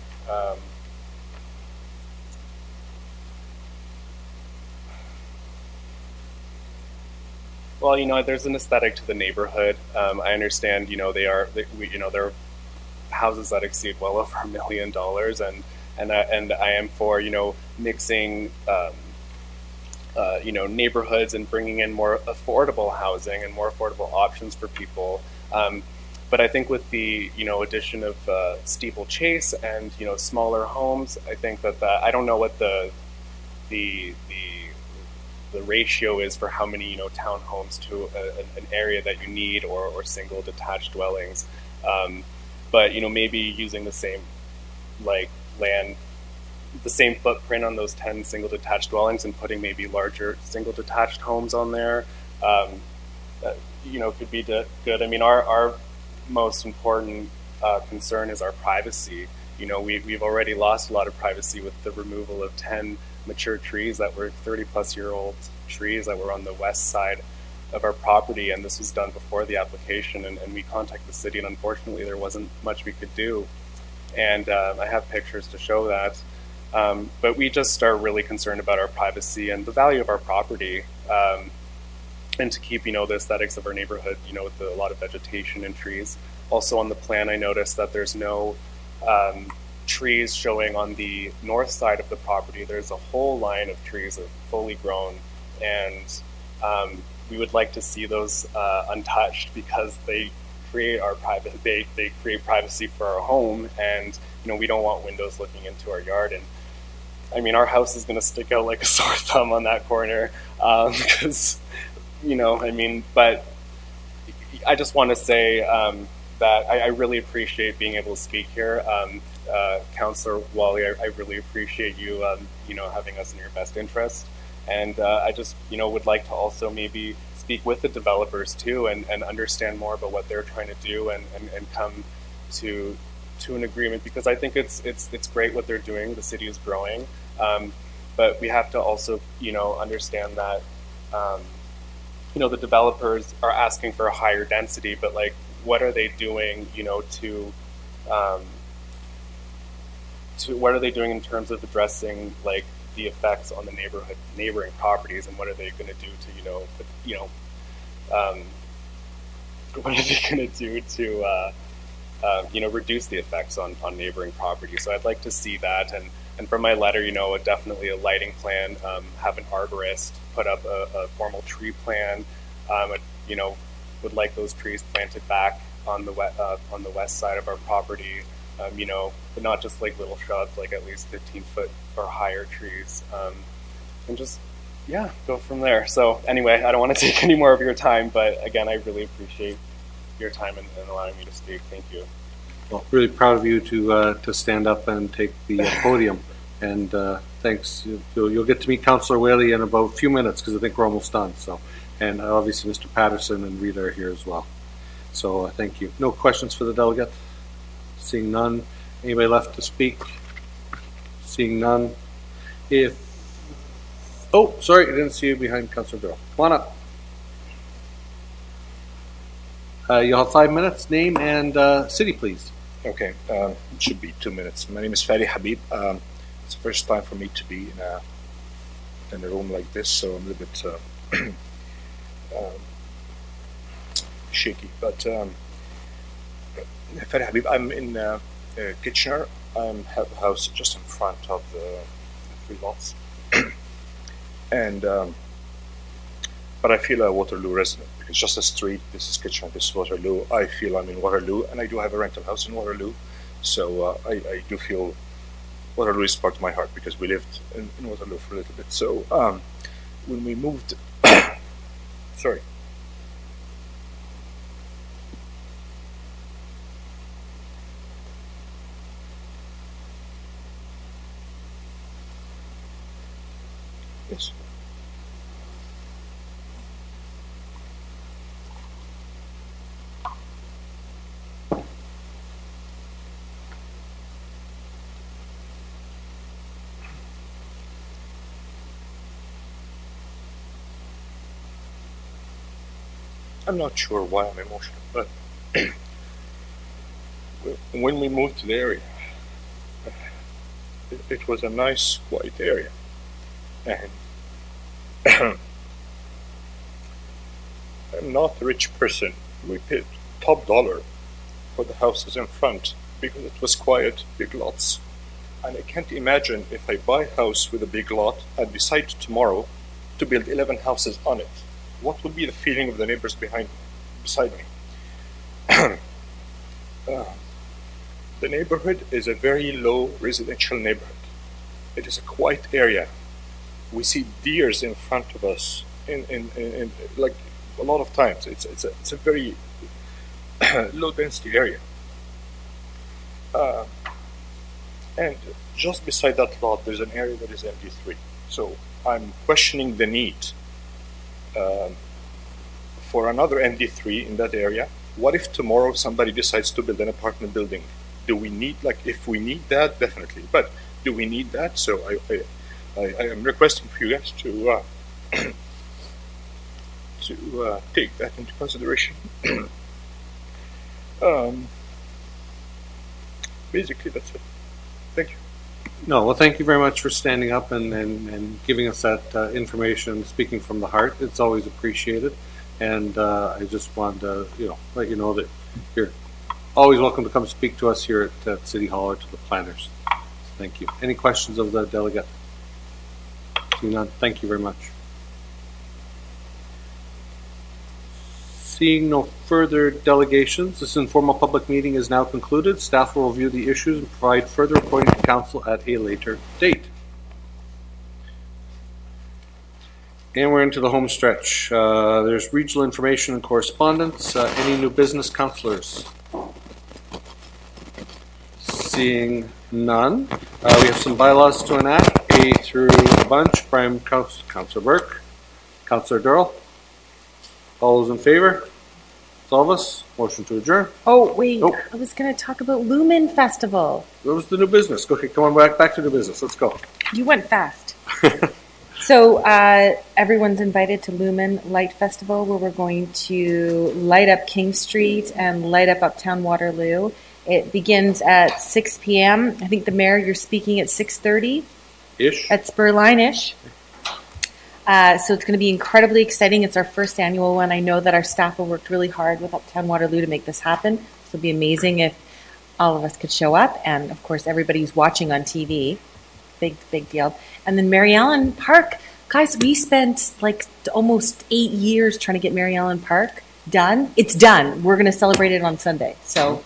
Well, there's an aesthetic to the neighborhood. I understand, there are houses that exceed well over $1 million, and I am for, mixing, neighborhoods and bringing in more affordable housing and more affordable options for people. But I think with the, addition of steeplechase and, smaller homes, I think that I don't know what the ratio is for how many townhomes to an area that you need, or single detached dwellings, but maybe using the same land, the same footprint on those 10 single detached dwellings and putting maybe larger single detached homes on there, could be good. I mean, our most important concern is our privacy. We've already lost a lot of privacy with the removal of 10 mature trees that were 30-plus-year-old trees that were on the west side of our property, and this was done before the application, and we contacted the city, and unfortunately there wasn't much we could do. And I have pictures to show that. But we just are really concerned about our privacy and the value of our property, and to keep, the aesthetics of our neighborhood, with a lot of vegetation and trees. Also on the plan, I noticed that there's no trees showing on the north side of the property. There's a whole line of trees that are fully grown, and we would like to see those untouched, because they create they create privacy for our home, and we don't want windows looking into our yard. And I mean, our house is going to stick out like a sore thumb on that corner, because but I just want to say that I really appreciate being able to speak here. Councillor Wally, I really appreciate you, having us in your best interest. And I just, would like to also maybe speak with the developers too, and understand more about what they're trying to do, and come to an agreement, because I think it's great what they're doing. The city is growing, but we have to also, understand that, the developers are asking for a higher density, but what are they doing, what are they doing in terms of addressing the effects on the neighboring properties, and what are they going to do to what are they going to do to reduce the effects on neighboring properties? So I'd like to see that, and from my letter, definitely a lighting plan, have an arborist put up a formal tree plan. Would like those trees planted back on the west side of our property, but not just little shrubs, at least 15-foot or higher trees, and just go from there. So anyway, I don't want to take any more of your time, but again, I really appreciate your time and allowing me to speak. Thank you. Well, really proud of you to stand up and take the podium, and thanks. You'll get to meet Councillor Whaley in about a few minutes, because I think we're almost done. So, and obviously Mr. Patterson and Rita are here as well. So thank you. No questions for the delegate? Seeing none. Anybody left to speak? Seeing none. Oh, sorry, I didn't see you behind Councillor Bill. Come on up. You'll have 5 minutes. Name and city, please. Okay, it should be 2 minutes. My name is Fadi Habib. It's the first time for me to be in a room like this, so I'm a little bit shaky. But Fadi Habib, I'm in Kitchener. I have a house just in front of the 3 lots, and but I feel a Waterloo resident. It's just a street. This is Kitchener. This is Waterloo. I feel I'm in Waterloo, and I do have a rental house in Waterloo. So I do feel Waterloo is part of my heart because we lived in Waterloo for a little bit. So when we moved, sorry. Yes. I'm not sure why I'm emotional, but when we moved to the area, it was a nice, quiet area, and I'm not a rich person. We paid top dollar for the houses in front because it was quiet, big lots, and I can't imagine if I buy a house with a big lot and decide tomorrow to build 11 houses on it. What would be the feeling of the neighbors beside me? The neighborhood is a very low residential neighborhood. It is a quiet area. We see deers in front of us in like a lot of times. It's a very low density area. And just beside that lot, there's an area that is MD3. So I'm questioning the need for another MD3 in that area. What if tomorrow somebody decides to build an apartment building? Do we need, like, if we need that, definitely. But do we need that? So I am requesting for you guys to take that into consideration. Basically, that's it. Thank you. No, well, thank you very much for standing up and giving us that information, speaking from the heart. It's always appreciated. And I just wanted to, let you know that you're always welcome to come speak to us here at City Hall or to the planners. Thank you. Any questions of the delegate? Seeing none, thank you very much. Seeing no further delegations, this informal public meeting is now concluded. Staff will review the issues and provide further reporting to Council at a later date. And we're into the home stretch. There's regional information and correspondence. Any new business, councillors? Seeing none. We have some bylaws to enact, A through a bunch. Prime Councillor Burke, Councillor Durrell. All those in favor? All of us. Motion to adjourn. Oh, wait. Oh. I was going to talk about Lumen Festival. That was the new business. Okay, come on back to new business. Let's go. You went fast. So everyone's invited to Lumen Light Festival, where we're going to light up King Street and light up Uptown Waterloo. It begins at 6 p.m. I think the mayor, you're speaking at 6:30-ish. At Spurline-ish. So it's going to be incredibly exciting. It's our first annual one. I know that our staff have worked really hard with Uptown Waterloo to make this happen. So it'd be amazing if all of us could show up. And, of course, everybody's watching on TV. Big deal. And then Mary Ellen Park. Guys, we spent like almost 8 years trying to get Mary Ellen Park done. It's done. We're going to celebrate it on Sunday. So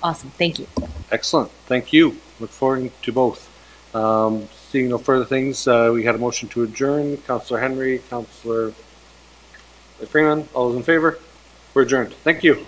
awesome. Thank you. Excellent. Thank you. Look forward to both. Seeing no further things, we had a motion to adjourn. Councillor Henry, Councillor Freeman, all those in favor? We're adjourned. Thank you.